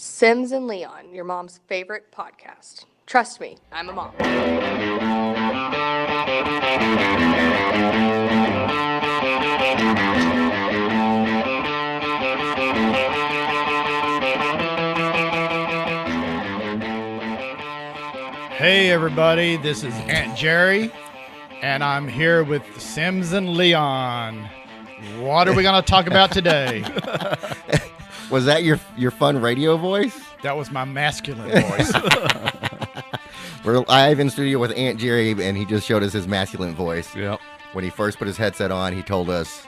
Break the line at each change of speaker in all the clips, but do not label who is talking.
Sims and Leon, your mom's favorite podcast. Trust me, I'm a mom.
Hey everybody, this is Aunt Jerry, and I'm here with Sims and Leon. What are we going to talk about today?
Was that your fun radio voice?
That was my masculine voice.
We're live in studio with Aunt Jerry, and he just showed us his masculine voice.
Yep.
When he first put his headset on, he told us,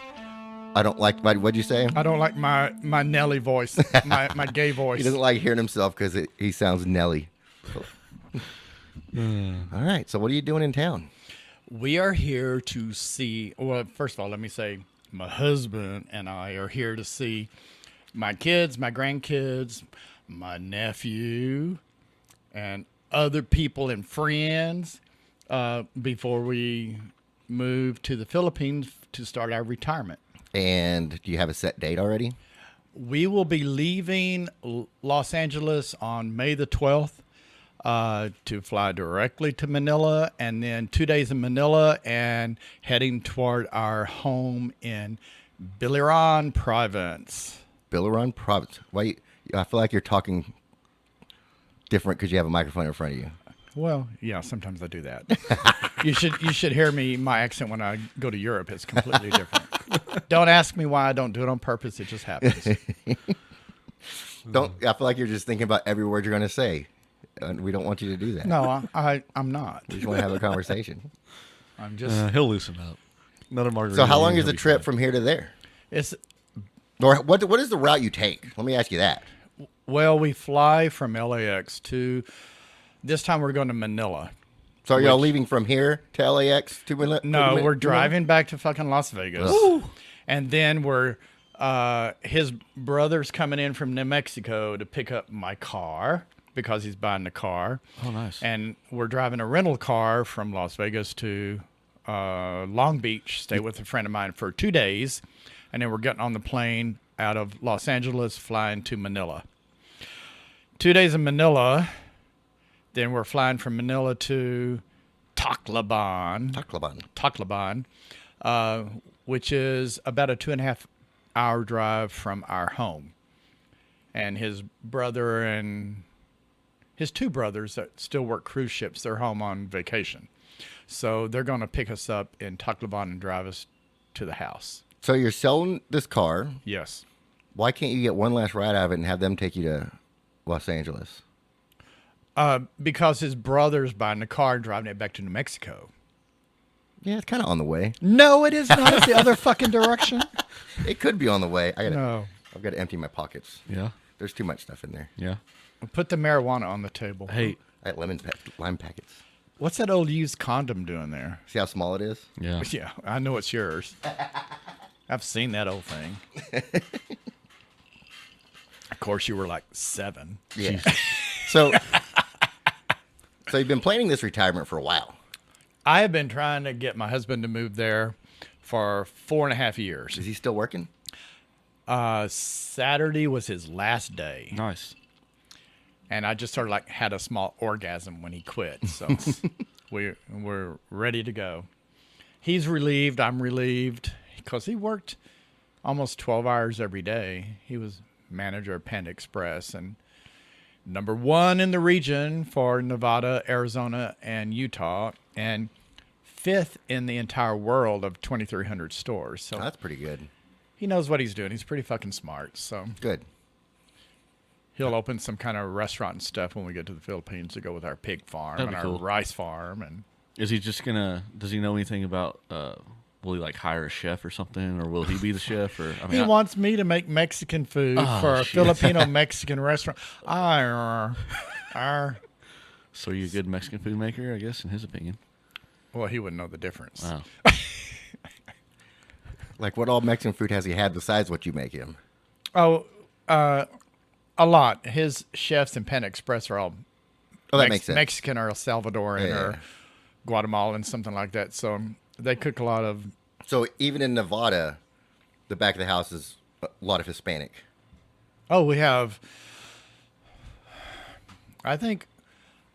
I don't like, what'd you say?
I don't like my Nelly voice, my gay voice.
He doesn't like hearing himself because he sounds Nelly. All right, so what are you doing in town?
We are here to see, well, first of all, let me say, my husband and I are here to see my kids, my grandkids, my nephew, and other people and friends before we move to the Philippines to start our retirement.
And do you have a set date already?
We will be leaving Los Angeles on May the 12th to fly directly to Manila, and then 2 days in Manila and heading toward our home in Biliran Province.
Biliran Province. Why? I feel like you're talking different because you have a microphone in front of you.
Well, yeah, sometimes I do that. You should hear my accent when I go to Europe. It's completely different. Don't ask me why I don't do it on purpose. It just happens.
I feel like you're just thinking about every word you're going to say. And we don't want you to do that.
No, I'm not.
We just want to have a conversation.
I'm just.
He'll loosen up. Another margarita.
So how long is
he'll
the
be
trip
fine.
from here to there?
It's
Or what is the route you take? Let me ask you that.
well, we fly from LAX to. This time we're going to Manila.
So are y'all leaving from here to LAX to Manila?
No, we're driving back to fucking Las Vegas. And then we're his brother's coming in from New Mexico to pick up my car because he's buying the car.
Oh, nice.
And we're driving a rental car from Las Vegas to Long Beach, stay with a friend of mine for 2 days. And then we're getting on the plane out of Los Angeles, flying to Manila. 2 days in Manila. Then we're flying from Manila to Tacloban, which is about a 2.5-hour drive from our home. And his brother and his two brothers that still work cruise ships, they're home on vacation. So they're going to pick us up in Tacloban and drive us to the house.
So you're selling this car.
Yes.
Why can't you get one last ride out of it and have them take you to Los Angeles?
Because his brother's buying the car and driving it back to New Mexico.
Yeah, it's kind of on the way.
No, it is not. It's the other fucking direction.
It could be on the way.
No.
I've got to empty my pockets.
Yeah.
There's too much stuff in there.
Yeah.
Put the marijuana on the table.
Hey.
I got lime packets.
What's that old used condom doing there?
See how small it is?
Yeah.
Yeah, I know it's yours. I've seen that old thing. Of course, you were like 7.
Yeah. So you've been planning this retirement for a while.
I have been trying to get my husband to move there for 4.5 years.
Is he still working?
Saturday was his last day.
Nice.
And I just sort of had a small orgasm when he quit. So we're ready to go. He's relieved. I'm relieved because he worked almost 12 hours every day. He was manager of Panda Express and number 1 in the region for Nevada, Arizona, and Utah, and 5th in the entire world of 2,300 stores. So
That's pretty good.
he knows what he's doing. He's pretty fucking smart. So
Good.
he'll open some kind of restaurant and stuff when we get to the Philippines to go with our pig farm
That'd
and
be
our
cool.
rice farm. And
Is he just gonna? Does he know anything about? Will he hire a chef or something, or will he be the chef? Or I mean,
he wants me to make Mexican food for a
shit.
Filipino-Mexican restaurant.
So you're a good Mexican food maker, I guess, in his opinion.
Well, he wouldn't know the difference.
Wow.
Like what all Mexican food has he had besides what you make him?
Oh, a lot. His chefs in Panda Express are all
That makes sense.
Mexican or Salvadoran
Yeah.
or Guatemalan, something like that. So they cook a lot of.
So even in Nevada, the back of the house is a lot of Hispanic.
Oh, we have I think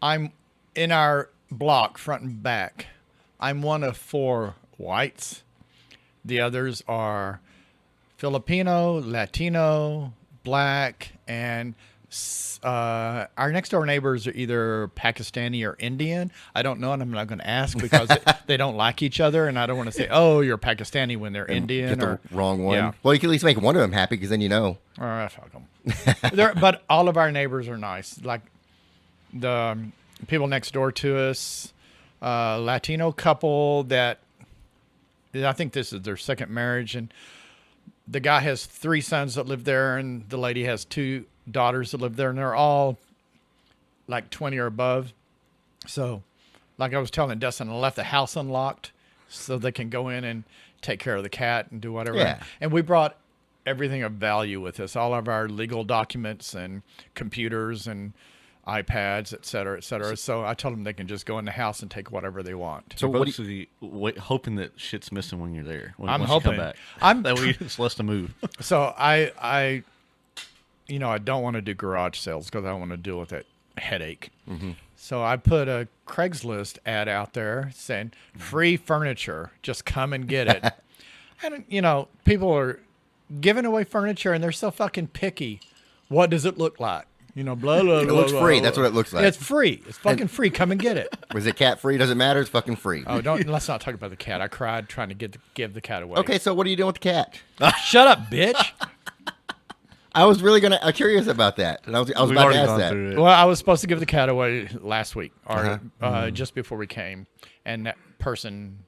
I'm in our block, front and back. I'm one of 4 whites. The others are Filipino, Latino, black, and our next door neighbors are either Pakistani or Indian. I don't know, and I'm not going to ask because they don't like each other, and I don't want to say, "Oh, you're Pakistani" when they're Indian.
Get the wrong one.
Yeah.
Well, you can at least make one of them happy because then you know.
All right, fuck them. But all of our neighbors are nice. Like the people next door to us, Latino couple that I think this is their second marriage, and the guy has 3 sons that live there, and the lady has 2 daughters that live there, and they're all like 20 or above. So, like I was telling Dustin, I left the house unlocked so they can go in and take care of the cat and do whatever.
Yeah.
And we brought everything of value with us, all of our legal documents and computers and iPads, et cetera, et cetera. So I told them they can just go in the house and take whatever they want.
So basically, hoping that shit's missing when you're there.
I'm
once
hoping.
You come back.
I'm
that way it's less to move.
So I don't want to do garage sales because I don't want to deal with that headache.
Mm-hmm.
So I put a Craigslist ad out there saying free furniture, just come and get it. And people are giving away furniture and they're so fucking picky. What does it look like? Blah, blah, blah.
It looks
blah,
free.
blah.
That's what it looks like.
It's free. It's fucking free. Come and get it.
Was it cat free? Doesn't matter. It's fucking free.
Oh, let's not talk about the cat. I cried trying to give the cat away.
Okay, so what are you doing with the cat?
Shut up, bitch.
I was really curious about that, and I was
We've
about to
already
ask
gone
that.
through it.
Well, I was supposed to give the cat away last week or
Uh-huh.
just before we came, and that person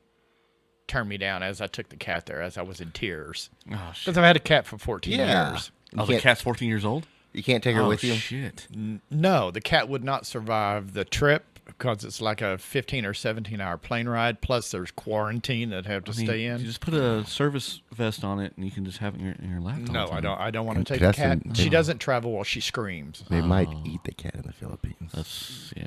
turned me down as I took the cat there, as I was in tears.
Oh shit!
Because I've had a cat for 14
Yeah.
years.
You
Oh, the
can't-
cat's 14 years old.
You can't take her with you.
Shit!
No, the cat would not survive the trip because it's like a 15 or 17-hour plane ride. Plus, there's quarantine that have to stay in.
You just put a service vest on it, and you can just have it in your laptop.
No, I don't. I don't want
And
to take the
Justin-
cat. She doesn't travel while she screams.
They might eat the cat in the Philippines.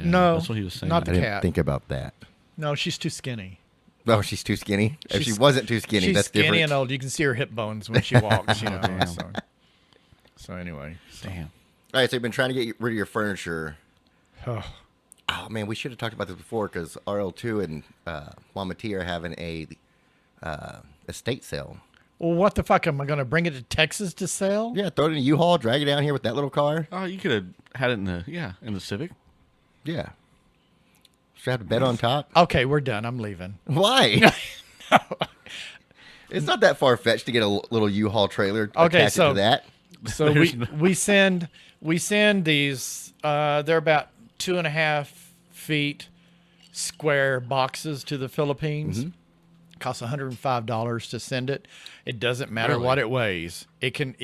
No,
that's what he was saying.
not
I
the
didn't
cat.
think about that.
No, she's too skinny.
Oh, she's too skinny. If she
She's-
wasn't too skinny,
She's
that's
skinny
different.
and old. You can see her hip bones when she walks.
Damn.
So anyway.
Damn.
All right, so you've been trying to get rid of your furniture.
Oh.
Oh man, we should have talked about this before because RL2 and Mama T are having a estate sale.
Well, what the fuck? Am I going to bring it to Texas to sell?
Yeah, throw it in a U-Haul, drag it down here with that little car.
Oh, you could have had it in the Civic.
Yeah. Should have a bed on top.
Okay, we're done. I'm leaving.
Why? It's not that far fetched to get a little U-Haul trailer.
Okay,
attach it
so-
to that.
So we send these. They're about 2.5 feet square boxes to the Philippines. Costs $105 to send it. It doesn't matter
Really?
what it weighs. You can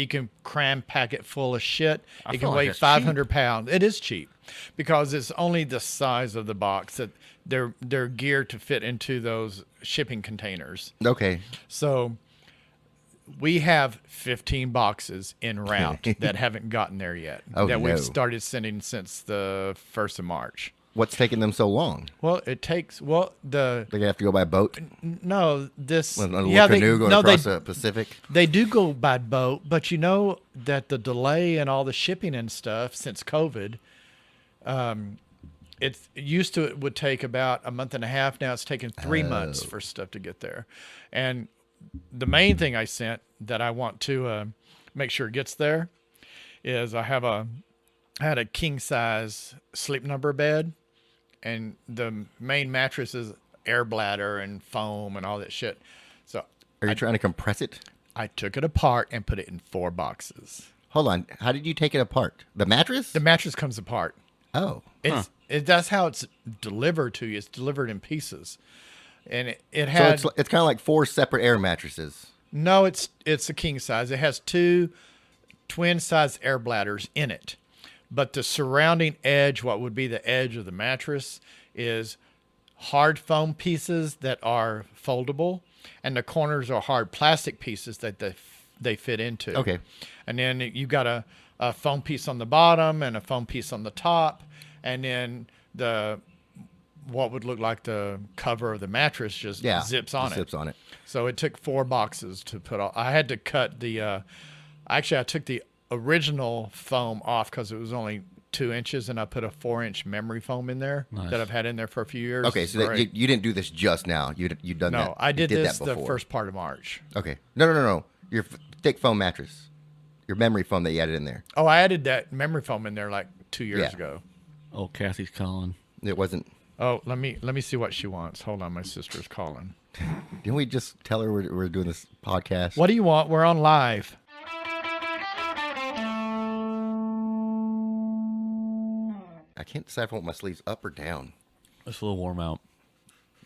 can pack it full of shit.
I
It
feel
can
like
weigh
that's
500 pounds. It is cheap because it's only the size of the box that they're geared to fit into those shipping containers.
Okay.
So we have 15 boxes en route that haven't gotten there yet.
Oh,
that
no.
we've started sending since the 1st of March.
What's taking them so long?
Well, it takes
They're gonna have to go by boat.
no this
On a little
yeah
canoe going across the Pacific.
they do go by boat, but you know that the delay and all the shipping and stuff since COVID, it would take about a month and a half. Now it's taken 3 months for stuff to get there, and the main thing I sent that I want to make sure it gets there is I had a king size sleep number bed, and the main mattress is air bladder and foam and all that shit. So
Are you trying to compress it?
I took it apart and put it in 4 boxes.
Hold on. How did you take it apart? The mattress?
The mattress comes apart.
Oh.
That's how it's delivered to you. It's delivered in pieces, and it
So
had
it's kind of like 4 separate air mattresses.
no. It's a king size. It has 2 twin size air bladders in it, but the surrounding edge, what would be the edge of the mattress, is hard foam pieces that are foldable, and the corners are hard plastic pieces that they fit into.
Okay.
And then you got a foam piece on the bottom and a foam piece on the top, and then what would look like the cover of the mattress just
Yeah.
zips on it.
Zips on it.
So it took 4 boxes to put all. I had to cut the. I took the original foam off because it was only 2 inches, and I put a 4-inch memory foam in there that I've had in there for a few years.
Okay,
It's
so that
great.
you didn't do this just now. You've done that.
No, I
You
did this
that
the
before.
first part of March.
Okay. No. Your thick foam mattress. Your memory foam that you added in there.
Oh, I added that memory foam in there like 2 years
Yeah.
ago.
Oh, Kathy's calling.
It wasn't.
Oh, let me see what she wants. Hold on, my sister's calling.
Didn't we just tell her we're doing this podcast?
What do you want? We're on live.
I can't decide if I want my sleeves up or down.
It's a little warm out.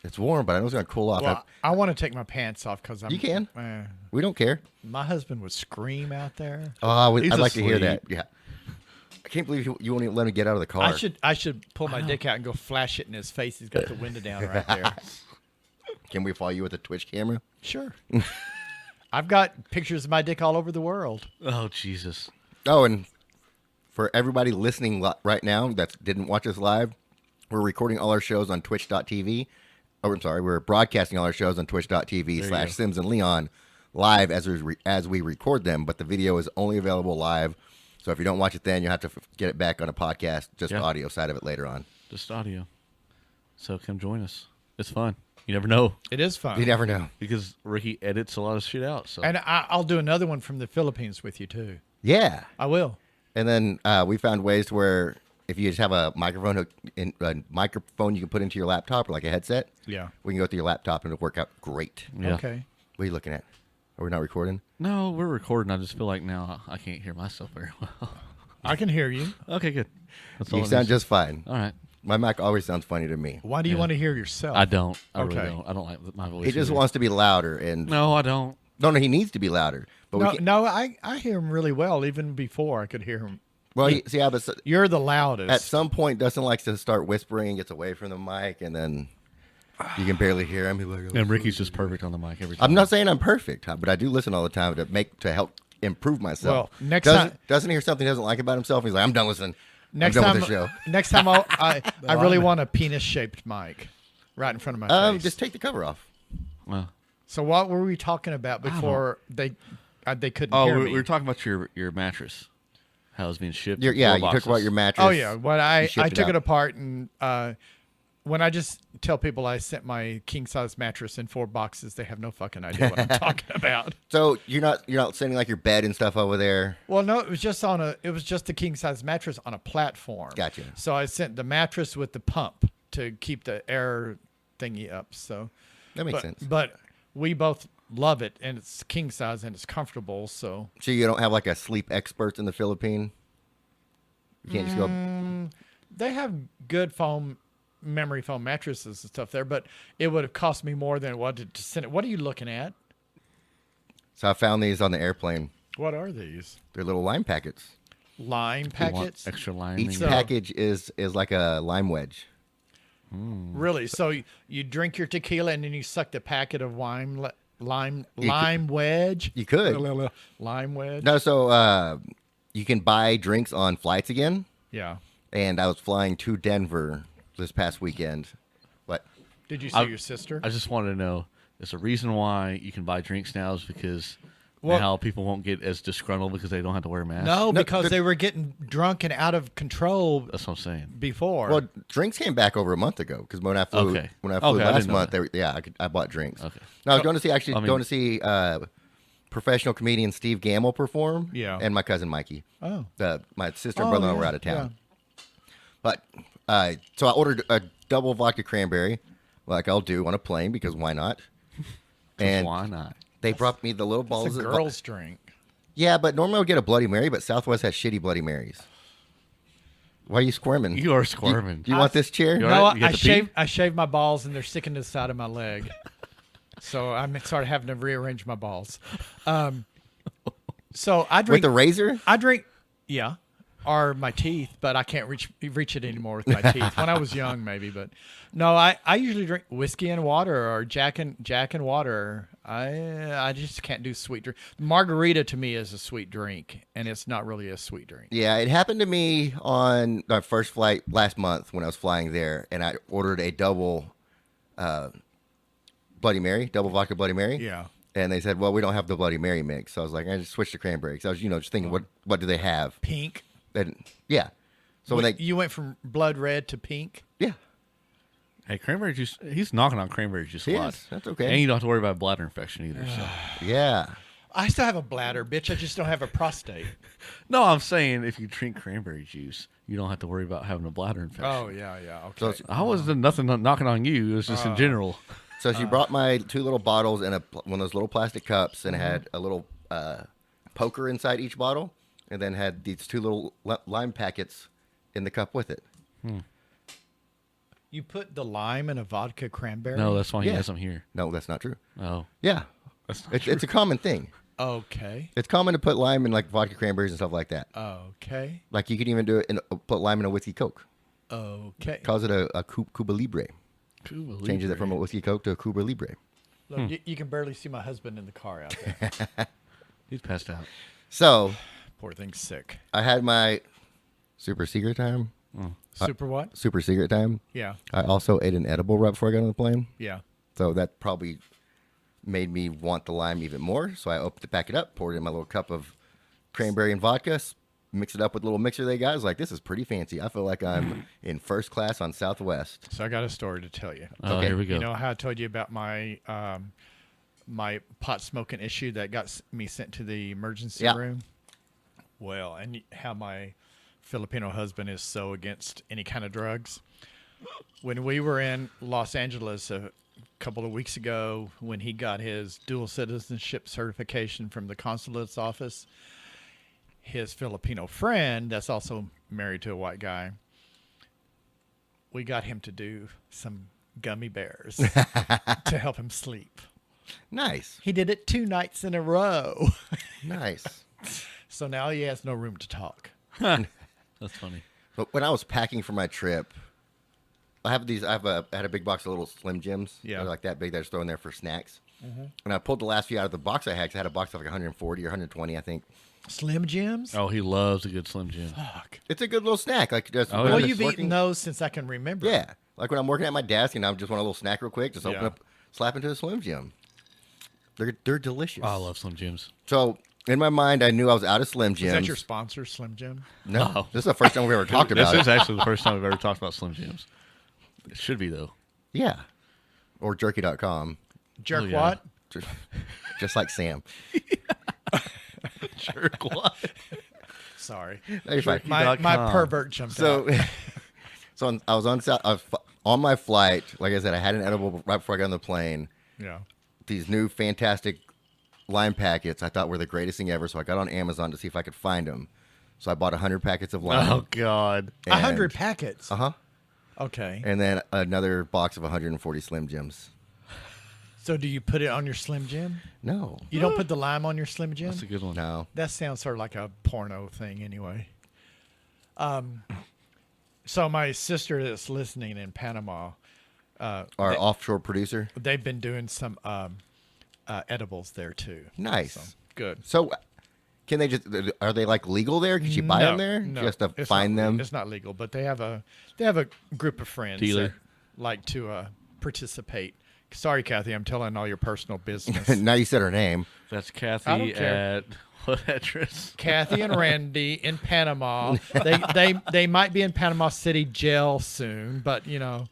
It's warm, but I know it's going to cool off.
Well, I want to take my pants off because I'm.
You can.
eh.
We don't care.
My husband would scream out there.
Oh,
He's
I'd like to hear
asleep.
that. Yeah. I can't believe you won't even let him get out of the car.
I should pull my dick out and go flash it in his face. He's got the window down right there.
Can we follow you with a Twitch camera?
Sure. I've got pictures of my dick all over the world.
Oh, Jesus.
Oh, and for everybody listening right now that didn't watch us live, we're recording all our shows on twitch.tv. Oh, I'm sorry. We're broadcasting all our shows on twitch.tv/Sims and Leon live as we record them, but the video is only available live. So if you don't watch it then, you'll have to get it back on a podcast, just the audio side of it later on.
Just audio. So come join us. It's fun. You never know
It is fun.
You never know.
because Ricky edits a lot of shit out. So
And I'll do another one from the Philippines with you, too.
Yeah.
I will.
And then we found ways to where if you just have a microphone you can put into your laptop or like a headset,
Yeah.
we can go through your laptop and it'll work out great.
yeah.
Okay.
What are you looking at? Are we not recording?
No, we're recording. I just feel like now I can't hear myself very well.
I can hear you.
Okay, good. That's all
You
that
sound
matters.
just fine.
All right.
My mic always sounds funny to me.
Why do you want to hear yourself?
I don't. I
Okay.
really don't. I don't like my voice.
He just
either.
wants to be louder, and
No, I don't.
no, he needs to be louder. But we can't,
I hear him really well. Even before I could hear him.
well, but
You're the loudest.
at some point, Dustin likes to start whispering, gets away from the mic, and then you can barely hear him. He's like,
And Ricky's just perfect on the mic every time.
I'm not saying I'm perfect, but I do listen all the time to help improve myself.
Well, next
doesn't,
time-
doesn't hear something he doesn't like about himself. He's like, I'm done listening.
next
I'm done
time,
with the show.
next time I really want a penis-shaped mic right in front of my face.
Just take the cover off.
Well,
So what were we talking about before they couldn't
oh,
hear
we
me?
were talking about your mattress. How it's being shipped.
You
in 4
talked
boxes.
about your mattress.
Oh yeah, when I
You shipped
took
out.
it apart and when I just tell people I sent my king size mattress in 4 boxes, they have no fucking idea what I'm talking about.
So you're not sending like your bed and stuff over there.
Well, no, it was just a king size mattress on a platform.
Gotcha.
So I sent the mattress with the pump to keep the air thingy up. So
That makes sense.
But we both love it, and it's king size and it's comfortable. So
So you don't have like a sleep expert in the Philippines. You can't just go.
they have good memory foam mattresses and stuff there, but it would have cost me more than what to send it. What are you looking at?
So I found these on the airplane.
What are these?
They're little lime packets.
Lime
You want
packets?
extra line.
Each
So-
package is like a lime wedge.
Really? So you drink your tequila and then you suck the packet of lime wedge?
You could.
Lime wedge?
No, so you can buy drinks on flights again.
Yeah.
And I was flying to Denver this past weekend. What?
Did you see your sister?
I just wanted to know. There's a reason why you can buy drinks now is because
Well-
now people won't get as disgruntled because they don't have to wear masks.
No, because
the-
they were getting drunk and out of control
That's what I'm saying.
before.
Well, drinks came back over a month ago because when I flew
Okay.
when I flew
Okay, I
last
didn't know
month,
that.
I bought drinks.
Okay.
No, I was going to see
I mean-
professional comedian Steve Gamble perform.
Yeah.
And my cousin Mikey.
Oh.
My sister and brother-in-law were
yeah,
out of town.
yeah.
But so I ordered a double vodka cranberry, like I'll do on a plane because why not? And
Why not?
they brought me the little
It's
balls.
a girl's drink.
Yeah, but normally I would get a Bloody Mary, but Southwest has shitty Bloody Marys. Why are you squirming?
You are squirming.
Do you want this chair?
You all
No,
right? You got the pee?
I shaved my balls and they're sticking to the side of my leg. So I'm sort of having to rearrange my balls. So I
With
drink.
the razor?
I drink. Yeah. Or my teeth, but I can't reach it anymore with my teeth. When I was young, maybe, but no, I usually drink whiskey and water or Jack and water. I just can't do sweet drink. Margarita to me is a sweet drink, and it's not really a sweet drink.
Yeah, it happened to me on my first flight last month when I was flying there, and I ordered a double Bloody Mary, double vodka Bloody Mary.
Yeah.
And they said, well, we don't have the Bloody Mary mix. So I was like, I just switched to cranberry. 'Cause I was, just thinking, what do they have?
Pink.
And yeah. So when
You went from blood red to pink.
yeah,
Hey, cranberry juice. He's knocking on cranberry juice
he
a lot.
is. That's okay.
And you don't have to worry about bladder infection either. So.
Yeah.
I still have a bladder, bitch. I just don't have a prostate.
No, I'm saying if you drink cranberry juice, you don't have to worry about having a bladder infection.
Oh yeah. Okay.
So, it's-
I wasn't nothing knocking on you. It was just in general.
so she brought my 2 little bottles and one of those little plastic cups, and it had a little poker inside each bottle, and then had these 2 little lime packets in the cup with it.
You put the lime in a vodka cranberry?
No, that's why he
Yeah.
has them here.
No, that's not true.
Oh,
Yeah,
that's not
it's a common thing.
Okay.
It's common to put lime in like vodka cranberries and stuff like that.
Okay.
Like you could even do it put lime in a whiskey coke.
Okay.
Calls it a Cuba Libre. Changes it from a whiskey coke to a Cuba Libre.
Look, you can barely see my husband in the car out there.
He's passed out.
So
Poor thing's sick.
I had my super secret time.
Super what?
Super secret time.
Yeah.
I also ate an edible right before I got on the plane.
Yeah.
So that probably made me want the lime even more. So I opened the packet up, poured it in my little cup of cranberry and vodka, mixed it up with a little mixer they got. I was like, this is pretty fancy. I feel like I'm in first class on Southwest.
So I got a story to tell you.
Oh,
Okay.
here we go.
You know how I told you about my my pot smoking issue that got me sent to the emergency
Yeah.
room? Well, and how my Filipino husband is so against any kind of drugs. When we were in Los Angeles a couple of weeks ago, when he got his dual citizenship certification from the consulate's office, his Filipino friend, that's also married to a white guy, we got him to do some gummy bears to help him sleep.
Nice.
He did it 2 nights in a row.
Nice.
So now he has no room to talk.
That's funny.
But when I was packing for my trip, I had a big box of little Slim Jims.
Yeah.
They're like that big that I just throw in there for snacks. And I pulled the last few out of the box I had 'cause I had a box of like 140 or 120, I think.
Slim Jims?
Oh, he loves a good Slim Jim.
Fuck.
It's a good little snack. Like just
Oh,
when
yeah.
Well,
I'm
you've
just
eaten those since I can remember.
Yeah. Like when I'm working at my desk and I just want a little snack real quick, just open
Yeah.
up, slap into a Slim Jim. They're delicious.
Oh, I love Slim Jims.
So in my mind, I knew I was out of Slim Jims.
Is that your sponsor, Slim Jim?
No,
Oh.
this is the first time we've ever talked about
This
it.
is actually the first time we've ever talked about Slim Jims. It should be, though.
Yeah. Or jerky.com.
Jerk
Oh, yeah.
what?
Just like Sam.
Jerk what?
Sorry.
No, you're fine.
My pervert jumped out.
So I was on my flight. Like I said, I had an edible right before I got on the plane.
Yeah.
These new fantastic lime packets I thought were the greatest thing ever. So I got on Amazon to see if I could find them. So I bought 100 packets of lime.
Oh, God.
100 packets.
Uh-huh.
Okay.
And then another box of 140 Slim Jims.
So do you put it on your Slim Jim?
No.
You don't put the lime on your Slim Jim?
That's a good one.
No.
That sounds sort of like a porno thing anyway. So my sister that's listening in Panama,
Our
they-
offshore producer.
they've been doing some edibles there too.
Nice.
So, good.
So can they just, are they like legal there? Can you buy them there? Just to
it's
find
not,
them?
It's not legal, but they have a group of friends
Dealer.
that like to participate. Sorry, Kathy, I'm telling all your personal business.
Now you said her name.
That's
I
Kathy
don't care.
at what address?
Kathy and Randy in Panama. They might be in Panama City jail soon, but you know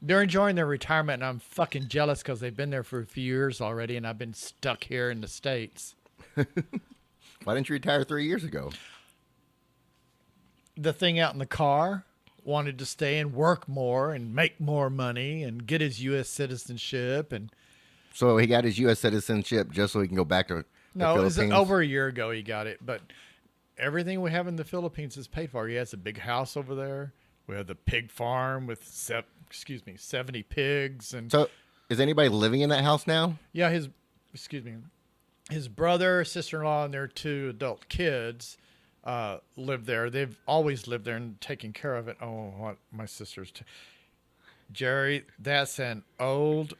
they're enjoying their retirement, and I'm fucking jealous because they've been there for a few years already, and I've been stuck here in the States.
Why didn't you retire 3 years ago?
The thing out in the car wanted to stay and work more and make more money and get his U.S. citizenship, and
So he got his U.S. citizenship just so he can go back to the
no, it was
Philippines?
over a year ago he got it, but everything we have in the Philippines is paid for. He has a big house over there. We have the pig farm with 70 pigs, and
So is anybody living in that house now?
yeah, his brother, sister-in-law, and their 2 adult kids live there. They've always lived there and taken care of it. Oh, what my sister's Jerry, that's an old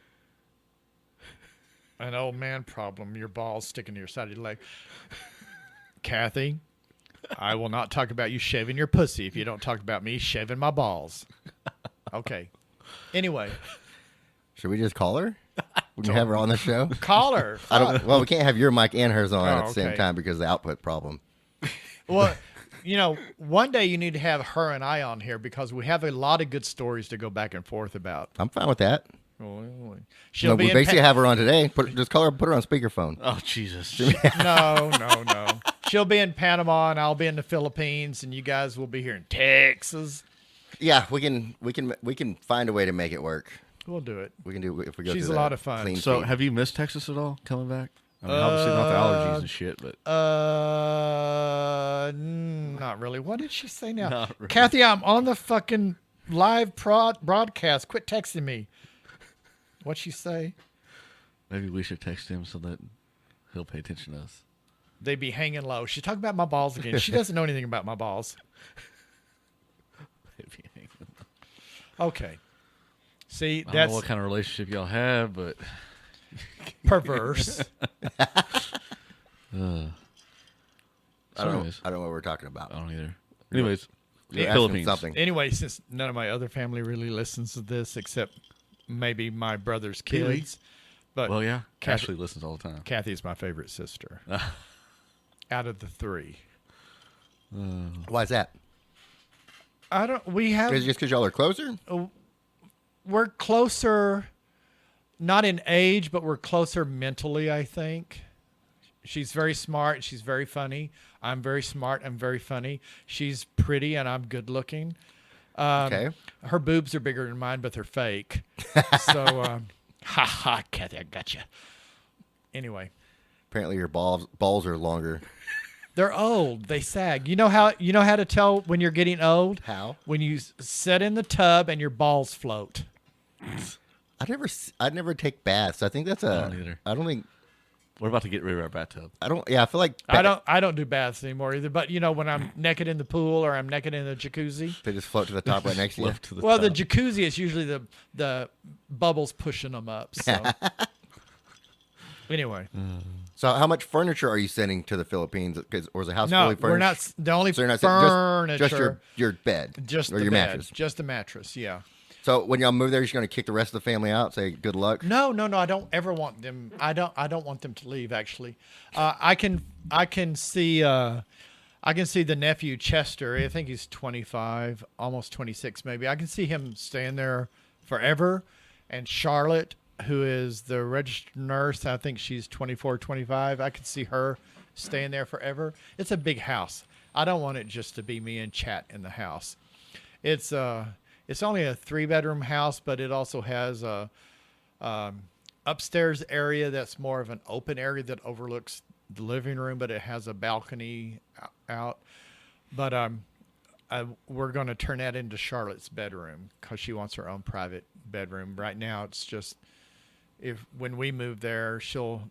man problem. Your balls sticking to your side of your leg. Kathy, I will not talk about you shaving your pussy if you don't talk about me shaving my balls. Okay. Anyway,
Should we just call her? We can have her on the show.
call her.
I don't. Well, we can't have your mic and hers on at the same
okay.
time because of the output problem.
Well, one day you need to have her and I on here because we have a lot of good stories to go back and forth about.
I'm fine with that.
She'll
No,
be
we
in
basically have her on today. Put her on speakerphone.
Oh Jesus!
No. She'll be in Panama and I'll be in the Philippines, and you guys will be here in Texas.
Yeah, we can find a way to make it work.
We'll do it.
We can do it if we go.
She's
through
a lot
that
of fun.
clean
So,
feed.
have you missed Texas at all? Coming back? I mean, obviously not the allergies and shit, but
Not really. What did she say now?
Not really.
Kathy, I'm on the fucking live broadcast. Quit texting me. What'd she say?
maybe we should text him so that he'll pay attention to us.
They be hanging low. She's talking about my balls again. She doesn't know anything about my balls.
Maybe.
Okay. See,
I don't
that's
know what kind of relationship y'all have, but
perverse.
I don't know.
anyways,
I don't know what we're talking about.
I don't either. Anyways,
You're asking
Philippines.
something.
Anyway, since none of my other family really listens to this except maybe my brother's
Really?
kids. But
Well, yeah,
Kathy-
Ashley listens all the time.
Kathy's my favorite sister. Out of the three.
Why is that?
We have,
Just because y'all are closer?
we're closer, not in age, but we're closer mentally, I think. She's very smart. She's very funny. I'm very smart. I'm very funny. She's pretty and I'm good looking.
Okay.
Her boobs are bigger than mine, but they're fake. So, ha ha, Kathy, I got you. Anyway,
Apparently your balls are longer.
they're old. They sag. You know how to tell when you're getting old?
How?
When you sit in the tub and your balls float.
I never take baths. I think that's a.
I don't either.
I don't think.
We're about to get rid of our bathtub.
I don't. Yeah, I feel like
I don't do baths anymore either. But when I'm naked in the pool or I'm naked in the jacuzzi.
they just float to the top right next to you.
Left to the
Well, the
top.
jacuzzi is usually the bubbles pushing them up. So anyway,
So, how much furniture are you sending to the Philippines? Or is the house
no,
fully furnished?
we're not. The only
So you're not
furniture,
just your bed,
just
or
the
your
bed,
mattress.
just the mattress. Yeah.
So when y'all move there, you're just going to kick the rest of the family out. Say good luck.
No. I don't ever want them. I don't want them to leave. Actually, I can see the nephew Chester. I think he's 25, almost 26, maybe. I can see him staying there forever. And Charlotte, who is the registered nurse, I think she's 24, 25. I could see her staying there forever. It's a big house. I don't want it just to be me and Chat in the house. It's only a 3-bedroom house, but it also has a upstairs area that's more of an open area that overlooks the living room, but it has a balcony out. But we're going to turn that into Charlotte's bedroom because she wants her own private bedroom. Right now, it's just when we move there, she'll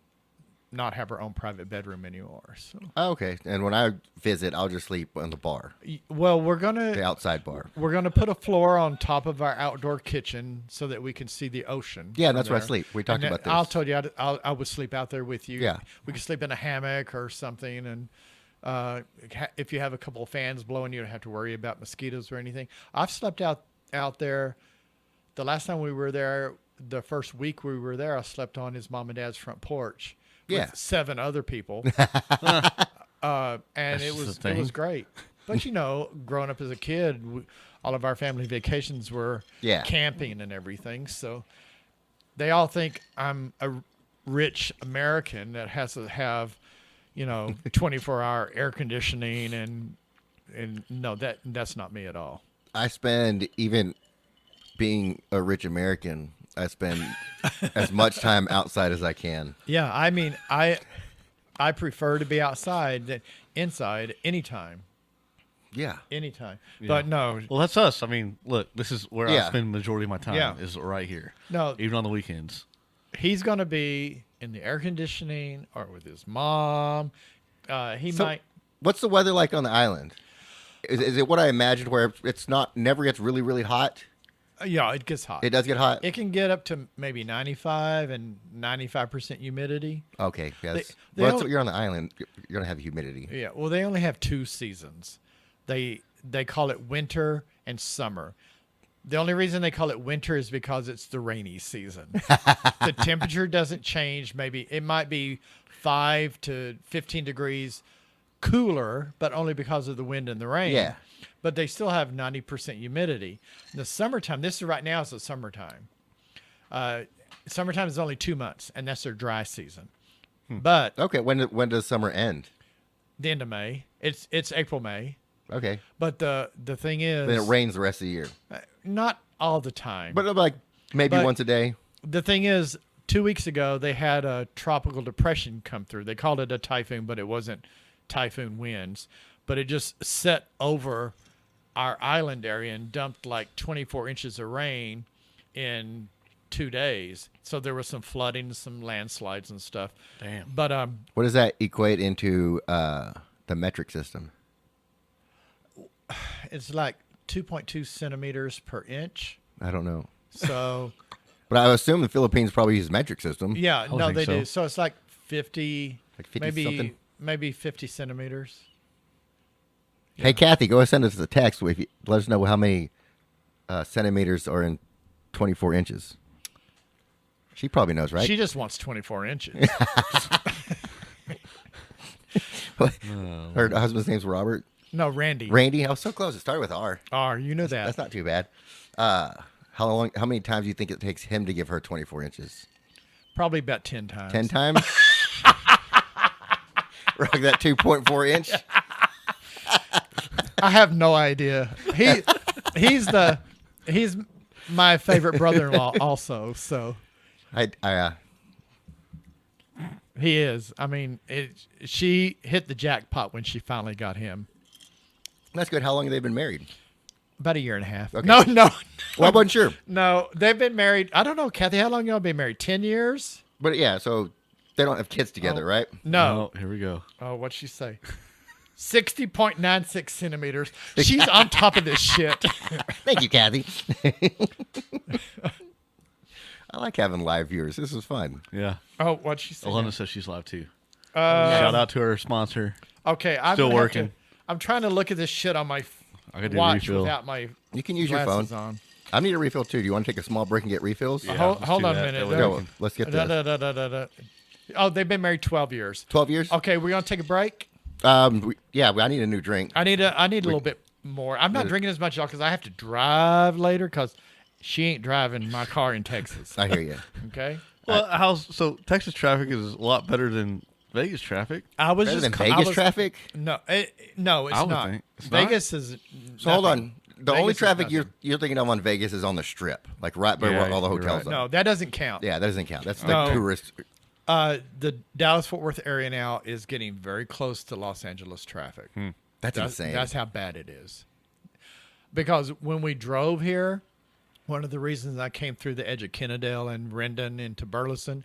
not have her own private bedroom anymore. So,
Oh, okay. And when I visit, I'll just sleep on the bar,
well,
the outside bar.
we're gonna put a floor on top of our outdoor kitchen so that we can see the ocean.
Yeah,
from
that's where I
there.
sleep. We talked
And
about
then
this.
I told you I would sleep out there with you.
Yeah.
We could sleep in a hammock or something, and if you have a couple of fans blowing, you don't have to worry about mosquitoes or anything. I've slept out there. The last time we were there, the first week we were there, I slept on his mom and dad's front porch.
Yeah.
With 7 other people. And it
just
was
a thing.
great. But growing up as a kid, all of our family vacations were
Yeah.
camping and everything. So they all think I'm a rich American that has to have, 24-hour air conditioning and no, that's not me at all.
I spend, even being a rich American, I spend as much time outside as I can.
Yeah, I mean, I prefer to be outside than inside anytime.
Yeah.
Anytime.
Yeah.
But no,
Well, that's us. I mean, look, this is where
Yeah.
I spend the majority of my time.
Yeah.
Is right here.
No.
Even on the weekends.
he's going to be in the air conditioning or with his mom. He
So,
might.
what's the weather like on the island? Is it what I imagined, where it's never gets really, really hot?
Yeah, it gets hot.
It does get hot.
It can get up to maybe 95 and 95% humidity.
Okay, yes.
they
Well,
don't-
so you're on the island. You're gonna have humidity.
Yeah, well, they only have 2 seasons. They call it winter and summer. The only reason they call it winter is because it's the rainy season. The temperature doesn't change. Maybe it might be 5 to 15 degrees cooler, but only because of the wind and the rain.
Yeah.
But they still have 90% humidity. In the summertime, this is right now is the summertime. Summertime is only 2 months, and that's their dry season. But
Okay. When does summer end?
the end of May, it's April, May.
Okay.
But the thing is,
Then it rains the rest of the year.
not all the time.
But like maybe
But-
once a day.
The thing is, 2 weeks ago, they had a tropical depression come through. They called it a typhoon, but it wasn't typhoon winds. But it just set over our island area and dumped like 24 inches of rain in 2 days. So there was some flooding, some landslides and stuff.
Damn.
But
What does that equate into the metric system?
it's like 2.2 centimeters per inch.
I don't know.
So,
But I assume the Philippines probably use metric system.
yeah,
would
no,
think
they
so.
do. So it's like 50,
Like 50 something?
maybe 50 centimeters.
Hey, Kathy, go ahead and send us a text. If you, let us know how many centimeters are in 24 inches. She probably knows, right?
She just wants 24 inches.
Her husband's name's Robert.
No, Randy.
Randy. I was so close. It started with R.
You know that.
That's not too bad. How many times do you think it takes him to give her 24 inches?
Probably about 10 times.
10 times? Rock that 2.4 inch.
I have no idea. He's my favorite brother-in-law also, so he is. I mean, she hit the jackpot when she finally got him.
That's good. How long have they been married?
About a year and a half.
Okay.
No.
Well, I wasn't sure.
No, they've been married. I don't know, Kathy, how long y'all been married? 10 years?
But yeah, so they don't have kids together, right?
No.
Oh, here we go.
Oh, what'd she say? 60.96 centimeters. She's on top of this shit.
Thank you, Kathy. I like having live viewers. This is fun.
Yeah.
Oh, what'd she say?
Alana says she's live too. Shout out to our sponsor.
Okay, I'm
Still
gonna have
working.
I'm trying to look at this shit on my
I gotta do a
watch
refill.
without my
You can use your phone.
glasses on.
I need a refill too. Do you want to take a small break and get refills?
Yeah,
hold
let's
hold
do
on a
that.
minute.
That way
Go.
we can-
Let's get
Da,
this.
da, da, da, da, da. Oh, they've been married 12 years.
12 years?
Okay, we're gonna take a break.
I need a new drink.
I need a little bit more. I'm not drinking as much, y'all, because I have to drive later. Because she ain't driving my car in Texas.
I hear you.
Okay.
Well, so Texas traffic is a lot better than Vegas traffic.
I was
Better
just
than
I
Vegas
was-
traffic?
No, no, it's
I would
not.
think. It's not?
Vegas is.
So hold
nothing.
on. The
Vegas
only
is
traffic
nothing.
you're thinking of on Vegas is on the Strip, like right by
Yeah,
where all the
you're
hotels
right.
are.
No, that doesn't count.
Yeah, that doesn't count. That's
No.
like tourist.
The Dallas-Fort Worth area now is getting very close to Los Angeles traffic.
That's insane.
That's how bad it is. Because when we drove here, one of the reasons I came through the edge of Kennedale and Rendon into Burleson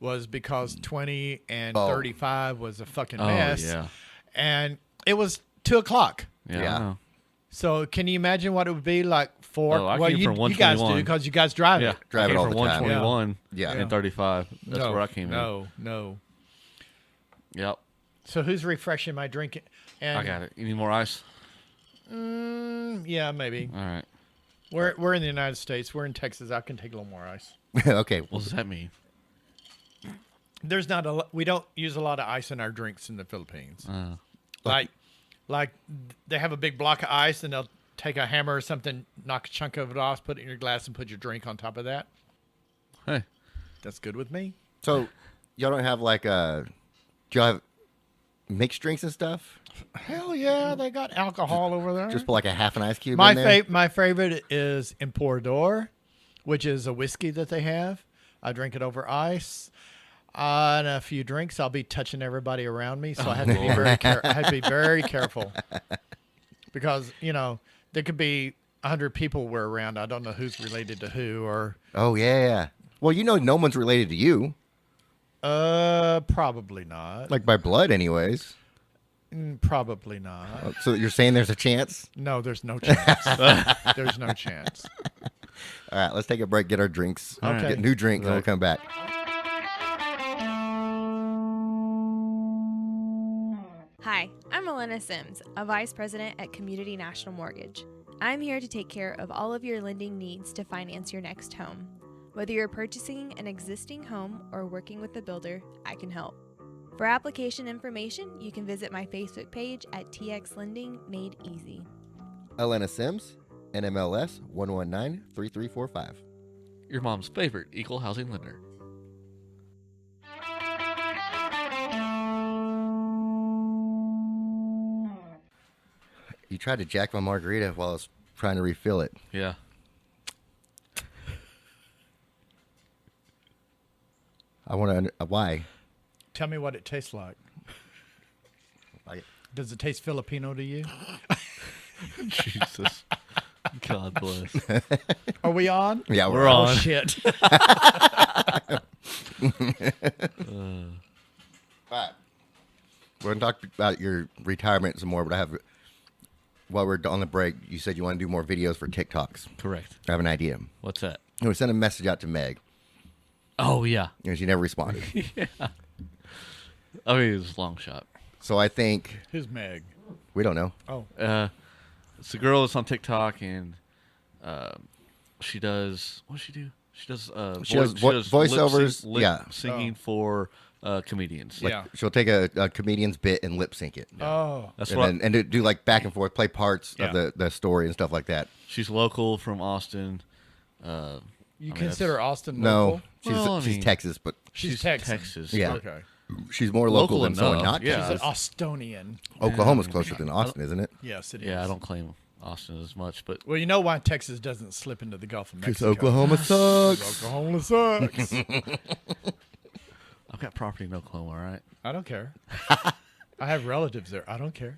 was because 20 and 35 was a fucking
Oh,
mess.
yeah.
And it was 2:00.
Yeah.
Yeah.
I know.
So can you imagine what it would be like for?
Oh, I
well,
came
you,
from
you guys do
121.
because you guys drive
Yeah.
it.
Drive it
I came
all
from
the time.
121
Yeah.
and 35. That's
no,
where I came in.
No.
Yep.
So who's refreshing my drink? And,
I got it. You need more ice?
Yeah, maybe.
All right.
We're in the United States. We're in Texas. I can take a little more ice.
Okay.
What does that mean?
There's not a. We don't use a lot of ice in our drinks in the Philippines. Like they have a big block of ice, and they'll take a hammer or something, knock a chunk of it off, put it in your glass, and put your drink on top of that.
Hey.
That's good with me.
So y'all don't have like do y'all have mixed drinks and stuff?
Hell yeah, they got alcohol over there.
Just put like a half an ice cube
my
in there?
my favorite is Emporador, which is a whiskey that they have. I drink it over ice. And a few drinks, I'll be touching everybody around me, so I have to be very I have to be very careful because there could be 100 people we're around. I don't know who's related to who, or
Oh, yeah. Well, no one's related to you.
probably not.
Like by blood, anyways.
Probably not.
So you're saying there's a chance?
No, there's no chance. There's no chance.
All right, let's take a break, get our drinks,
Okay.
get new drinks, and we'll come back.
Hi, I'm Elena Sims, a Vice President at Community National Mortgage. I'm here to take care of all of your lending needs to finance your next home. Whether you're purchasing an existing home or working with a builder, I can help. For application information, you can visit my Facebook page at TX Lending Made Easy.
Elena Sims, NMLS 1193345.
Your mom's favorite equal housing lender.
You tried to jack my margarita while I was trying to refill it.
Yeah.
I want to why?
Tell me what it tastes like. Does it taste Filipino to you?
Jesus. God bless.
Are we on?
Yeah,
We're
Oh,
on.
shit.
But we're going to talk about your retirement some more, but I have, while we're on the break, you said you want to do more videos for TikToks.
Correct.
I have an idea.
What's that?
We sent a message out to Meg,
Oh, yeah.
and she never responded.
I mean, it was a long shot.
So I think,
Who's Meg?
we don't know.
Oh,
It's a girl that's on TikTok, and she does, what does she do? She does
She does voiceovers,
lip
yeah.
singing for comedians.
yeah.
She'll take a comedian's bit and lip sync it.
Oh,
That's
And
what
then and do like back and forth, play parts
Yeah.
of the story and stuff like that.
she's local from Austin.
you
mean,
consider Austin
No,
local?
she's
Well, I
she's
mean-
Texas, but
She's Texan.
Texas.
Yeah.
but
Okay.
she's more local,
Local
than someone
enough,
not
yeah.
She's
Texas.
an Austonian.
Oklahoma's closer than Austin, isn't it?
Yes, it is.
Yeah, I don't claim Austin as much, but
Well, you know why Texas doesn't slip into the Gulf of Mexico?
Oklahoma sucks.
Oklahoma sucks.
I've got property in Oklahoma, all right?
I don't care. I have relatives there. I don't care.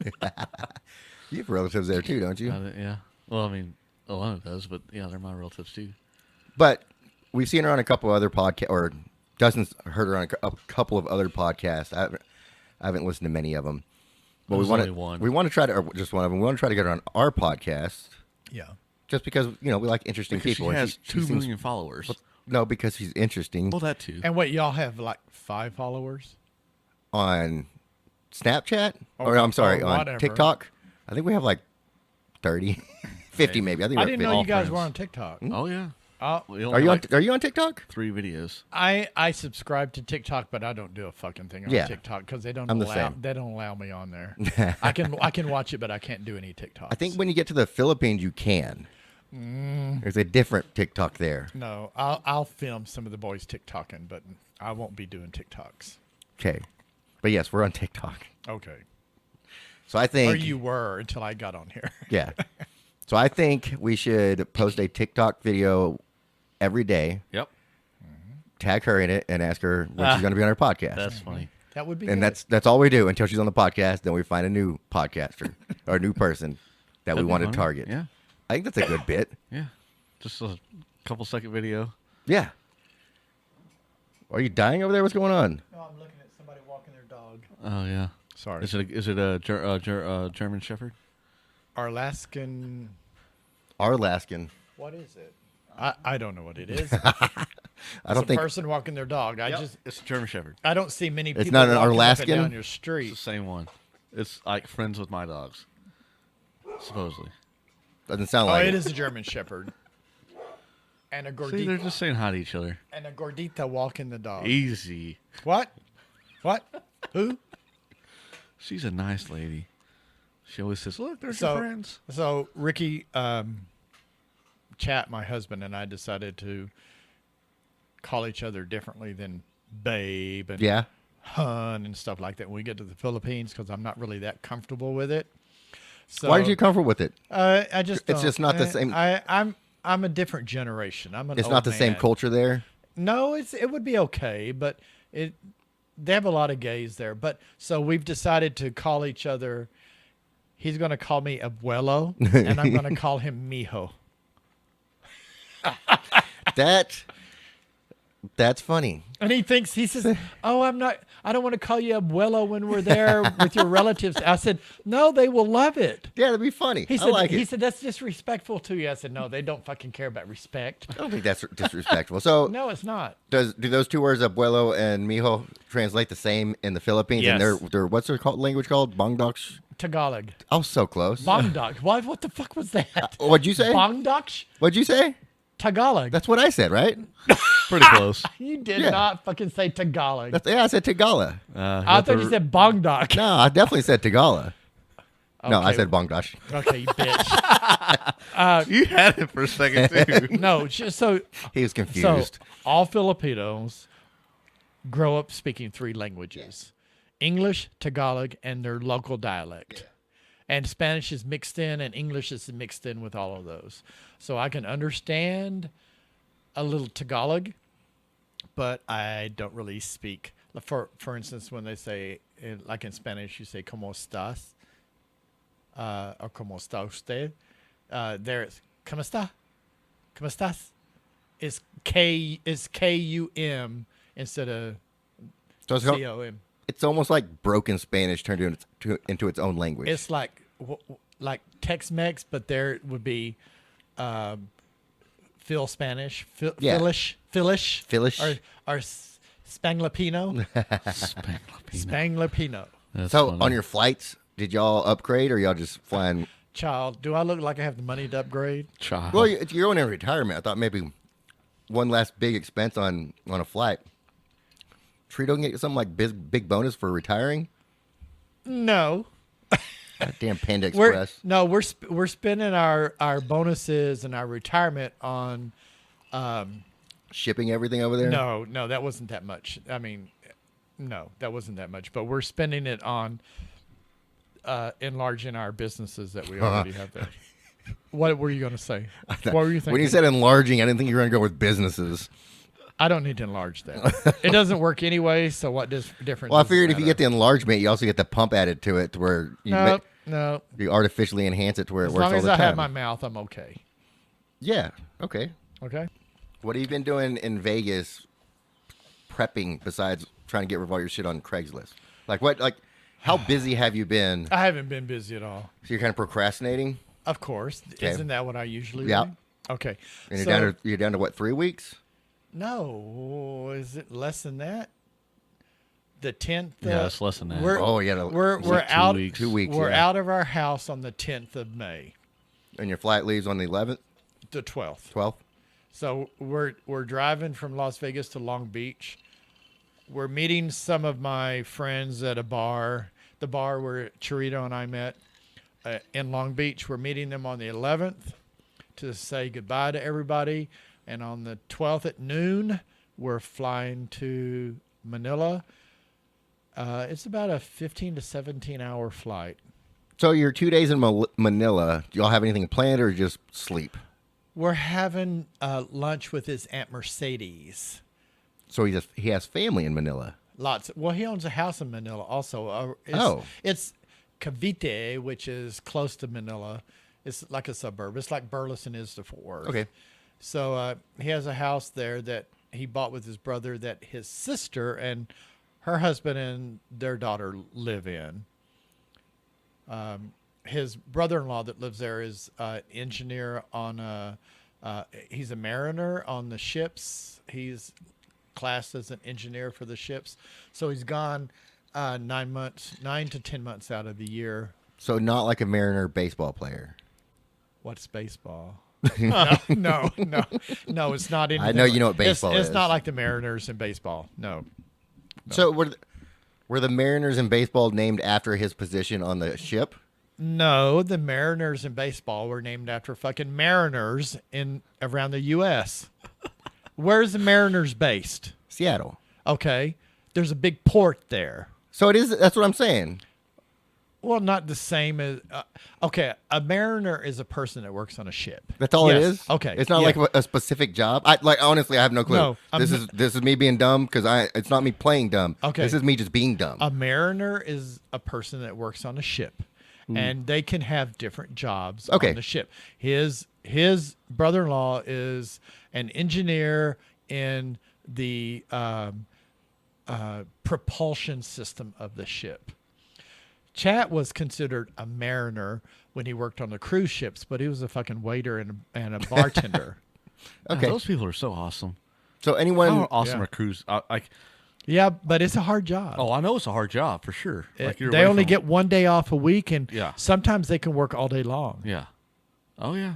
You have relatives there too, don't you?
Yeah. Well, I mean, Alana does, but yeah, they're my relatives too.
But we've seen her on a couple of other podcasts, or Dustin's heard her on a couple of other podcasts. I haven't listened to many of them. But
There's
we want
only one.
We want to try to, or just one of them. We want to try to get her on our podcast,
Yeah.
just because we like interesting
Because
people.
she
and
has
she
2
seems-
million followers.
No, because she's interesting
Well, that too.
And what, y'all have like 5 followers?
on Snapchat,
Or-
or I'm sorry,
or
on
whatever.
TikTok. I think we have like 30, 50 maybe. I think
I
we're
didn't
50.
know you guys
friends.
were on TikTok.
Oh, yeah. We only
Are you
like
on? Are you on TikTok?
3 videos.
I subscribe to TikTok, but I don't do a fucking thing on
Yeah.
TikTok because they don't
I'm the
allow
same.
they don't allow me on there. I can watch it, but I can't do any TikToks.
I think when you get to the Philippines, you can. There's a different TikTok there.
no. I'll film some of the boys TikToking, but I won't be doing TikToks.
Okay, but yes, we're on TikTok.
Okay.
So I think
Or you were until I got on here.
yeah. So I think we should post a TikTok video every day,
Yep.
tag her in it, and ask her when she's going to be on our podcast.
That's funny.
That would be
And
good.
that's all we do until she's on the podcast. Then we find a new podcaster or a new person that we
That'd be
want to
funny.
target.
Yeah.
I think that's a good bit.
Yeah. Just a couple second video.
Yeah. Are you dying over there? What's going on?
No, I'm looking at somebody walking their dog.
Oh, yeah.
Sorry.
Is it a German Shepherd?
Alaskan.
Alaskan.
What is it? I don't know what it is.
I don't
It's a
think
person walking their dog.
It's a German Shepherd.
I don't see many people.
It's not an
walking up and
Alaskan?
down your
It's the
street.
same one. It's like friends with my dogs. Supposedly.
doesn't sound
Oh,
like
it is a German Shepherd. And a
See, they're
gordita.
just saying hi to each other.
And a gordita walking the dog.
Easy.
What? What? Who?
She's a nice lady. She always says, "Look, there's your
So,
friends."
so Ricky, Chat, my husband, and I decided to call each other differently than babe and
Yeah.
hun and stuff like that when we get to the Philippines because I'm not really that comfortable with it. So,
Why aren't you comfortable with it?
I just
It's
don't.
just not the same-
I'm a different generation. I'm an
It's
old
not the same
man.
culture there.
No, it would be okay, but they have a lot of gays there. But so we've decided to call each other. He's going to call me abuelo, and I'm going to call him mijo.
That's funny.
And he says, "Oh, I don't want to call you abuelo when we're there with your relatives." I said, "No, they will love it."
Yeah, that'd be funny.
He
I
said,
like
he
it.
said that's disrespectful to you. I said, "No, they don't fucking care about respect."
I don't think that's disrespectful. So
No, it's not.
do those two words, abuelo and mijo, translate the same in the Philippines? And
Yes.
they're what's their language called? Bongdoks?
Tagalog.
Oh, so close.
Bongdok. What the fuck was that?
What'd you say?
Bongdok?
What'd you say?
Tagalog.
That's what I said, right?
Pretty close.
You did
Yeah.
not fucking say Tagalog.
I said Tagala.
I thought you said Bongdok.
No, I definitely said Tagala. No, I
Okay.
said Bangladesh.
Okay, you bitch.
You had it for a second too.
No, so
He was confused.
all Filipinos grow up speaking 3 languages: English, Tagalog, and their local dialect. And Spanish is mixed in, and English is mixed in with all of those. So I can understand a little Tagalog, but I don't really speak. For instance, when they say, like in Spanish, you say "Cómo estás?" Or "Cómo está usted?" There it's "Cómo está?" "Cómo estás?" Is K-U-M instead of
So it's,
C-O-M.
it's almost like broken Spanish turned into its own language.
It's like Tex-Mex, but there would be Phil Spanish,
Yeah.
Philish, or Spanglapino. Spanglapino.
That's
So
funny.
on your flights, did y'all upgrade or y'all just flying?
Child, do I look like I have the money to upgrade?
child.
Well, you're going in retirement. I thought maybe one last big expense on a flight. Charito can get something like big bonus for retiring.
No.
Damn Panda
We're
Express.
we're spending our bonuses and our retirement on
Shipping everything over there.
no, that wasn't that much. I mean, no, that wasn't that much. But we're spending it on enlarging our businesses that we already have there. What were you going to say? What were you thinking?
When you said enlarging, I didn't think you were going to go with businesses.
I don't need to enlarge that. It doesn't work anyway, so what difference?
Well, I
does it
figured if you
matter?
get the enlargement, you also get the pump added to it, to where
No.
you artificially enhance it to where it
As
works
long
all
as
the
I
time.
have my mouth, I'm okay.
Yeah. Okay.
Okay.
What have you been doing in Vegas, prepping besides trying to get rid of all your shit on Craigslist? How busy have you been?
I haven't been busy at all.
So you're kind of procrastinating,
Of course.
Okay.
Isn't that what I usually
Yeah.
do? Okay.
and
So-
you're down to what, 3 weeks?
No, is it less than that? The 10th.
Yeah, it's less than that.
We're,
Oh, yeah,
We're
It's
we're
like 2
out.
weeks.
2 weeks.
We're
yeah.
out of our house on the 10th of May,
And your flight leaves on the 11th,
the 12th.
12th.
So we're driving from Las Vegas to Long Beach. We're meeting some of my friends at a bar, the bar where Charito and I met in Long Beach. We're meeting them on the 11th to say goodbye to everybody. And on the 12th at noon, we're flying to Manila. It's about a 15 to 17 hour flight.
So you're 2 days in Manila. Do y'all have anything planned or just sleep?
We're having lunch with his Aunt Mercedes.
So he has family in Manila.
Lots. Well, he owns a house in Manila also. It's Cavite, which is close to Manila. It's like a suburb. It's like Burleson is to Fort Worth.
Okay.
So he has a house there that he bought with his brother that his sister and her husband and their daughter live in. His brother-in-law that lives there is engineer on he's a mariner on the ships. He's classed as an engineer for the ships. So he's gone 9 to 10 months out of the year.
So not like a Mariner baseball player.
What's baseball? No, it's not anything.
I know you know what baseball
It's
is.
not like the Mariners in baseball. No.
So were the Mariners in baseball named after his position on the ship?
No, the Mariners in baseball were named after fucking mariners in around the U.S. Where's the Mariners based?
Seattle.
Okay, there's a big port there.
So it is. That's what I'm saying.
Well, not the same as. Okay, a mariner is a person that works on a ship.
That's all it
Yes,
is.
Okay,
It's not
yeah.
like a specific job. Honestly, I have no clue.
No,
this is me being dumb because it's not me playing dumb.
Okay.
This is me just being dumb.
A mariner is a person that works on a ship, and they can have different jobs
Okay.
on the ship. His brother-in-law is an engineer in the propulsion system of the ship. Chat was considered a mariner when he worked on the cruise ships, but he was a fucking waiter and a bartender.
Okay.
Those people are so awesome.
So anyone.
How awesome
Yeah.
are cruise?
Yeah, but it's a hard job.
I know it's a hard job for sure. You're
They
away
only
from-
get 1 day off a week, and
Yeah.
sometimes they can work all day long.
Yeah. Oh yeah.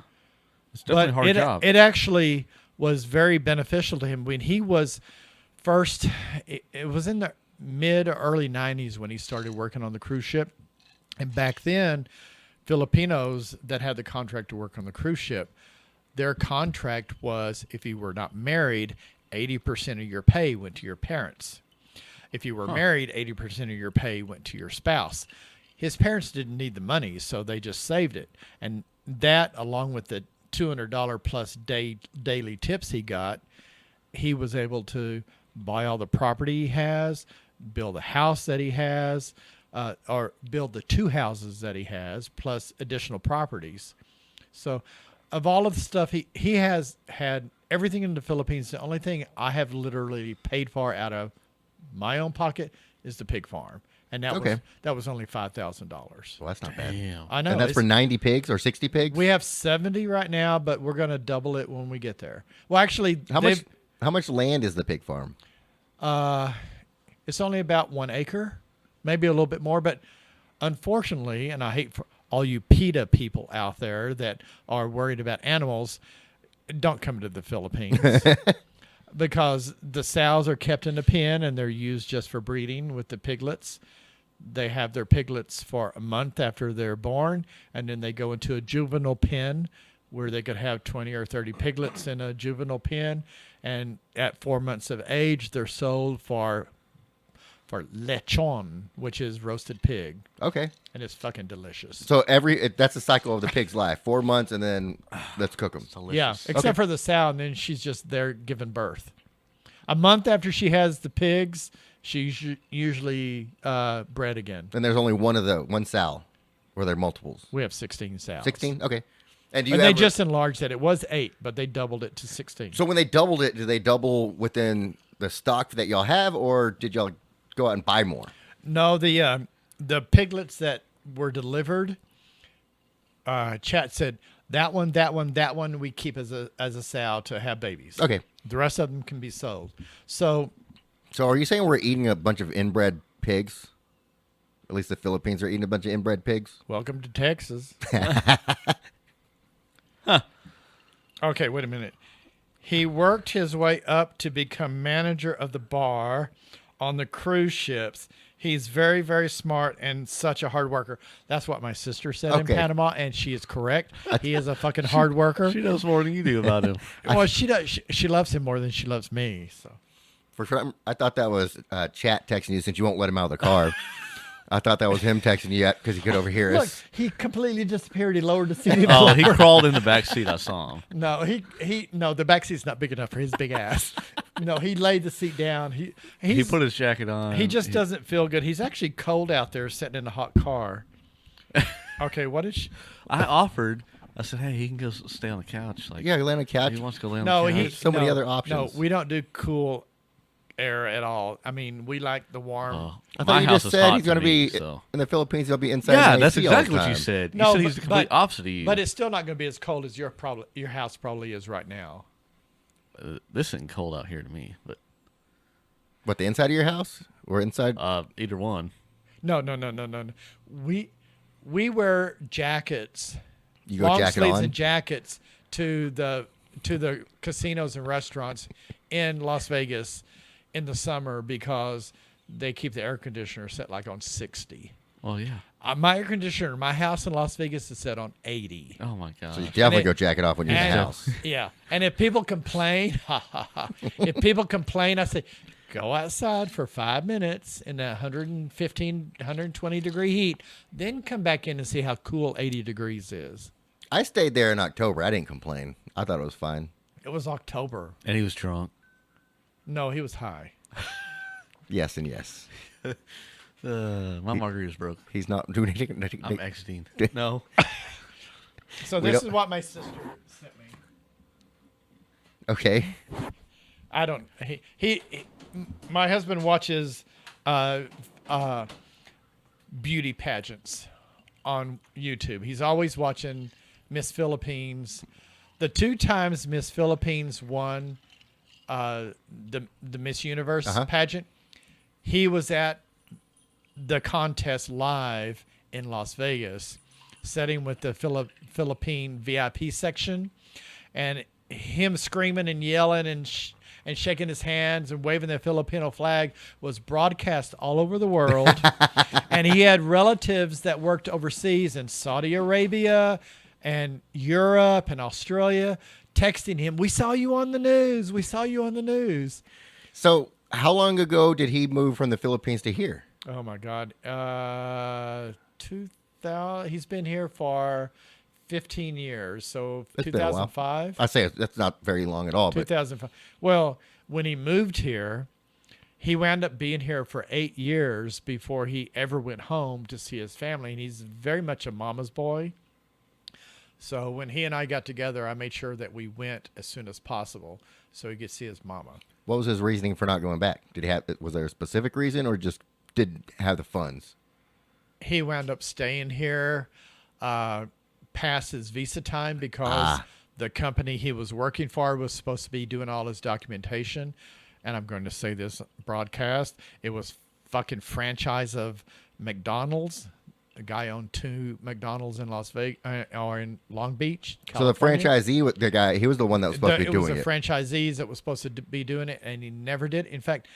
It's definitely
But
a hard job.
it actually was very beneficial to him when he was first. It was in the mid or early 90s when he started working on the cruise ship. And back then, Filipinos that had the contract to work on the cruise ship, their contract was if you were not married, 80% of your pay went to your parents. If you were married, 80% of your pay went to your spouse. His parents didn't need the money, so they just saved it. And that, along with the $200 plus daily tips he got, he was able to buy all the property he has, build a house that he has, or build the 2 houses that he has, plus additional properties. So of all of the stuff, he has had everything in the Philippines. The only thing I have literally paid for out of my own pocket is the pig farm. And that was only $5,000.
Well, that's not bad.
Damn.
I know.
And that's for 90 pigs or 60 pigs?
We have 70 right now, but we're going to double it when we get there. Well, actually,
How much land is the pig farm?
it's only about 1 acre, maybe a little bit more. But unfortunately, and I hate for all you PETA people out there that are worried about animals, don't come to the Philippines. Because the sows are kept in a pen and they're used just for breeding with the piglets. They have their piglets for a month after they're born, and then they go into a juvenile pen where they could have 20 or 30 piglets in a juvenile pen. And at 4 months of age, they're sold for lechon, which is roasted pig.
Okay.
And it's fucking delicious.
So that's the cycle of the pig's life. 4 months and then let's cook them.
Yeah, except for the sow, and then she's just there giving birth. A month after she has the pigs, she's usually bred again.
And there's only one sow, or there are multiples.
We have 16 sows.
16? Okay. And
they just enlarged it. It was 8, but they doubled it to 16.
So when they doubled it, did they double within the stock that y'all have, or did y'all go out and buy more?
No, the piglets that were delivered, Chat said that one we keep as a sow to have babies.
Okay.
The rest of them can be sold. So
are you saying we're eating a bunch of inbred pigs? At least the Philippines are eating a bunch of inbred pigs?
welcome to Texas. Okay, wait a minute. He worked his way up to become manager of the bar on the cruise ships. He's very, very smart and such a hard worker. That's what my sister said in
Okay.
Panama, and she is correct. He is a fucking hard worker.
She knows more than you do about him.
Well, she does. She loves him more than she loves me. So
For sure, I thought that was Chat texting you since you won't let him out of the car. I thought that was him texting you because he could overhear
look,
us.
he completely disappeared. He lowered the seat.
Oh, he crawled in the back seat. I saw him.
No, no, the back seat's not big enough for his big ass. No, he laid the seat down.
He
He
put his jacket on.
He just doesn't feel good. He's actually cold out there sitting in a hot car. Okay, what is she?
I offered. I said, "Hey, he can go stay on the couch." Like,
Yeah, he lay on the couch.
he wants to go lay on
No,
the couch.
he.
There's so many
no,
other options.
No, we don't do cool air at all. I mean, we like the warm.
Oh,
I
my
thought you
house
just
is
said
hot
he's going to be
so.
in the Philippines. He'll be inside.
Yeah,
an
that's
AC all the
exactly what you
time.
said.
No,
you said he's the complete
but-
opposite of you.
But it's still not going to be as cold as your house probably is right now.
This isn't cold out here to me. But
What, the inside of your house or inside?
either one.
No. We wear jackets.
You go
long
jacket
sleeves
on?
and jackets to the casinos and restaurants in Las Vegas in the summer because they keep the air conditioner set like on 60.
Well, yeah.
My air conditioner, my house in Las Vegas is set on 80.
Oh my god.
So you definitely
it-
go jacket off when you're in the
And-
house.
Yeah. And if people complain, if people complain, I say, go outside for 5 minutes in that 115, 120 degree heat, then come back in and see how cool 80 degrees is.
I stayed there in October. I didn't complain. I thought it was fine.
It was October.
And he was drunk.
No, he was high.
Yes and yes.
My margarita's broke.
He's not doing anything.
I'm exiting. No.
So
We
this
don't-
is what my sister sent me.
Okay.
I don't. My husband watches beauty pageants on YouTube. He's always watching Miss Philippines. The 2 times Miss Philippines won the Miss Universe pageant, he was at the contest live in Las Vegas, sitting with the Philippine VIP section, and him screaming and yelling and shaking his hands and waving the Filipino flag was broadcast all over the world. And he had relatives that worked overseas in Saudi Arabia and Europe and Australia texting him, "We saw you on the news. We saw you on the news."
So how long ago did he move from the Philippines to here?
Oh my God. 2000. He's been here for 15 years. So
It's been a while.
2005.
I say that's not very long at all, but
2005. Well, when he moved here, he wound up being here for 8 years before he ever went home to see his family. And he's very much a mama's boy. So when he and I got together, I made sure that we went as soon as possible so he could see his mama.
what was his reasoning for not going back? Was there a specific reason, or just didn't have the funds?
He wound up staying here past his visa time because the company he was working for was supposed to be doing all his documentation. And I'm going to say this broadcast. It was fucking franchise of McDonald's. A guy owned 2 McDonald's in Las Vegas or in Long Beach, California.
So the franchisee, the guy, he was the one that was supposed to be doing
it. It was the franchisees that was supposed to be doing it, and he never did. In fact,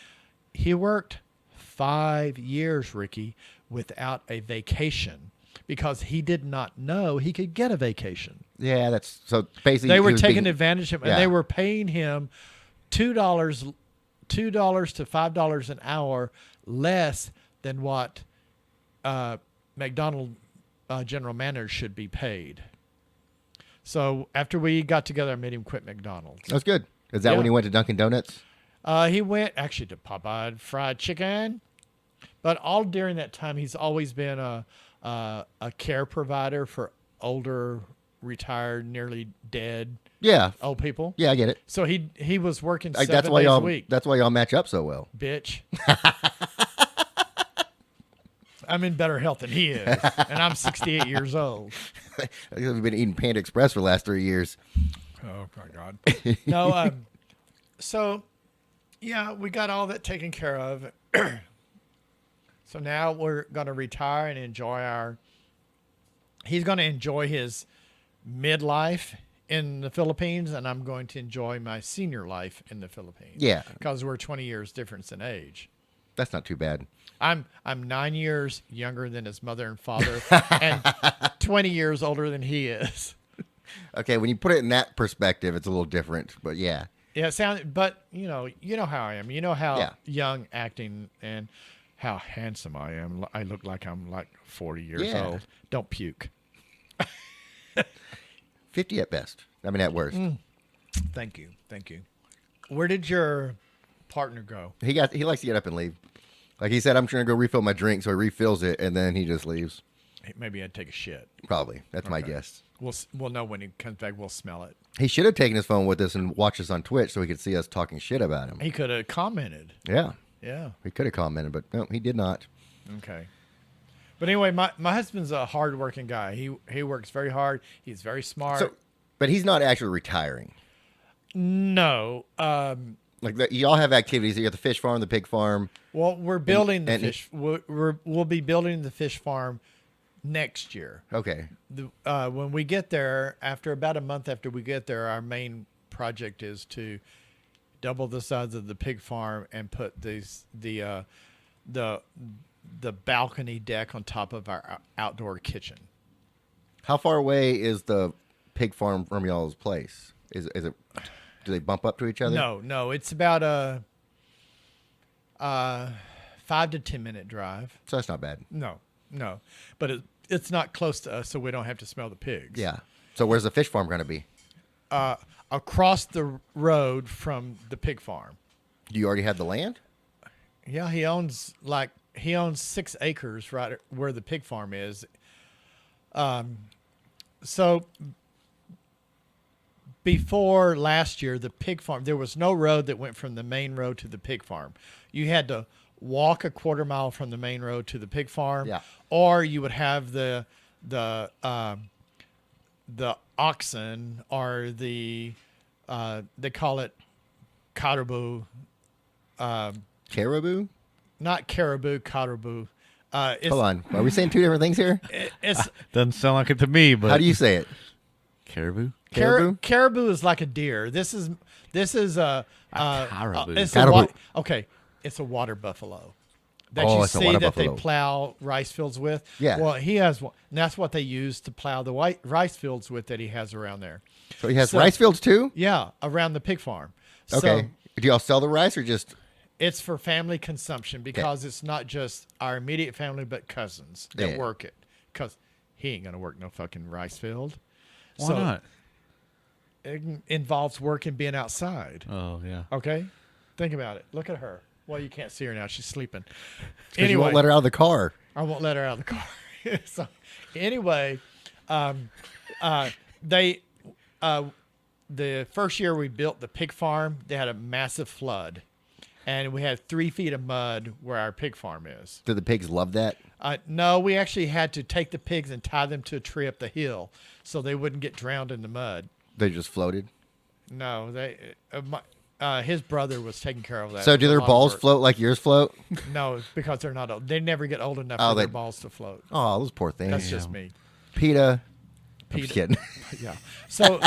he worked 5 years, Ricky, without a vacation because he did not know he could get a vacation.
Yeah, that's so basically
They
he
were
was
taking
being-
advantage of him,
Yeah.
and they were paying him $2 to $5 an hour less than what McDonald general manager should be paid. So after we got together, I made him quit McDonald's.
That's good. Is that
Yeah.
when he went to Dunkin' Donuts?
He went actually to Popeye Fried Chicken, but all during that time, he's always been a care provider for older, retired, nearly dead
Yeah,
old people.
yeah, I get it.
So he was working
Like,
7 days a week.
That's why y'all match up so well.
Bitch. I'm in better health than he is, and I'm 68 years old.
We've been eating Panda Express for the last 3 years.
Oh my God. No. So, yeah, we got all that taken care of. So now we're going to retire and enjoy he's going to enjoy his midlife in the Philippines, and I'm going to enjoy my senior life in the Philippines.
Yeah.
Because we're 20 years difference in age.
That's not too bad.
I'm 9 years younger than his mother and father and 20 years older than he is.
Okay, when you put it in that perspective, it's a little different, but yeah.
Yeah, but you know how I am. You know how
Yeah.
young acting and how handsome I am. I look like I'm like 40 years
Yeah.
old. Don't puke.
50 at best. I mean, at worst.
Thank you. Where did your partner go?
He likes to get up and leave. Like he said, I'm trying to go refill my drink, so he refills it, and then he just leaves.
Maybe I'd take a shit.
Probably. That's my guess.
We'll know when he comes back. We'll smell it.
He should have taken his phone with us and watched us on Twitch so he could see us talking shit about him.
He could have commented.
Yeah.
Yeah.
He could have commented, but no, he did not.
Okay. But anyway, my husband's a hard-working guy. He works very hard. He's very smart.
So, but he's not actually retiring.
No.
Like y'all have activities. You got the fish farm, the pig farm.
Well, we're building the
and-
fish. We'll be building the fish farm next year.
Okay.
When we get there, after about a month after we get there, our main project is to double the size of the pig farm and put the balcony deck on top of our outdoor kitchen.
How far away is the pig farm from y'all's place? Is it? Do they bump up to each other?
No, it's about a 5 to 10 minute drive.
So that's not bad.
No, but it's not close to us, so we don't have to smell the pigs.
Yeah. So where's the fish farm going to be?
Across the road from the pig farm.
Do you already have the land?
Yeah, he owns 6 acres right where the pig farm is. So before last year, the pig farm, there was no road that went from the main road to the pig farm. You had to walk a quarter mile from the main road to the pig farm,
Yeah.
or you would have the oxen or they call it caribou.
Caribou?
Not caribou, caribou.
Hold on. Are we saying two different things here?
It's
Doesn't sound like it to me, but
How do you say it?
Caribou?
Caribou?
Caribou is like a deer. This is a
caribou.
it's
Caribou.
okay. It's a water buffalo that
Oh,
you
it's a
see
water
that
buffalo.
they plow rice fields with.
Yeah.
Well, he has one. And that's what they use to plow the white rice fields with that he has around there.
So he has
So-
rice fields too?
Yeah, around the pig farm.
Okay.
So
Do y'all sell the rice or just
it's for family consumption because it's not just our immediate family, but cousins that
Yeah.
work it. Because he ain't gonna work no fucking rice field.
Why
So
not?
It involves working, being outside.
Oh, yeah.
Okay, think about it. Look at her. Well, you can't see her now; she's sleeping.
'cause you won't let her out of the car?
I won't let her out of the car. So, anyway, they the first year we built the pig farm, they had a massive flood, and we had 3 feet of mud where our pig farm is.
Do the pigs love that?
No, we actually had to take the pigs and tie them to a tree up the hill so they wouldn't get drowned in the mud.
They just floated?
No, his brother was taking care of that.
So
It
do
was a
their
lot of
balls
work.
float like yours float?
No, because they're not old. They never get old enough
Oh,
for their
they-
balls to float.
Oh, those poor things.
That's just me.
PETA. I'm just
PETA.
kidding.
Yeah. So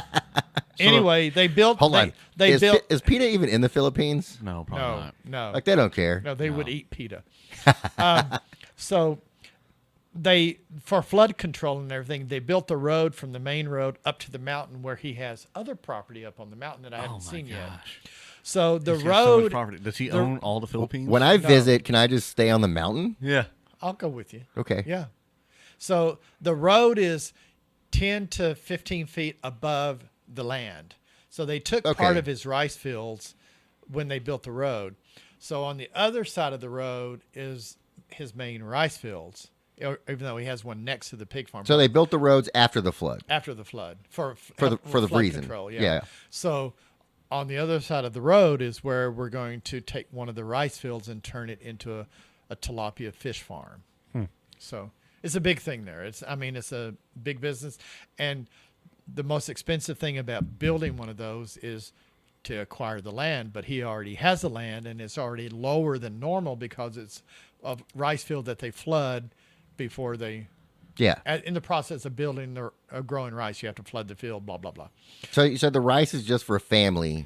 anyway, they built.
Hold on.
They
is,
built.
Is PETA even in the Philippines?
No, probably
No,
not.
no,
Like, they don't care.
no. They would eat PETA. So they, for flood control and everything, they built the road from the main road up to the mountain where he has other property up on the mountain that I
Oh,
haven't
my
seen yet.
gosh.
So the
He's got so much
road.
property. Does he
the-
own all the Philippines?
When I
No.
visit, can I just stay on the mountain?
Yeah.
I'll go with you.
Okay.
Yeah. So the road is 10 to 15 feet above the land. So they took part
Okay.
of his rice fields when they built the road. So on the other side of the road is his main rice fields, even though he has one next to the pig farm.
So they built the roads after the flood.
after the flood for
the
flood
reason.
control.
Yeah.
So on the other side of the road is where we're going to take one of the rice fields and turn it into a tilapia fish farm. So it's a big thing there. It's a big business, and the most expensive thing about building one of those is to acquire the land. But he already has the land, and it's already lower than normal because it's a rice field that they flood before they.
Yeah.
In the process of building or growing rice, you have to flood the field. Blah blah blah.
So you said the rice is just for a family.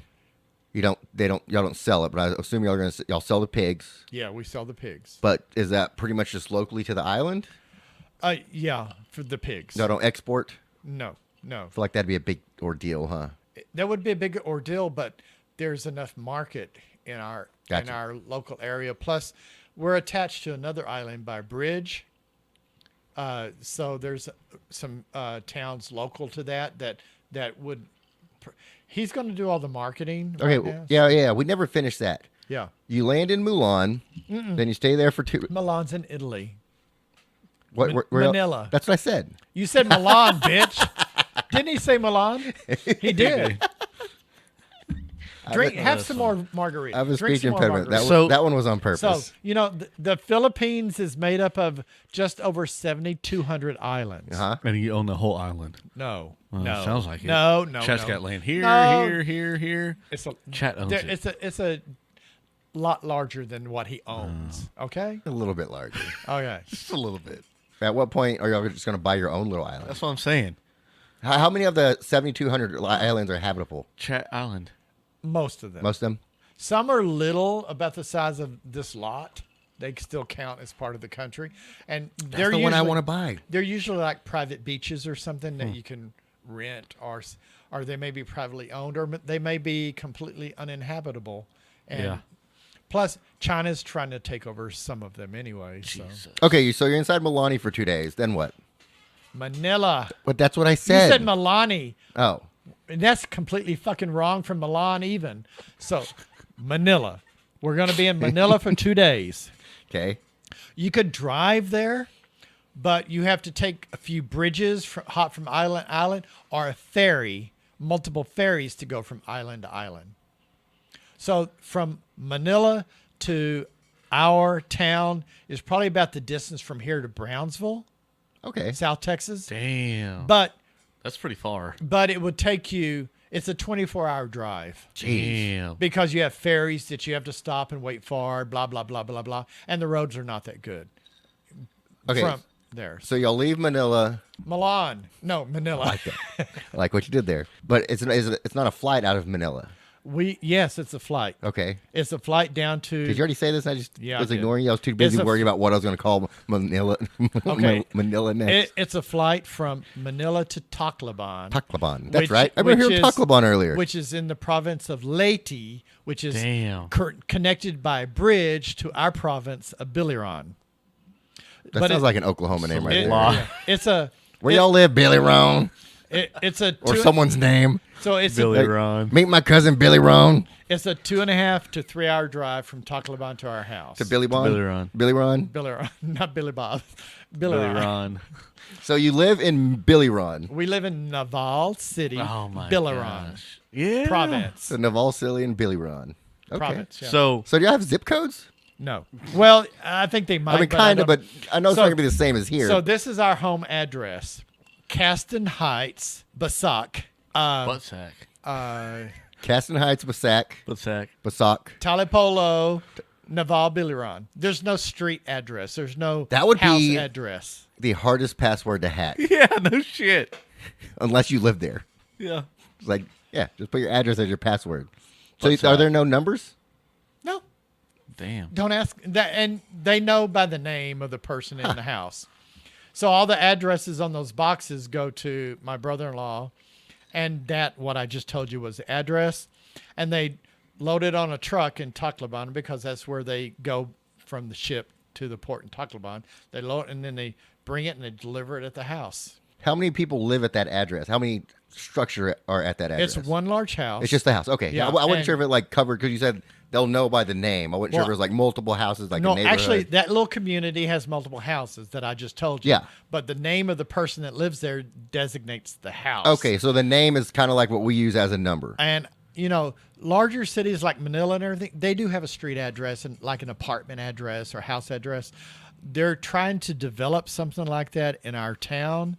Y'all don't sell it, but I assume y'all sell the pigs.
Yeah, we sell the pigs.
But is that pretty much just locally to the island?
Yeah, for the pigs.
No, don't export.
No.
I feel like that'd be a big ordeal, huh?
That would be a big ordeal, but there's enough market in our
Gotcha.
local area. Plus, we're attached to another island by a bridge. So there's some towns local to that would. He's going to do all the marketing.
Okay.
right now.
Yeah. We never finished that.
Yeah.
You land in Mulan, then you stay there for 2.
Milan's in Italy.
What? where-
Manila.
That's what I said.
You said Milan, bitch. Didn't he say Milan? He did. Have some more margarita.
I have a
Drink
speech
some more
impediment.
margarita.
That one was on purpose.
So, the Philippines is made up of just over 7,200 islands.
Uh-huh.
And you own the whole island.
No,
Well,
no.
sounds like it.
No.
Chat's
no.
got land here,
No.
here.
It's a,
Chat owns it.
It's a lot larger than what he owns. Okay?
A little bit larger.
Okay.
Just a little bit.
At what point are y'all just going to buy your own little island?
That's what I'm saying.
How many of the 7,200 islands are habitable?
Chat Island.
Most of them.
Most of them?
Some are little, about the size of this lot. They still count as part of the country. And
That's the one I want to buy.
They're usually like private beaches or something that you can rent, or they may be privately owned, or they may be completely uninhabitable. And
Yeah.
plus, China's trying to take over some of them anyway. So
Okay, so you're inside Milani for 2 days. Then what?
Manila.
But that's what I
You
said.
said Milani.
Oh.
And that's completely fucking wrong from Milan even. So Manila. We're going to be in Manila for 2 days.
Okay.
You could drive there, but you have to take a few bridges from island to island, or a ferry, multiple ferries to go from island to island. So from Manila to our town is probably about the distance from here to Brownsville,
Okay.
South Texas.
Damn.
But
That's pretty far.
it would take you, it's a 24-hour drive.
Damn.
Because you have ferries that you have to stop and wait for, blah, blah, blah, blah, blah. And the roads are not that good.
Okay.
there.
So y'all leave Manila.
Milan. No, Manila.
I like what you did there. But it's not a flight out of Manila.
Yes, it's a flight.
Okay.
It's a flight down to.
Did you already say this? I just
Yeah, I
was
did.
ignoring you. I was too busy
It's a
worrying about what I was going to call Manila.
Okay.
Manila next.
It's a flight from Manila to Tacloban.
Tacloban. That's
which-
right. I remember
which
hearing
is-
Tacloban earlier.
Which is in the province of Leyte, which is
Damn.
connected by a bridge to our province of Biliran.
that
but
sounds
it-
like an Oklahoma name right
It-
there.
Law.
yeah. It's a.
Where y'all live, Billy Roan?
It's a.
Or someone's name.
So it's
Billy
a,
Ron.
Meet my cousin Billy Roan.
it's a 2.5 to 3 hour drive from Tacloban to our house.
To Billy Ron.
Billy Ron.
Billy Ron.
Billy Ron, not Billy Bob.
Billy
Ron.
Ron.
So you live in Billy Ron.
We live in Naval City,
Oh my
Biliran
gosh. Yeah.
province.
So Naval City and Billy Ron. Okay.
Province. Yeah.
So
So do you have zip codes?
No. Well, I think they might.
I mean,
but
kind of,
don't-
but I know it's
So-
not going to be the same as here.
So this is our home address: Caston Heights, Basak,
butt sack.
Caston Heights, Basak,
Butt sack.
Basak.
Talipolo, Naval, Biliran. There's no street address. There's no
That would
house
be-
address.
The hardest password to hack,
Yeah, no shit.
unless you live there.
Yeah.
It's like, yeah, just put your address as your password. So
What's
are
that?
there no numbers?
No,
Damn.
don't ask that. And they know by the name of the person in the house. So all the addresses on those boxes go to my brother-in-law, and that what I just told you was the address, and they load it on a truck in Tacloban because that's where they go from the ship to the port in Tacloban. They load and then they bring it and they deliver it at the house.
How many people live at that address? How many structure are at that address?
It's one large house.
It's just the house. Okay.
Yeah,
I wasn't
and-
sure if it like covered because you said they'll know by the name. I wasn't sure if
Well,
it was like multiple houses, like a
no,
neighborhood.
actually, that little community has multiple houses that I just told you.
Yeah.
But the name of the person that lives there designates the house.
Okay, so the name is kind of like what we use as a number.
And, you know, larger cities like Manila and everything, they do have a street address and like an apartment address or house address. They're trying to develop something like that in our town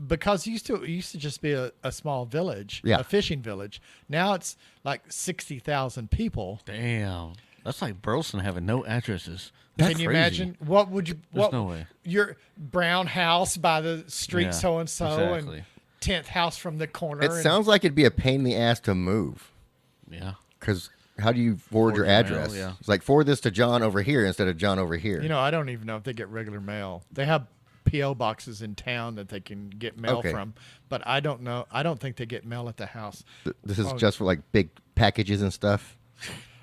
because it used to just be a small village,
Yeah.
a fishing village. Now it's like 60,000 people.
Damn. That's like Burleson having no addresses.
Can
That's
you
crazy.
imagine? What would you?
There's
What,
no way.
Your brown house by the street
Yeah,
so and so,
exactly.
and 10th house from the corner.
It
and-
sounds like it'd be a pain in the ass to move
Yeah.
because how do you forward your
Forward your
address?
mail, yeah.
It's like forward this to John over here instead of John over here.
You know, I don't even know if they get regular mail. They have P.O. boxes in town that they can get mail
Okay.
from, but I don't know. I don't think they get mail at the house.
This is
Oh.
just for like big packages and stuff.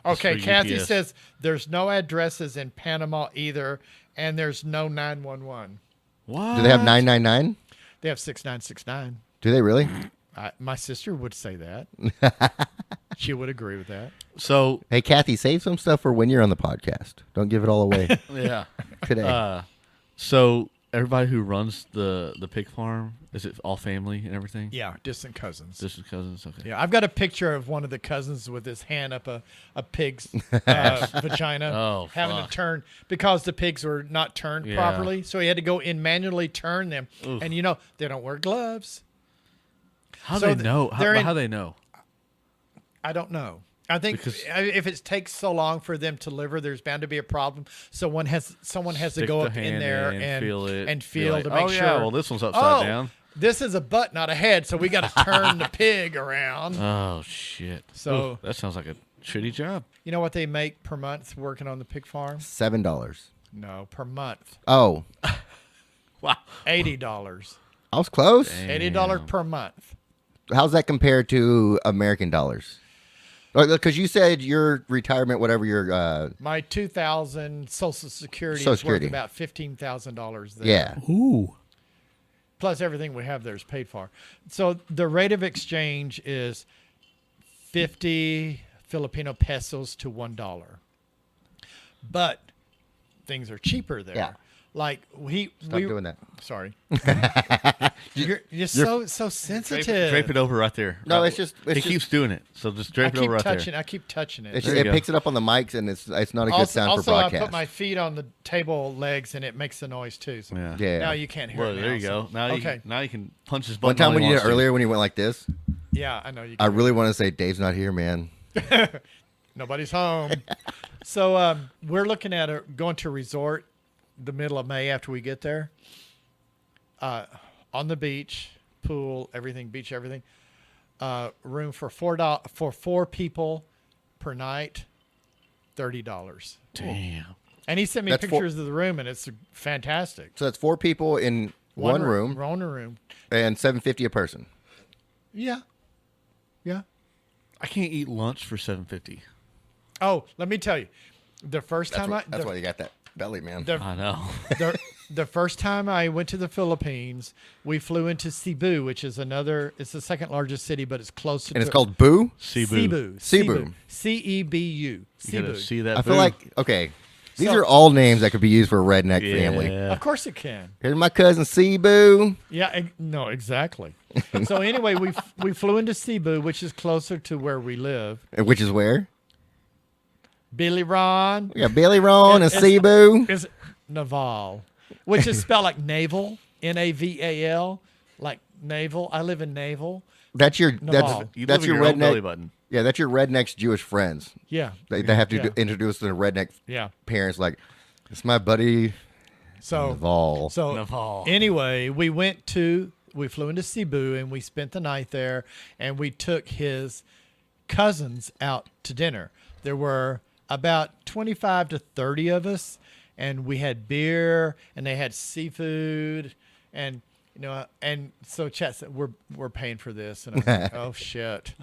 Okay,
for
Kathy
UPS.
says there's no addresses in Panama either, and there's no 911.
What?
Do they have 999?
They have 6969.
Do they really?
My sister would say that. She would agree with that.
So,
Hey, Kathy, save some stuff for when you're on the podcast. Don't give it all away
yeah.
today.
So everybody who runs the pig farm, is it all family and everything?
Yeah, distant cousins.
Distant cousins? Okay.
Yeah, I've got a picture of one of the cousins with his hand up a pig's vagina,
Oh,
having
fuck.
to turn because the pigs were not turned
Yeah.
properly. So he had to go in manually turn them.
Oof.
And you know they don't wear gloves.
How
So
they
th-
know?
they're in-
How they know?
I don't know. I think
Because-
if it takes so long for them to deliver, there's bound to be a problem. So someone has to
Stick
go
the
up in
hand
there
in,
and
feel it,
and
be
feel
like,
to make
oh,
sure.
yeah, well, this one's upside
Oh,
down.
This is a butt, not a head. So we got to turn the pig around.
Oh shit!
So-
Oof, that sounds like a shitty job.
You know what they make per month working on the pig farm?
$7.
No, per month.
Oh,
Wow.
$80.
I was close.
$80 per month.
How's that compared to American dollars? Because you said your retirement, whatever your,
My 2000 Social Security
Social
is
Security.
worth about $15,000 there.
yeah.
Ooh.
Plus everything we have there is paid for. So the rate of exchange is 50 Filipino pesos to $1. But things are cheaper there.
Yeah.
Like
Stop doing that.
Sorry. you're so sensitive.
Drape it over right there.
No,
Right-
it's just-
he keeps doing it. So just drape it over right there.
I keep touching it.
It's
There
just,
you
it
go.
picks it up on the mics, and it's not a good
also,
sound for
also
broadcast.
I put my feet on the table legs, and it makes the noise too. So
Yeah.
Yeah.
now you can't hear
Well,
it.
there you
so-
go. Now
okay.
you can punch his button.
One time
all
when
he
you did
wants
it
to.
earlier, when you went like this,
Yeah, I know you.
I
Can.
really want to say, Dave's not here, man.
Nobody's home. So we're looking at going to a resort the middle of May after we get there. On the beach, pool, everything, beach, everything. Room for four people per night, $30.
Damn.
And he sent me
That's
pictures of the room, and it's fantastic.
So that's 4 people in one room
One room.
and $750 a person.
Yeah. Yeah.
I can't eat lunch for $7.50.
Oh, let me tell you, the first
That's,
time
that's why you got that belly, man.
I know.
the first time I went to the Philippines, we flew into Cebu, which is it's the second largest city, but it's closer
And
to
it's called Boo?
Cebu.
Cebu.
Cebu.
You
Cebu.
gotta see that.
I feel
boo.
like, okay, these
So-
are all names that could be used for a redneck family.
Yeah.
Of course it can.
Here's my cousin Cebu.
Yeah, no, exactly. So anyway, we flew into Cebu, which is closer to where we live.
Which is where?
Billy Ron
We got Billy Ron and
It's-
Cebu.
is Naval, which is spelled like naval, Naval, like naval. I live in naval.
That's your
Naval.
You
that's
live in
your
own belly
redneck.
button.
Yeah, that's your redneck's Jewish friends.
Yeah,
They have to
Yeah.
introduce their redneck
yeah.
parents like, it's my buddy
So
Naval.
So anyway, we flew into Cebu and we spent the night there, and we took his cousins out to dinner. There were about 25 to 30 of us, and we had beer and they had seafood, and and so Chat said we're paying for this, and I was like, oh shit.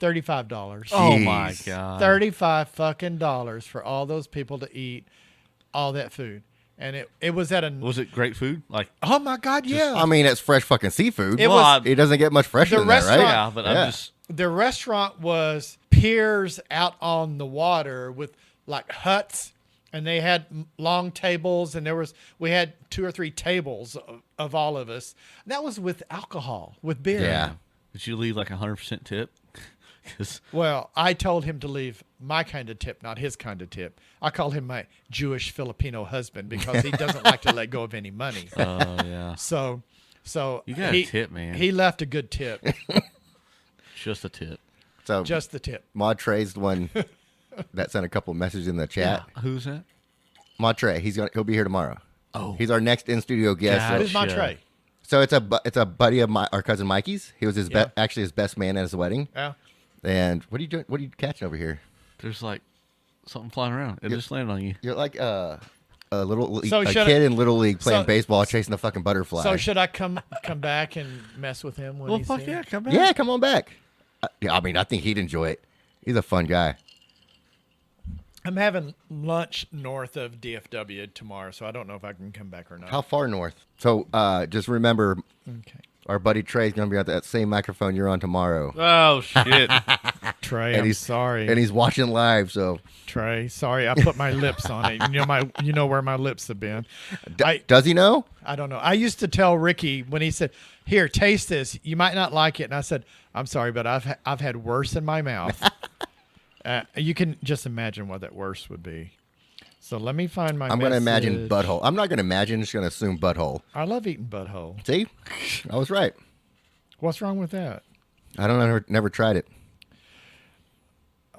$35.
Oh my
Jeez.
god.
35 fucking dollars for all those people to eat all that food. And it was at a
Was it great food? Like
oh my god, yeah.
I mean, it's fresh fucking seafood.
It was-
It doesn't get much fresher
The
than that, right?
restaurant-
yeah, but
Yeah.
I'm just
The restaurant was piers out on the water with like huts, and they had long tables, and we had 2 or 3 tables of all of us. That was with alcohol, with beer.
Yeah.
did you leave like 100% tip? 'Cause-
Well, I told him to leave my kind of tip, not his kind of tip. I call him my Jewish Filipino husband because he doesn't like to let go of any money.
oh yeah,
So
you got a tip, man.
He left a good tip,
Just a tip.
So
just the tip.
Maud Trey's the one that sent a couple of messages in the chat.
Who's that?
Maud Trey, he'll be here tomorrow.
Oh.
He's our next in studio guest.
God.
So,
Who's my
Gotcha.
tray?
so it's a buddy of our cousin Mikey's. He was
Yeah.
actually his best man at his wedding.
Yeah.
And what are you doing? What are you catching over here?
There's like something flying around. It just landed on you.
You're like a little
So
a
should
kid in little league playing
so-
baseball, chasing a fucking butterfly.
So should I come back and mess with him when
Well,
he's
fuck
here?
yeah, come back.
Yeah, come on back. Yeah, I mean, I think he'd enjoy it. He's a fun guy.
I'm having lunch north of DFW tomorrow, so I don't know if I can come back or not.
How far north? So just remember,
Okay.
our buddy Trey's going to be on that same microphone you're on tomorrow.
Oh shit.
Trey,
And
I'm
he's-
sorry.
And he's watching live, so
Trey, sorry, I put my lips on it. You know where my lips have been.
does he know?
I don't know. I used to tell Ricky when he said, "Here, taste this. You might not like it," and I said, "I'm sorry, but I've had worse in my mouth." You can just imagine what that worse would be. So let me find my.
I'm going to imagine
message.
butthole. I'm not going to imagine, just going to assume butthole.
I love eating butthole.
See? I was right.
What's wrong with that?
I don't know, never tried it.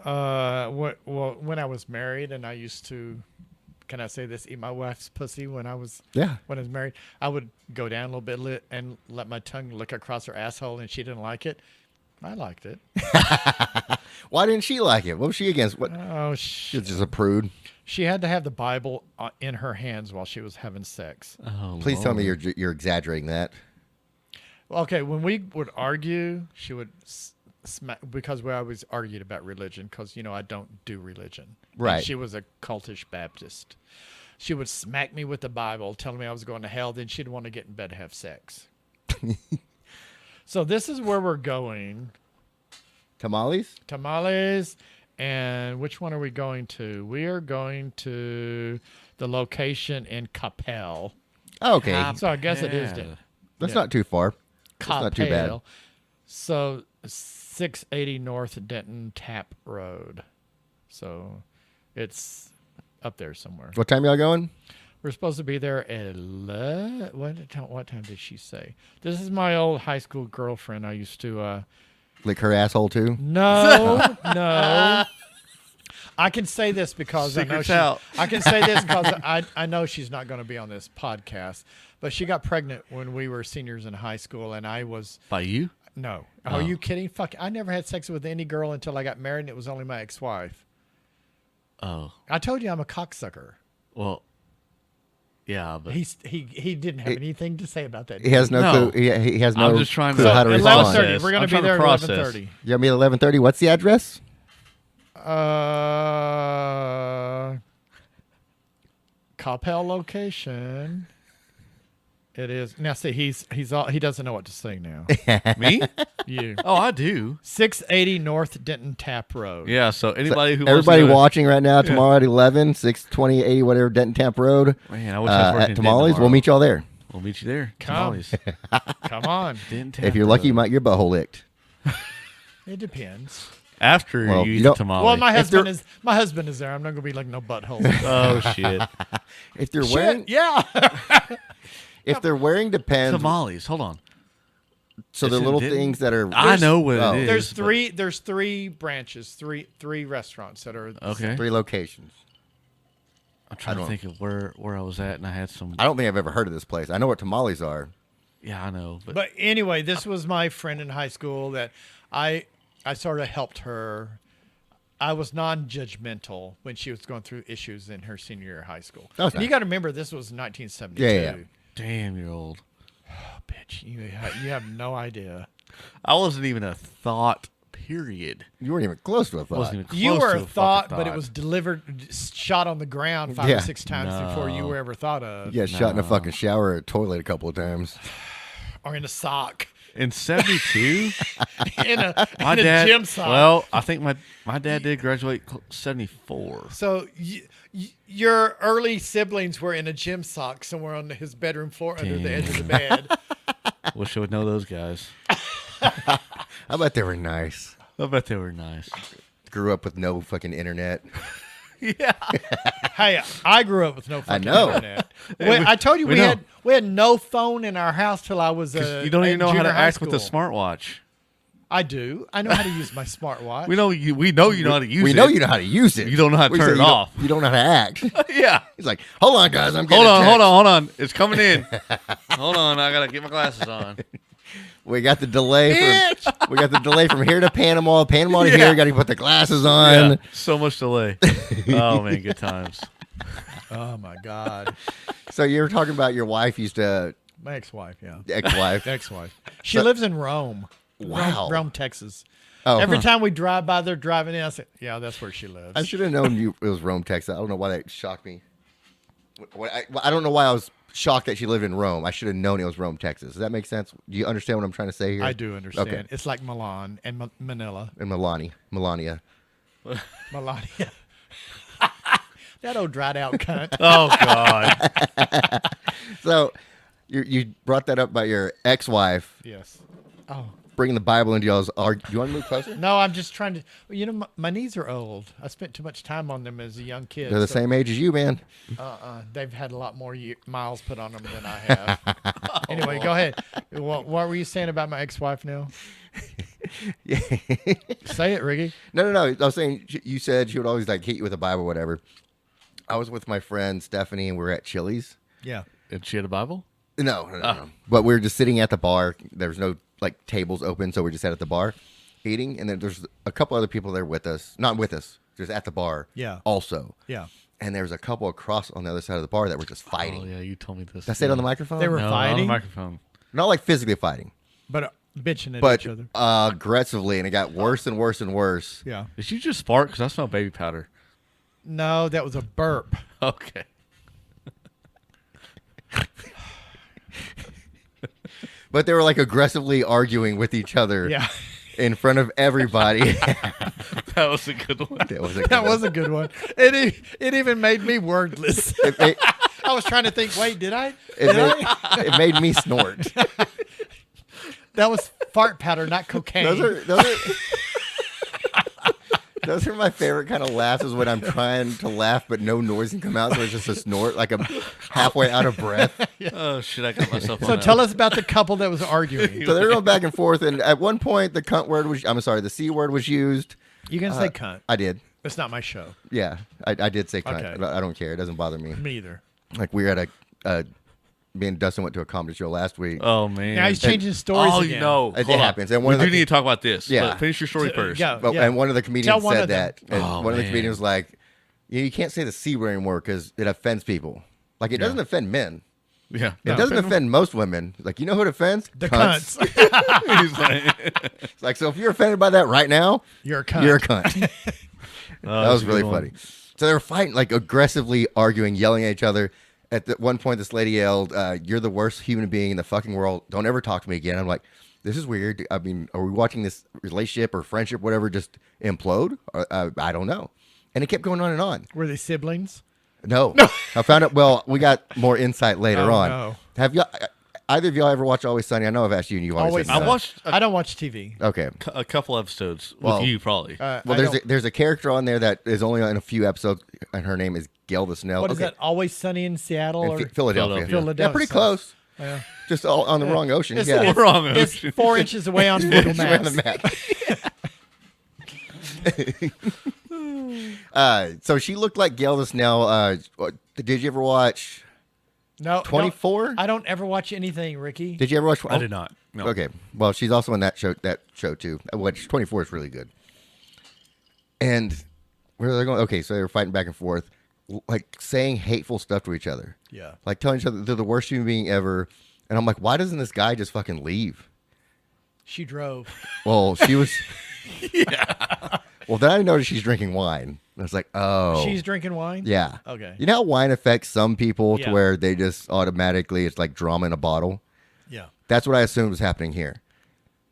When I was married and I used to, can I say this? Eat my wife's pussy when I was
Yeah.
when I was married. I would go down a little bit and let my tongue lick across her asshole, and she didn't like it. I liked it.
Why didn't she like it? What was she against? What?
Oh,
She's just a prude.
she had to have the Bible in her hands while she was having sex.
Oh,
Please tell me
Lord.
you're exaggerating that.
Okay, when we would argue, she would smack because we always argued about religion because I don't do religion. And
Right.
she was a cultish Baptist. She would smack me with the Bible, telling me I was going to hell. Then she'd want to get in bed and have sex. So this is where we're going.
Tamales?
Tamales, and which one are we going to? We are going to the location in Capel.
Oh, okay.
So I guess it is
Yeah.
That's
yeah.
not too far. That's not too bad.
Capel. So 680 North Denton Tap Road. So it's up there somewhere.
What time y'all going?
We're supposed to be there at what time did she say? This is my old high school girlfriend. I used to
Lick her asshole too?
no. I can say this because
Secret's
I know
out.
I can say this because I know she's not going to be on this podcast, but she got pregnant when we were seniors in high school, and I was
By you?
no.
Oh.
Are you kidding? Fuck! I never had sex with any girl until I got married, and it was only my ex-wife.
Oh,
I told you I'm a cocksucker.
well, yeah, but
He didn't have anything to say about that.
He has no
No.
clue. He has no
I'm just trying
clue
to-
how to
So,
respond.
11:30. We're going
I'm
to be
trying to
there at
process.
11:30.
You got me at 11:30. What's the address?
Coppell location. It is now. See, he doesn't know what to say now.
me?
You
Oh, I do.
680 North Denton Tap Road.
Yeah. So anybody who
Everybody
wants to
watching right now tomorrow at 11, 620, 80, whatever, Denton Tap Road.
Man, I wish I was working
at
in
Tamales.
Denton
We'll meet y'all there.
We'll meet you there.
Come.
Tamales.
Come on.
Denton
If you're lucky, you
Road.
might get your butthole licked.
It depends.
After
Well,
you
you
eat
don't-
the tamale.
Well, my husband
they're-
is there. I'm not going to be like no butthole.
Oh shit.
If they're wearing,
Shit, yeah.
if they're wearing depends.
Tamales. Hold on.
So
It's
they're
in
little
Denton?
things that are.
I know what
oh,
it is.
There's three branches, three restaurants that are
Okay.
3 locations.
I'm trying to
don't-
think of where I was at, and I had some.
I don't think I've ever heard of this place. I know what tamales are.
Yeah, I know, but,
But anyway, this was my friend in high school that I sort of helped her. I was non-judgmental when she was going through issues in her senior year of high school.
That was
And you
nice.
got to remember, this was 1972.
Yeah.
damn, you're old.
Oh, bitch, you have no idea.
I wasn't even a thought. Period.
You weren't even close to a thought.
Wasn't even close
You were
to
a
a
thought,
fucking
but it
thought.
was delivered, shot on the ground 5
Yeah.
or 6 times before you were ever thought of,
You got shot in a fucking shower or a toilet a couple of times.
or in a sock,
In 72,
in a
my
in a
dad.
gym sock.
Well, I think my dad did graduate 74.
So your early siblings were in a gym sock somewhere on his bedroom floor under the edge of the bed.
Wish I would know those guys.
I bet they were nice.
I bet they were nice.
Grew up with no fucking internet.
Hey, I grew up with no fucking
know.
internet. I told you
we
we
know.
had no phone in our house till I was
You don't even know how to act with a smartwatch.
I do. I know how to use my smartwatch.
We know you know how to use it.
We know you know how to use it.
You don't know how to
We
turn
say
it
you don't-
off.
You don't know how to act.
Yeah.
He's like, hold on, guys. I'm getting
Hold on. It's coming in. Hold on. I gotta get my glasses on.
We got the delay. We got the delay from here to Panama. Panama to
Yeah.
here. Got to put the glasses on.
Yeah. So much delay. Oh man, good times.
Oh my god,
So you were talking about your wife used to
my ex-wife. Yeah,
ex-wife.
ex-wife. She lives in Rome.
Wow.
Rome, Texas.
Oh,
Every time we drive by, they're driving in. I say, "Yeah, that's where she lives."
I should have known it was Rome, Texas. I don't know why that shocked me. I don't know why I was shocked that she lived in Rome. I should have known it was Rome, Texas. Does that make sense? Do you understand what I'm trying to say here?
I do understand.
Okay.
It's like Milan and Manila.
And Melania.
Melania. That old dried out cunt.
Oh god.
So you brought that up about your ex-wife
Yes. Oh.
bringing the Bible into y'all's. Do you want to move closer?
No, I'm just trying to. You know, my knees are old. I spent too much time on them as a young kid.
They're the
so,
same age as you, man.
They've had a lot more miles put on them than I have. Anyway, go ahead. What were you saying about my ex-wife now?
Yeah.
Say it, Riggy.
No. I was saying you said she would always like hit you with a Bible, or whatever. I was with my friend Stephanie, and we were at Chili's.
Yeah.
And she had a Bible?
No. But we were just sitting at the bar. There was no like tables open, so we just sat at the bar eating. And then there's a couple other people there with us, not with us, just at the bar.
Yeah.
Also.
Yeah.
And there was a couple across on the other side of the bar that were just fighting.
Oh yeah, you told me this.
Did I say it on the microphone?
They were
No, on the
fighting?
microphone.
Not like physically fighting,
But bitching at
but
each other.
aggressively, and it got worse and worse and worse.
Yeah.
Did you just fart? Because I smell baby powder.
No, that was a burp.
Okay.
But they were like aggressively arguing with each other
Yeah.
in front of everybody.
That was a good one.
That was a good
That
one.
was a good one. It even made me wordless.
It made,
I was trying to think, wait, did I?
it made me snort.
That was fart powder, not cocaine.
Those are my favorite kind of laughs is when I'm trying to laugh but no noise can come out, so it's just a snort, like I'm halfway out of breath.
Oh shit! I got myself.
So
on
tell
that.
us about the couple that was arguing.
So they're going back and forth, and at one point the C word was used.
You can say cunt.
I did.
It's not my show.
Yeah, I did say cunt.
Okay.
But I don't care. It doesn't bother me.
Me either.
Like we were at me and Dustin went to a comedy show last week.
Oh man.
Now he's changing stories
Oh,
again.
no.
It
Hold on.
happens. And
We do need to talk about this.
Yeah.
But finish your story first.
Go.
But,
Yeah.
And one of the
Tell
comedians
one
said
of them.
that. And
Oh,
one of the
man.
comedians was like, you can't say the C word anymore because it offends people. Like, it doesn't offend men.
Yeah.
It doesn't offend most women. Like, you know who it offends?
The cunts.
He's like,
It's like, so if you're offended by that right now,
You're a cunt.
you're a cunt. That was really funny. So they were fighting, like, aggressively arguing, yelling at each other. At one point, this lady yelled, you're the worst human being in the fucking world. Don't ever talk to me again. I'm like, this is weird. I mean, are we watching this relationship or friendship, whatever, just implode? Or, I don't know. And it kept going on and on.
Were they siblings?
No. I found out, well, we got more insight later
Oh,
on.
no.
Have y'all, either of y'all ever watched Always Sunny? I know I've asked you and you always
Always
said
I
no.
watched
I don't watch TV.
Okay.
a couple episodes
Well,
with you, probably.
Well,
I
there's a character on there that is only in a few episodes, and her name is Gail the SnL.
what is that? Always Sunny in Seattle
In
or
Philadelphia.
Philadelphia.
Yeah, pretty close.
Yeah.
Just all on the wrong ocean.
It's,
yeah.
it's,
Wrong
it's
ocean.
4 inches away on Google
It's around
Maps.
the map. So she looked like Gail the SnL. Did you ever watch
No,
24?
I don't ever watch anything, Ricky.
Did you ever watch?
I did not. No.
Okay. Well, she's also in that show too, which 24 is really good. And where are they going? Okay, so they were fighting back and forth, like saying hateful stuff to each other.
Yeah.
Like telling each other they're the worst human being ever. And I'm like, why doesn't this guy just fucking leave?
She drove.
Well, she was. Yeah. Well, then I noticed she's drinking wine. I was like, oh.
She's drinking wine?
Yeah.
Okay.
You know how wine affects some people to
Yeah.
where they just automatically, it's like drama in a bottle?
Yeah.
That's what I assumed was happening here.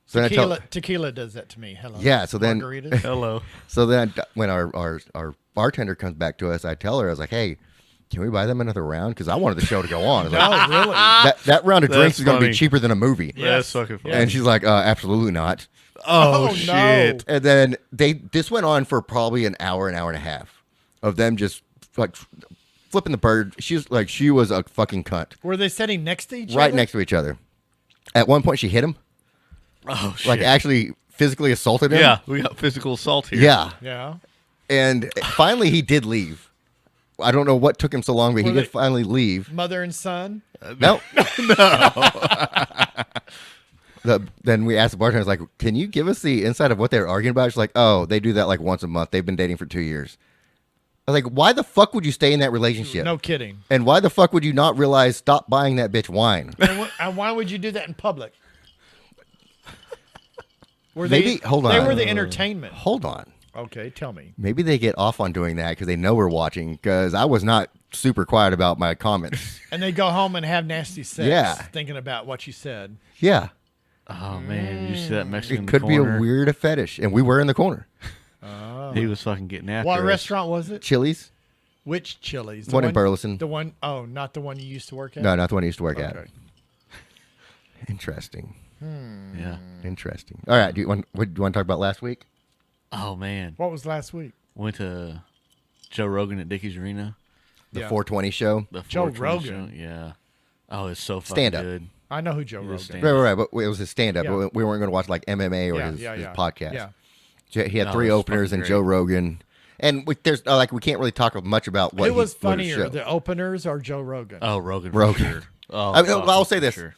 So then I
Tequila does that to me. Hello.
Yeah, so then-
Margaritas.
Hello.
So then when our bartender comes back to us, I tell her, I was like, hey, can we buy them another round? Because I wanted the show to go on. I was like,
Oh, really?
that round of
That's
drinks is going to be
funny.
cheaper than a movie.
Yeah.
That's fucking funny.
And she's like, absolutely not.
Oh,
no.
shit.
And then this went on for probably an hour and a half of them just like flipping the bird. She was a fucking cunt.
Were they sitting next to each other?
Right next to each other. At one point, she hit him.
Oh, shit.
Like actually physically assaulted him.
Yeah, we got physical assault here.
Yeah.
Yeah.
And finally, he did leave. I don't know what took him so long, but he
Were
did
they-
finally leave.
Mother and son?
No. Then we asked the bartender, like, can you give us the insight of what they were arguing about? She's like, oh, they do that like once a month. They've been dating for 2 years. I was like, why the fuck would you stay in that relationship?
No kidding.
And why the fuck would you not realize stop buying that bitch wine?
And why would you do that in public? Were
Maybe- hold
They
on.
were the entertainment.
Hold on.
Okay, tell me.
Maybe they get off on doing that because they know we're watching, because I was not super quiet about my comments.
And they go home and have nasty sex.
Yeah.
Thinking about what you said.
Yeah.
Oh, man. Did you see that Mexican
It
in the
could be a
corner?
weird fetish. And we were in the corner.
He was fucking getting after
What
us.
restaurant was it?
Chili's?
Which Chili's?
One in Burleson.
The one, oh, not the one you used to work at?
No, not the one I used to work at.
Okay.
Interesting.
Yeah.
Interesting. All right. Do you want to talk about last week?
Oh, man.
What was last week?
Went to Joe Rogan at Dickey's Arena.
The
Yeah.
420 show?
The
Joe
420
Rogan?
show. Yeah. Oh, it's so fucking
Stand-up.
good.
I know who Joe
He
Rogan
was
is.
stand-up.
Right. But it was his stand-up.
Yeah.
We weren't going to watch like MMA or
Yeah,
his
yeah.
podcast.
Yeah.
So he had
No,
3
it was
openers
fucking
and
great.
Joe Rogan. And we can't really talk much about what
Who was
what his
funnier,
show.
the openers or Joe Rogan?
Oh, Rogan. For
Rogan.
Sure. Oh,
I mean,
fucking
I'll say
for
this.
sure.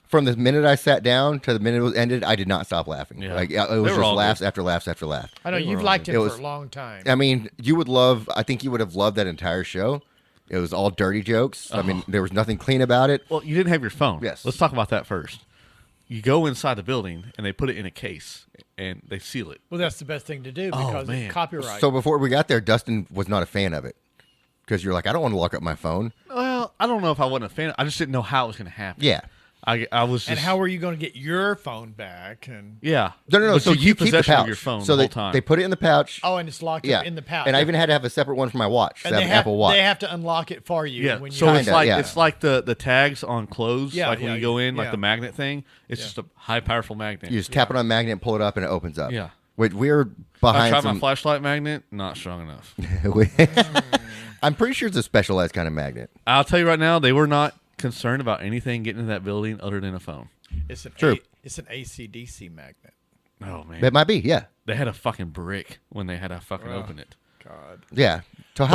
From the minute I sat down to the minute it was ended, I did not stop laughing.
Yeah.
Like it
They
was
were
just
all
laughs
good.
after laughs after laughs.
I know
They
you've
were
liked
all
it
good. It
for
was-
a long time.
I mean, I think you would have loved that entire show. It was all dirty jokes. I mean, there was nothing clean about it.
Well, you didn't have your phone.
Yes.
Let's talk about that first. You go inside the building and they put it in a case and they seal it.
Well, that's the best thing to do
Oh,
because
man.
it's copyright.
So before we got there, Dustin was not a fan of it because you're like, I don't want to lock up my phone.
Well, I don't know if I wasn't a fan. I just didn't know how it was going to happen.
Yeah.
I was just.
and how were you going to get your phone back? And
Yeah.
No.
But
So you keep the
possession
pouch.
of your phone
so
the
they,
whole time.
they put it in the pouch.
oh, and it's locked
yeah.
in the pouch.
And I even had to have a separate one for my watch.
and
So I
they
have an Apple Watch.
They have to unlock it for you.
Yeah,
When you
so it's
Kinda,
like
yeah.
it's like the tags on clothes.
Yeah,
like when
yeah,
you go in,
yeah.
like the magnet thing. It's just a high powerful magnet.
You just tap it on a magnet and pull it up, and it opens up.
Yeah.
We're
I
behind
tried
some.
my flashlight magnet, not strong enough.
I'm pretty sure it's a specialized kind of magnet.
I'll tell you right now, they were not concerned about anything getting into that building other than a phone.
it's an
True.
It's an AC/DC magnet.
Oh man,
It might be, yeah.
they had a fucking brick when they had to fucking open it.
God.
Yeah. So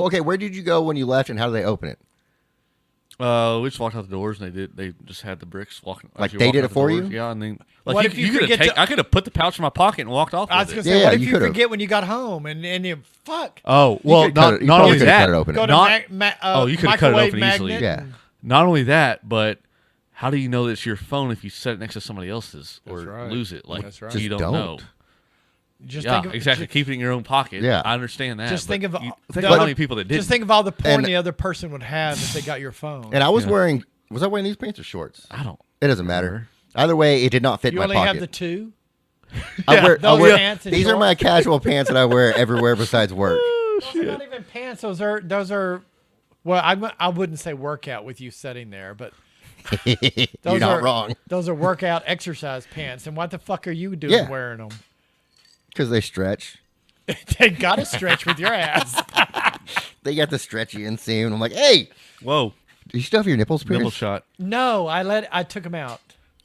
okay, where did you go when you left, and how did they open it?
We just walked out the doors, and they just had the bricks walking.
Like
you
they
walk
did
out
it for
the
you?
doors. Yeah, and then like
What if you
could
forget
have
to-
I could have put the pouch in my pocket and walked off
I was
with
gonna
it.
say,
Yeah,
what if
you
you
could've.
forget when you got home and you fuck?
Oh well,
could cut it- you
not
probably
only
could've
that.
cut it open.
Go to
Not-
you could have cut it
microwave
open easily.
magnet
Yeah.
and-
Not only that, but how do you know that it's your phone if you set it next to somebody else's or
That's right.
lose it? Like
That's right.
you
Just
don't know.
Just
Yeah,
think of,
exactly. Keep it in your own pocket.
Yeah.
I understand that.
Just
but
think of
you,
the
think about how
other-
many people that did.
Just think of all the porn
And-
the other person would have if they got your phone.
And I was
Yeah.
wearing. Was I wearing these pants or shorts?
I don't.
It doesn't matter. Either way, it did not fit
you
my
only
pocket.
have the two.
I wear,
those pants and
these are
shorts.
my casual pants that I wear everywhere besides work.
Those are not even pants. Those are. Well, I wouldn't say workout with you sitting there, but
You're
those
not
are
wrong.
Those are workout exercise pants. And what the fuck are you doing
Yeah.
wearing them?
Because they stretch.
They gotta stretch with your ass.
They got the stretchy inseam. I'm like, hey,
Whoa.
do you still have your nipples pierced?
Nipple shot.
No, I took them out.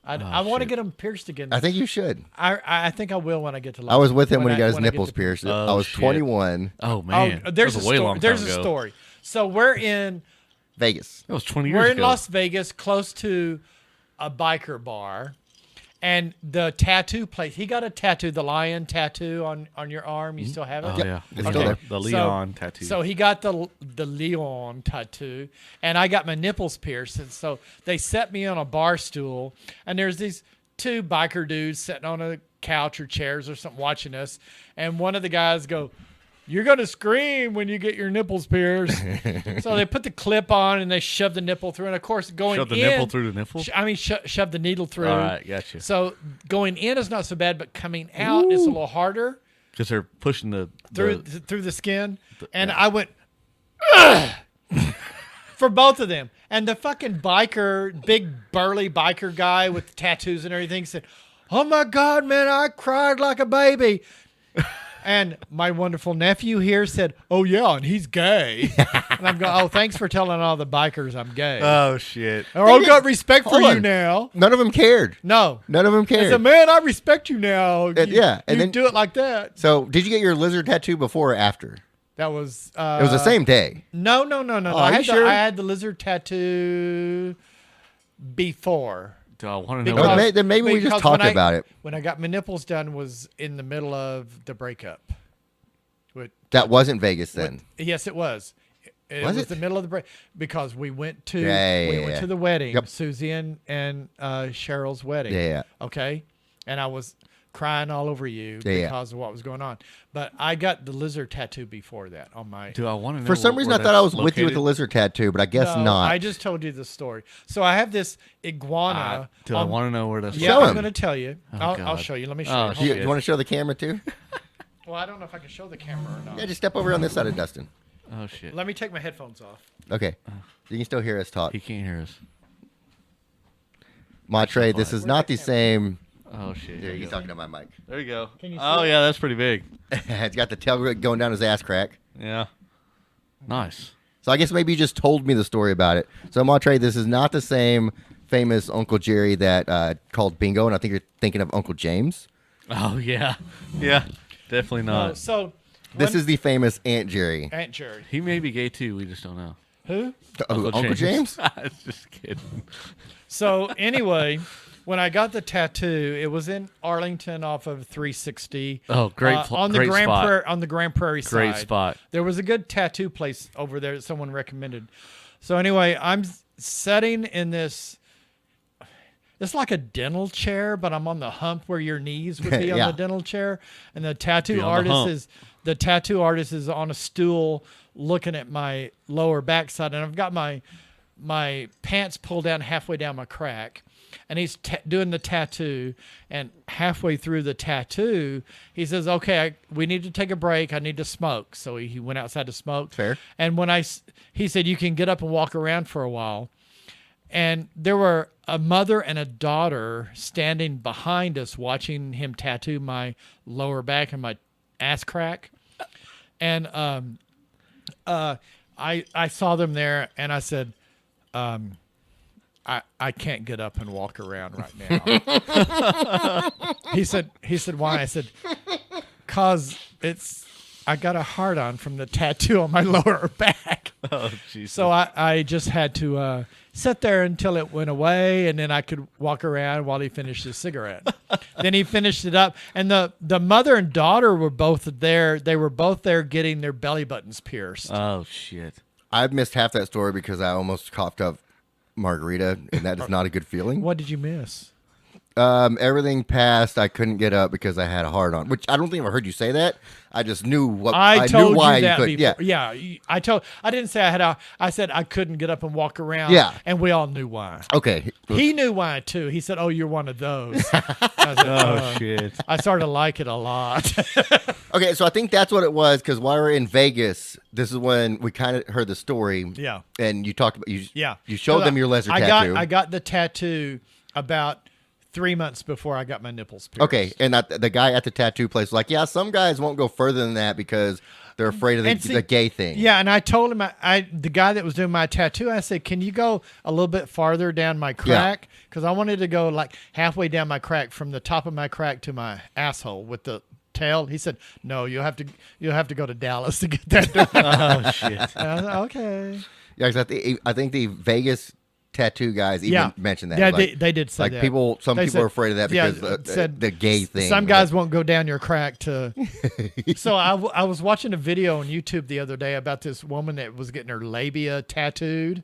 I want to
shit.
get them pierced again.
I think you should.
I think I will when I get to.
I was with him when he got his
when I get
nipples
to-
pierced.
Oh,
I was
shit.
21.
Oh man.
there's
that was
a
way
story.
long time
There's a
ago.
story. So we're in
Vegas.
That was 20 years
we're
ago.
in Las Vegas, close to a biker bar, and the tattoo place. He got a tattoo, the lion tattoo on your arm. You still have it?
Oh yeah.
It's still there.
The Leon tattoo.
So he got the Leon tattoo, and I got my nipples pierced. And so they set me on a bar stool, and there's these two biker dudes sitting on a couch or chairs or something watching us, and one of the guys go, "You're gonna scream when you get your nipples pierced." So they put the clip on and they shove the nipple through, and of course going
Shove the
in,
nipple through the nipple?
shove the needle through.
All right, gotcha.
So going in is not so bad, but coming out is a little harder
Because they're pushing the
through the skin, and I went "Ugh!" for both of them. And the fucking biker, big burly biker guy with tattoos and everything said, "Oh my God, man, I cried like a baby." And my wonderful nephew here said, "Oh yeah, and he's gay." And I'm going, "Oh, thanks for telling all the bikers I'm gay.
Oh shit.
I got respect for
Hold
you
on.
now."
None of them cared.
No.
None of them
I
cared.
said, "Man, I respect you now."
yeah, and
you
then-
do it like that.
So, did you get your lizard tattoo before or after?
That was
It was the same day.
No.
Oh,
I
are
had
you sure?
I had the lizard tattoo before.
Do I want to know?
Because-
what-
Then maybe we just
because
talk
when I-
about it.
When I got my nipples done was in the middle of the breakup.
That wasn't Vegas then.
Yes, it was. It
Was
was
it?
the middle of the break because we went to
Yeah,
we
yeah,
went
yeah.
to the wedding,
Yep.
Susie and Cheryl's wedding.
Yeah.
Okay, and I was crying all over you
Yeah.
because of what was going on. But I got the lizard tattoo before that on my.
Do I want to know?
For some
where
reason, I thought I was
that's
with you with the
located?
lizard tattoo, but I guess
No,
not.
I just told you the story. So I have this iguana.
Do I want to know where that's?
Yeah,
Show
I'm
him.
going to tell you. I'll
God.
show you. Let me show
Oh,
you.
Do
Hold
you,
on.
you want to show the camera too?
Well, I don't know if I can show the camera or not.
Yeah, just step over on this side of Dustin.
Oh shit.
Let me take my headphones off.
Okay. You can still hear us talk.
He can't hear us.
Montre, this is not the same.
Oh shit.
There,
There you
he's
go.
talking to my mic.
There you go.
Can you see
Oh
it?
yeah, that's pretty big.
It's got the tail going down his ass crack.
Yeah. Nice.
So I guess maybe you just told me the story about it. So Montre, this is not the same famous Uncle Jerry that called Bingo, and I think you're thinking of Uncle James.
Oh yeah. Yeah. Definitely not.
So
This is the famous Aunt Jerry.
Aunt Jerry.
He may be gay too. We just don't know.
Who?
Uncle James?
I was just kidding.
So anyway, when I got the tattoo, it was in Arlington off of 360.
Oh, great
on the
great
Grand
spot.
Prairie, on the Grand Prairie side.
Great spot.
There was a good tattoo place over there that someone recommended. So anyway, I'm sitting in this. It's like a dental chair, but I'm on the hump where your knees would be on
Yeah.
the dental chair, and the
Be
tattoo
on the hump.
tattoo artist is on a stool looking at my lower backside, and I've got my pants pulled down halfway down my crack, and he's doing the tattoo, and halfway through the tattoo, he says, "Okay, we need to take a break. I need to smoke." So he went outside to smoke.
Fair.
And he said, "You can get up and walk around for a while." And there were a mother and a daughter standing behind us watching him tattoo my lower back and my ass crack. And I saw them there, and I said, I can't get up and walk around right now. He said, "Why?" I said, "'Cause I got a hard on from the tattoo on my lower back.
Oh, jeez.
So I just had to sit there until it went away, and then I could walk around while he finished his cigarette. Then he finished it up, and the mother and daughter were both there. They were both there getting their belly buttons pierced.
Oh, shit.
I've missed half that story because I almost coughed up margarita, and that is not a good feeling.
What did you miss?
Everything passed. I couldn't get up because I had a hard on, which I don't think I heard you say that. I just knew what
I told
knew why
you that
could.
before.
Yeah.
I didn't say I had I said I couldn't get up and walk around.
Yeah.
And we all knew why.
Okay.
He knew why too. He said, "Oh, you're one of those." I said,
Oh, shit.
I started to like it a lot.
Okay, so I think that's what it was because while we were in Vegas, this is when we kind of heard the story.
Yeah.
And you talked about you.
Yeah.
You showed them your laser tattoo.
I got the tattoo about 3 months before I got my nipples pierced.
Okay, and the guy at the tattoo place was like, yeah, some guys won't go further than that because they're afraid of the gay thing.
Yeah, and I told him, the guy that was doing my tattoo, I said, can you go a little bit farther down my crack? Because I wanted to go like halfway down my crack from the top of my crack to my asshole with the tail. He said, no, you'll have to go to Dallas to get that done.
Oh, shit.
And I was like, okay.
Yeah, because I think the Vegas tattoo guys even mentioned that.
Yeah,
like,
they did say
like
that.
some
They
people
said-
are afraid of that
yeah,
because
said
the gay thing.
Some guys won't go down your crack to. So I was watching a video on YouTube the other day about this woman that was getting her labia tattooed,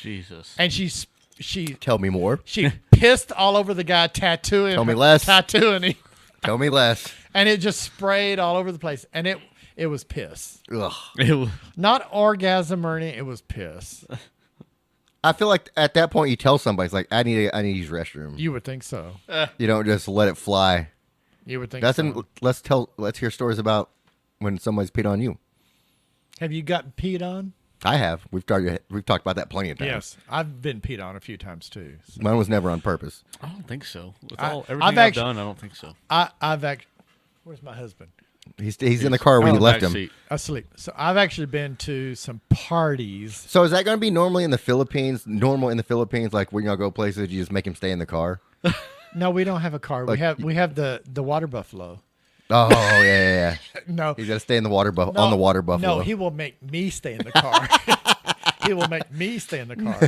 Jesus.
and she
Tell me more.
pissed all over the guy tattooing.
Tell me less.
Tattooing him,
Tell me less.
and it just sprayed all over the place, and it was piss,
Ugh.
not orgasm or anything. It was piss.
I feel like at that point you tell somebody, it's like, I need to use restroom.
You would think so.
You don't just let it fly.
You would think.
That's
so.
let's hear stories about when somebody's peed on you.
Have you gotten peed on?
I have. We've talked about that plenty of times.
Yes, I've been peed on a few times too. So.
Mine was never on purpose.
I don't think so. With
I-
everything
I've
I've done, I don't think so.
I've actually. Where's my husband?
He's in the car when you left him.
Backseat.
Asleep. So I've actually been to some parties.
So is that going to be normally in the Philippines? Normal in the Philippines, like when y'all go places, you just make him stay in the car.
No, we don't have a car.
Like-
we have the water buffalo.
Oh yeah.
No,
He's got to stay in the water
no,
on the water buffalo.
No, he will make me stay in the car. He will make me stay in the car.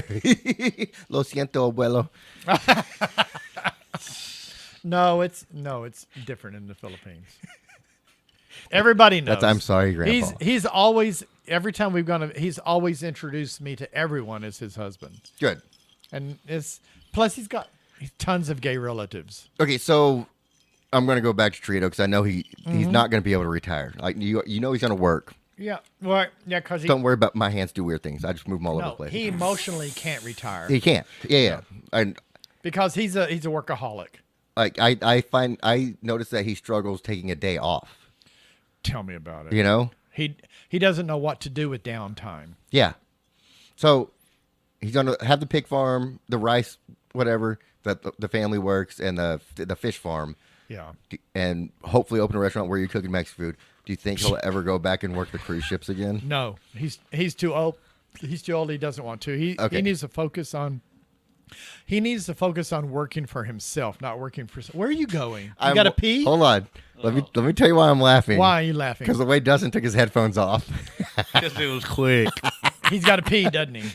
Lo siento, abuelo.
No, it's different in the Philippines. Everybody knows.
I'm sorry, Grandpa.
He's always every time we've gone. He's always introduced me to everyone as his husband,
Good.
and plus he's got tons of gay relatives.
Okay, so I'm going to go back to Charito because I know he's not going to be able to retire. Like you know he's going to work.
Yeah, well, yeah, because
Don't worry about my hands do weird things. I just move them all over the
no,
place.
he emotionally can't retire
He can't. Yeah. And
because he's a workaholic.
like I noticed that he struggles taking a day off.
Tell me about it.
You know?
He doesn't know what to do with downtime.
Yeah. So he's gonna have the pig farm, the rice, whatever that the family works, and the fish farm,
Yeah.
and hopefully open a restaurant where you're cooking Mexican food. Do you think he'll ever go back and work the cruise ships again?
No, he's too old. He's too old. He doesn't want to. He needs to focus on. He needs to focus on working for himself, not working for. Where are you going? You got to pee?
Hold on. Let me tell you why I'm laughing.
Why are you laughing?
Because the way Dustin took his headphones off.
Because it was quick.
He's got to pee, doesn't he?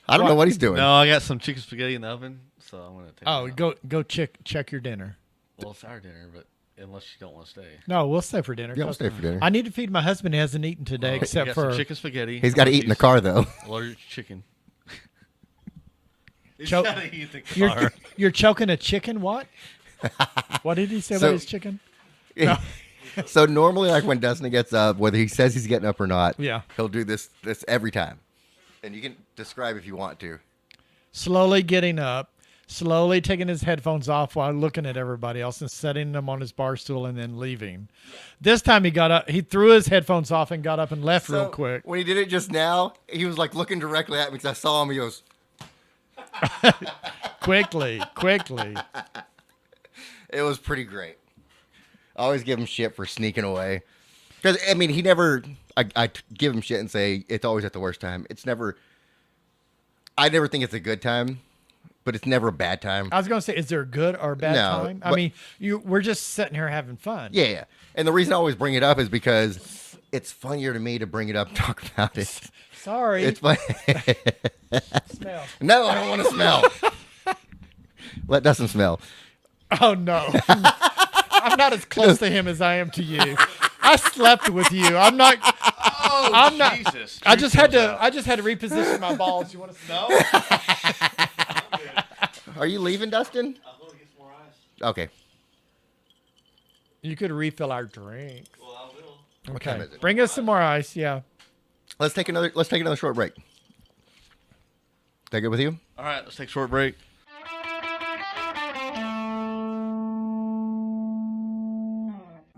I don't know what he's doing.
No, I got some chicken spaghetti in the oven, so I'm gonna take.
Oh,
it out.
go check your dinner.
Well, it's our dinner, but unless you don't want to stay.
No, we'll stay for dinner.
Yeah, we'll stay for dinner.
I need to feed my husband. He hasn't eaten today,
We
except
got
for
some chicken spaghetti.
He's got to eat in the car though.
Large chicken. He's
Choke-
gotta eat in the car.
you're choking a chicken. What? What did he say
So-
about his chicken?
So normally, like when Dustin gets up, whether he says he's getting up or not,
Yeah.
he'll do this every time. And you can describe if you want to.
Slowly getting up, slowly taking his headphones off while looking at everybody else and setting them on his bar stool and then leaving. This time he got up, he threw his headphones off and got up and left real quick.
When he did it just now, he was like looking directly at me because I saw him. He goes,
Quickly.
it was pretty great. I always give him shit for sneaking away. Because, I mean, he never, I give him shit and say it's always at the worst time. It's never, I never think it's a good time, but it's never a bad time.
I was going to say, is there a good or a bad
No,
time? I
but-
mean, we're just sitting here having fun.
Yeah. And the reason I always bring it up is because it's funnier to me to bring it up and talk about it.
Sorry.
It's fun.
Smell.
No, I don't want to smell. Let Dustin smell.
Oh no. I'm not as close to him as I am to you. I slept with you. I'm not.
Oh,
I'm not.
Jesus.
I just had to reposition my balls. You want to smell?
Are you leaving, Dustin?
I'm going to get some more ice.
Okay.
You could refill our drinks.
Well, I will.
Okay.
time is it?
Bring us some more ice. Yeah.
Let's take another short break. Is that good with you?
All right, let's take a short break.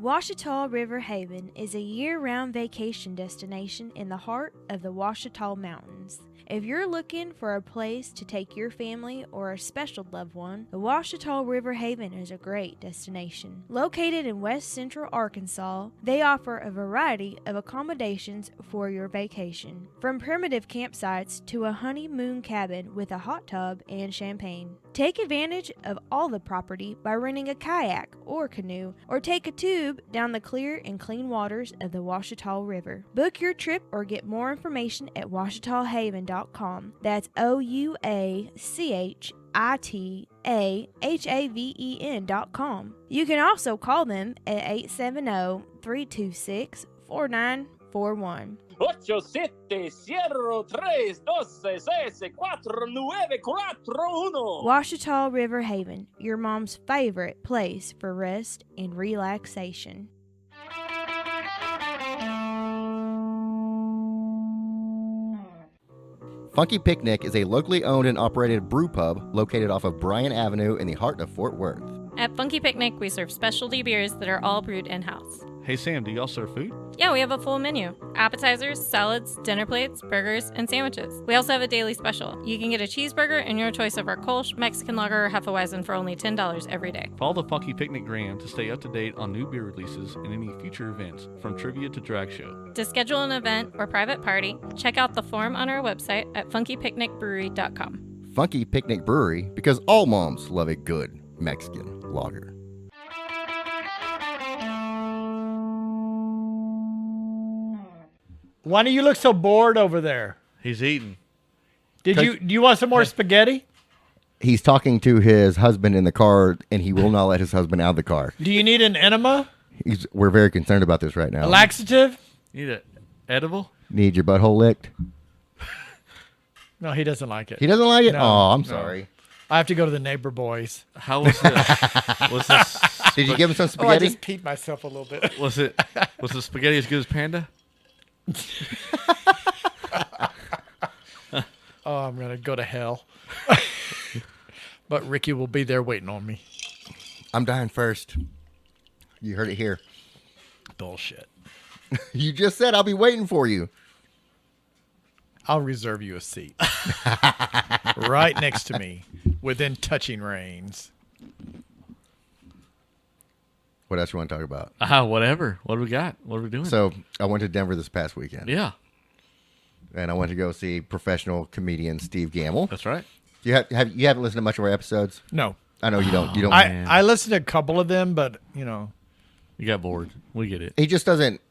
Ouachita River Haven is a year-round vacation destination in the heart of the Ouachita Mountains. If you're looking for a place to take your family or a special loved one, the Ouachita River Haven is a great destination. Located in west central Arkansas, they offer a variety of accommodations for your vacation, from primitive campsites to a honeymoon cabin with a hot tub and champagne. Take advantage of all the property by renting a kayak or canoe, or take a tube down the clear and clean waters of the Ouachita River. Book your trip or get more information at WouachitaHaven.com. That's OUACHITAHAVEN.com. You can also call them at 870-326-4941.
873-226-4941.
Ouachita River Haven, your mom's favorite place for rest and relaxation.
Funky Picnic is a locally owned and operated brew pub located off of Bryan Avenue in the heart of Fort Worth.
At Funky Picnic, we serve specialty beers that are all brewed in-house.
Hey, Sam, do y'all serve food?
Yeah, we have a full menu. Appetizers, salads, dinner plates, burgers, and sandwiches. We also have a daily special. You can get a cheeseburger and your choice of our Kolsch, Mexican lager, or Hefeweizen for only $10 every day.
Follow the Funky Picnic Gram to stay up to date on new beer releases and any future events, from trivia to drag show.
To schedule an event or private party, check out the form on our website at funkypicnicbrewery.com.
Funky Picnic Brewery, because all moms love a good Mexican lager.
Why do you look so bored over there?
He's eating.
Do you want some more spaghetti?
He's talking to his husband in the car, and he will not let his husband out of the car.
Do you need an enema?
We're very concerned about this right
A
now.
laxative?
Need an edible?
Need your butthole licked?
No, he doesn't like it.
He doesn't like it?
No,
Oh, I'm
no.
sorry.
I have to go to the neighbor boys.
How was it? Was this?
Did you give him some
Oh, I
spaghetti?
just peed myself a little bit.
Was the spaghetti as good as Panda?
Oh, I'm going to go to hell. But Ricky will be there waiting on me.
I'm dying first. You heard it here.
Bullshit.
You just said I'll be waiting for you.
I'll reserve you a seat. Right next to me, within touching range.
What else you want to talk about?
Whatever. What do we got? What are we doing?
So I went to Denver this past weekend.
yeah,
And I went to go see professional comedian Steve Gamble.
that's right.
You haven't listened to much of our episodes?
No.
I know you don't. You don't.
man.
I listened to a couple of them, but, you know.
You got bored. We get it.
He just doesn't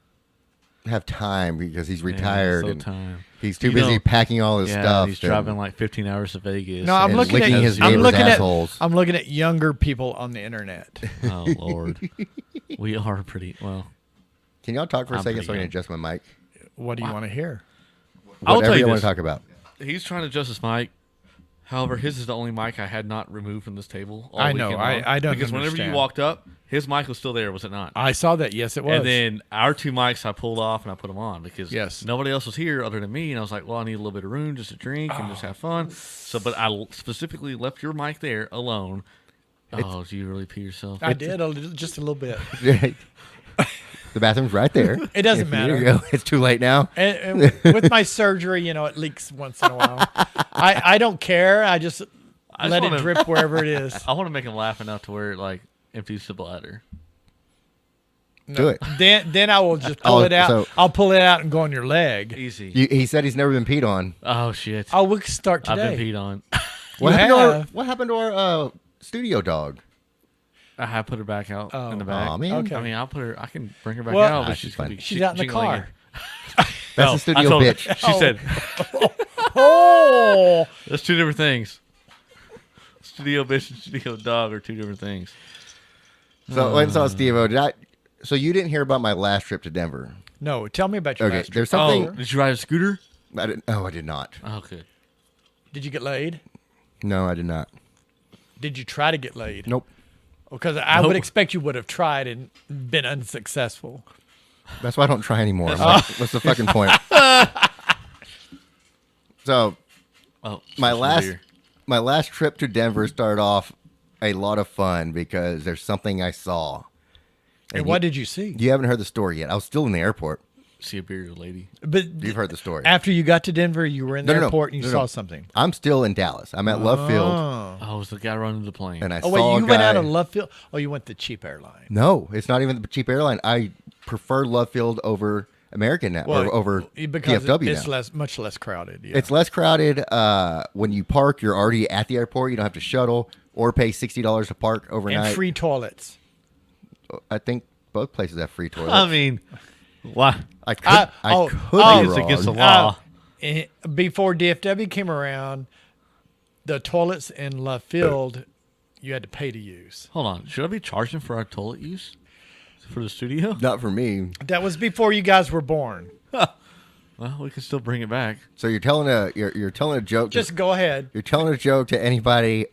have time because he's retired
so
and
time.
he's too
You
busy
know,
packing all his stuff.
He's
and-
driving like 15 hours to Vegas.
No, I'm
and
looking
licking
at
his
I'm
neighbor's
looking
assholes.
at I'm looking at younger people on the internet.
Oh Lord, we are pretty well.
Can y'all talk for a
I'm
second
pretty
so I can
young.
adjust my mic?
What do you want to hear?
I'll
Whatever
tell you
want
this.
to talk about.
He's trying to adjust his mic. However, his is the only mic I had not removed from this table. All
I know.
weekend long.
I don't
because whenever
understand.
you walked up, his mic was still there, was it not?
I saw that. Yes, it was.
And then our two mics I pulled off and I put them on because
Yes.
nobody else was here other than me. And I was like, well, I need a little bit of room just to drink and just have fun. So, but I specifically left your mic there alone. Oh, do you really pee yourself?
I did just a little bit.
The bathroom's right there.
It doesn't
Here
matter.
you go. It's too late now.
And with my surgery, you know, it leaks once in a while. I don't care. I just let it
wanna-
drip wherever it is.
I want to make him laugh enough to where it like empties the bladder.
Do it.
Then I will just pull
Oh,
it out.
so-
I'll pull it out and go on your leg.
Easy.
He said he's never been peed on.
Oh shit!
Oh, we can start
I've
today.
been peed on.
What
You
happened to our,
have.
what happened to our studio dog?
I have put her back out in the back.
Aw, man.
Okay.
I mean, I'll put her. I can bring her back
Well,
out, but
Ah,
she's
she's
gonna
fine.
be.
She's out in the
jingling.
car.
That's the
I
studio
told her-
bitch.
She said,
Oh,
"That's two different things. Studio bitch and studio dog are two different things."
So, wait, so Steve-O, so you didn't hear about my last trip to Denver?
no! Tell me about your
Okay,
last trip.
there's something.
Oh, did you ride a scooter?
I did not.
Oh, good.
Did you get laid?
No, I did not.
Did you try to get laid?
Nope.
Because I
Nope.
would expect you would have tried and been unsuccessful.
That's why I don't try anymore. I'm like, what's the fucking point? So
Oh,
my
social
last
media.
my last trip to Denver started off a lot of fun because there's something I saw.
And what did you see?
You haven't heard the story yet. I was still in the airport.
See a bearded lady.
But
You've heard the story.
after you got to Denver, you were in the
No, no, no.
airport and you
No,
saw
no.
something.
I'm still in Dallas. I'm at Love Field,
Oh.
Oh, it was the guy running the plane.
and I
Oh,
saw
wait,
a
you went out
guy-
of Love Field? Oh, you went the cheap airline.
No, it's not even the cheap airline. I prefer Love Field over American now, or over
because
DFW
it's
now.
much less crowded. Yeah.
It's less crowded. When you park, you're already at the airport. You don't have to shuttle or pay $60 to park overnight.
and free toilets.
I think both places have free toilets.
I mean, why?
I could,
oh,
I could
oh,
be
It's
wrong.
against the law.
Before DFW came around, the toilets in Love Field, you had to pay to use.
Hold on. Should I be charging for our toilet use for the studio?
Not for me.
That was before you guys were born.
Well, we can still bring it back.
So you're telling a joke.
Just go ahead.
You're telling a joke to anybody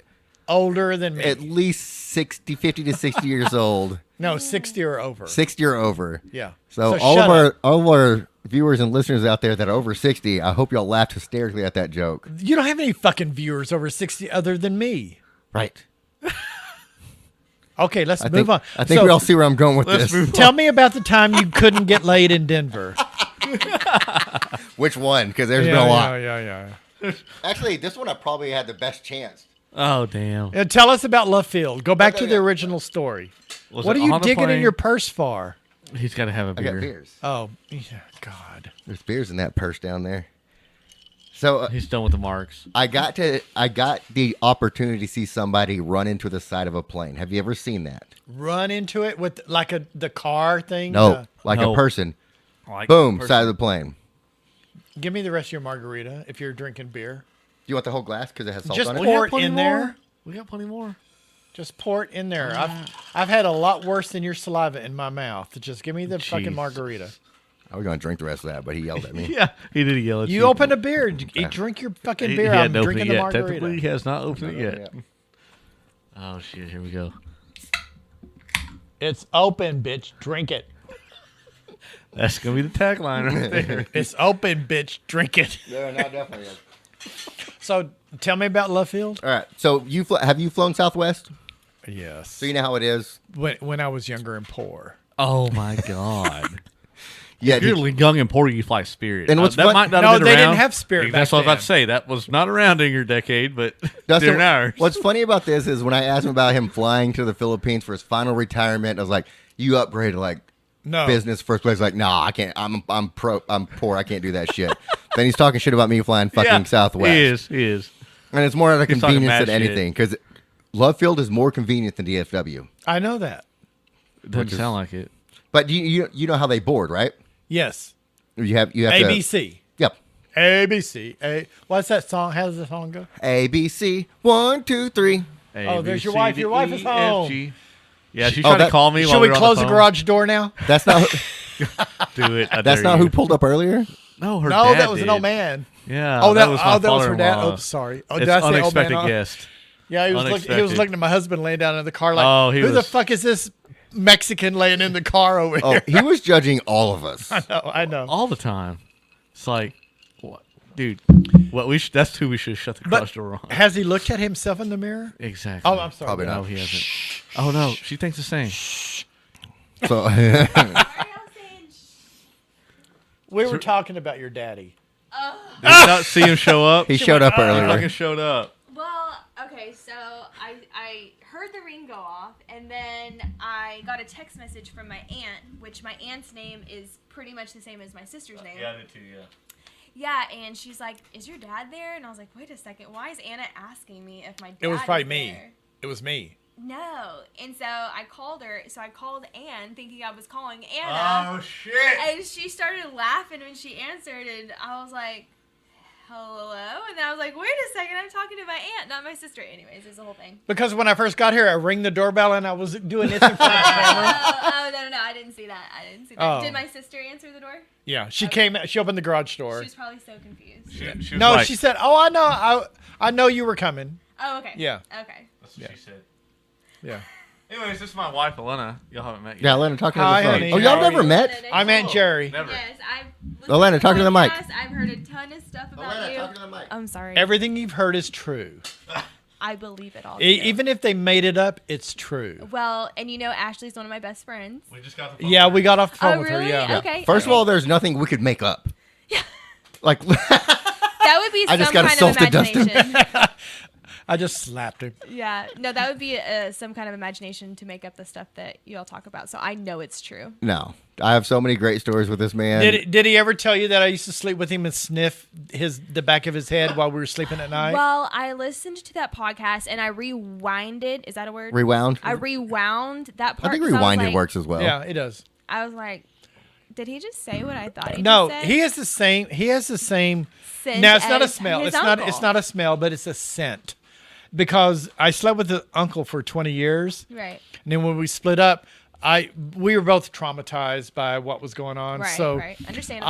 Older than me.
at least 50 to 60 years old,
No, 60 or over.
60 or over.
Yeah.
So,
shut up.
all of our viewers and listeners out there that are over 60, I hope y'all laughed hysterically at that joke.
You don't have any fucking viewers over 60 other than me.
Right.
Okay, let's
I
move
think,
on.
I think
So,
we all see where I'm going with
Let's
this.
move
tell me about the time you couldn't get laid in Denver.
Which one? Because there's been a lot.
Yeah.
Actually, this one I probably had the best chance.
Oh, damn.
And tell us about Love Field. Go back
Okay,
to the
yeah.
original story.
Was
What
it
are you
on the
digging in
plane?
your purse for?
He's got to have a
I
beer.
got beers.
Oh, yeah, God.
There's beers in that purse down there. So
He's done with the marks.
I got the opportunity to see somebody run into the side of a plane. Have you ever seen that?
Run into it with like the car thing?
No, like
No.
a person.
Like
Boom,
person-
side of the plane.
Give me the rest of your margarita if you're drinking beer.
Do you want the whole glass because it has salt
Just
on it?
We got
pour it
plenty
in
more.
there.
We got plenty more.
Just pour it in there. I've had a lot worse than your saliva in my mouth. Just give me the fucking
Jeez.
margarita.
I was going to drink the rest of that, but he yelled at me.
Yeah, he did yell at you.
You open a beer. Drink your fucking beer. I'm
opened
drinking
it
the
yet.
margarita.
Technically, he has not opened it yet.
Yeah.
Oh, shit. Here we go.
It's open, bitch. Drink it.
That's going to be the tagline right there.
It's open, bitch. Drink it.
No, not definitely.
So tell me about Love Field.
All right. So have you flown Southwest?
Yes.
So you know how it is.
When I was younger and poor.
Oh, my God.
Yeah.
If you're young and poor, you fly Spirit.
And what's
that
fun-
might not
No,
have been
they
around.
didn't have Spirit
That's
back
what I was about
then.
to say. That was not around in your decade, but
Dustin,
during ours.
what's funny about this is when I asked him about him flying to the Philippines for his final retirement, I was like, "You upgraded like
No.
business first place." Like, nah, I can't. I'm poor. I can't do that shit. Then he's talking shit about me flying fucking Southwest.
He is.
And it's more out of
He's talking
convenience
mad
than
shit.
anything because Love Field is more convenient than DFW.
I know that.
It doesn't sound like it.
But you know how they board, right?
Yes.
You have to
ABC.
Yep.
ABC. What's that song? How does the song go?
ABC 1 2 3.
Oh, there's your
A, B,
wife.
C,
Your wife
D,
is
E,
home.
F, G. Yeah, she's
Oh,
trying
that-
to call me
Should
while
we
we're on
close the
phone.
garage door now?
That's not
Do it. I
that's
dare
not
you.
who pulled up earlier.
No, her
No,
dad
that was
did.
an old man.
Yeah.
Oh, that
was
was
my
her dad.
father-in-law.
Oh, sorry. Oh,
It's
did I say old man?
unexpected
Oh.
guest.
Yeah, he was looking
Unexpected.
at my husband laying down in the car like,
Oh, he
who the
was-
fuck is this Mexican laying in the car over
Oh,
here?
he was judging all of us.
I know.
All the time. It's like, what, dude? What that's who we should shut the garage
But
door on.
has he looked at himself in the mirror?
Exactly.
Oh, I'm sorry.
Probably
No,
not.
he hasn't. Oh no, she thinks the same.
So
We were talking about your daddy.
Did you not see him show up?
he showed up
He
earlier.
fucking showed up.
Well, okay, so I heard the ring go off, and then I got a text message from my aunt, which my aunt's name is pretty much the same as my sister's name.
I did too. Yeah.
Yeah, and she's like, "Is your dad there?" And I was like, "Wait a second, why is Anna asking me if my dad
It was probably
is
me.
there?"
It was me.
No. And so I called her. So I called Ann thinking I was calling Anna.
Oh shit!
And she started laughing when she answered. And I was like, hello? And then I was like, wait a second. I'm talking to my aunt, not my sister. Anyways, it's the whole thing.
Because when I first got here, I rang the doorbell and I was doing this in front of the camera.
No. I didn't see that.
Oh.
Did my sister answer the door?
Yeah, she came. She opened the garage door.
She was probably so confused.
She was
No,
like,
she said, "Oh, I know. I know you were coming."
Oh, okay.
Yeah.
Okay.
That's what she said.
Yeah.
Anyways, this is my wife, Elena. Y'all haven't met yet.
Yeah, Elena, talk to
Hi,
the phone.
honey.
Oh, y'all
How
never
are you?
met?
I'm Aunt Jerry.
Never.
Yes, I've listened
Elena,
to
talk to the mic.
podcasts. I've heard a ton of stuff about you.
to the mic.
I'm sorry.
Everything you've heard is true.
I believe it all.
Even if they made it up, it's true.
Well, and Ashley's one of my best friends.
We just got the phone.
Yeah, we got off the phone
Oh,
with
really?
her. Yeah.
Okay.
First of all, there's nothing we could make up.
Yeah.
Like,
That would be
I
some
just got
kind of
assaulted, Dustin.
imagination.
I just slapped him.
Yeah. No, that would be some kind of imagination to make up the stuff that you all talk about. So I know it's true.
no. I have so many great stories with this man.
Did he ever tell you that I used to sleep with him and sniff the back of his head while we were sleeping at night?
Well, I listened to that podcast and I rewinded. Is that a word?
Rewound?
I rewound that part.
I think
'cause was
rewinded
like-
works as well.
Yeah, it does.
I was like, did he just say what I thought he
No,
just said?
he has the same. He has the same.
Scent
Now it's not a
as
smell.
his
It's not.
uncle.
It's not a smell, but it's a scent. Because I slept with the uncle for 20 years,
Right.
and then when we split up, we were both traumatized by what was going on.
Right.
So
Right. Understandable.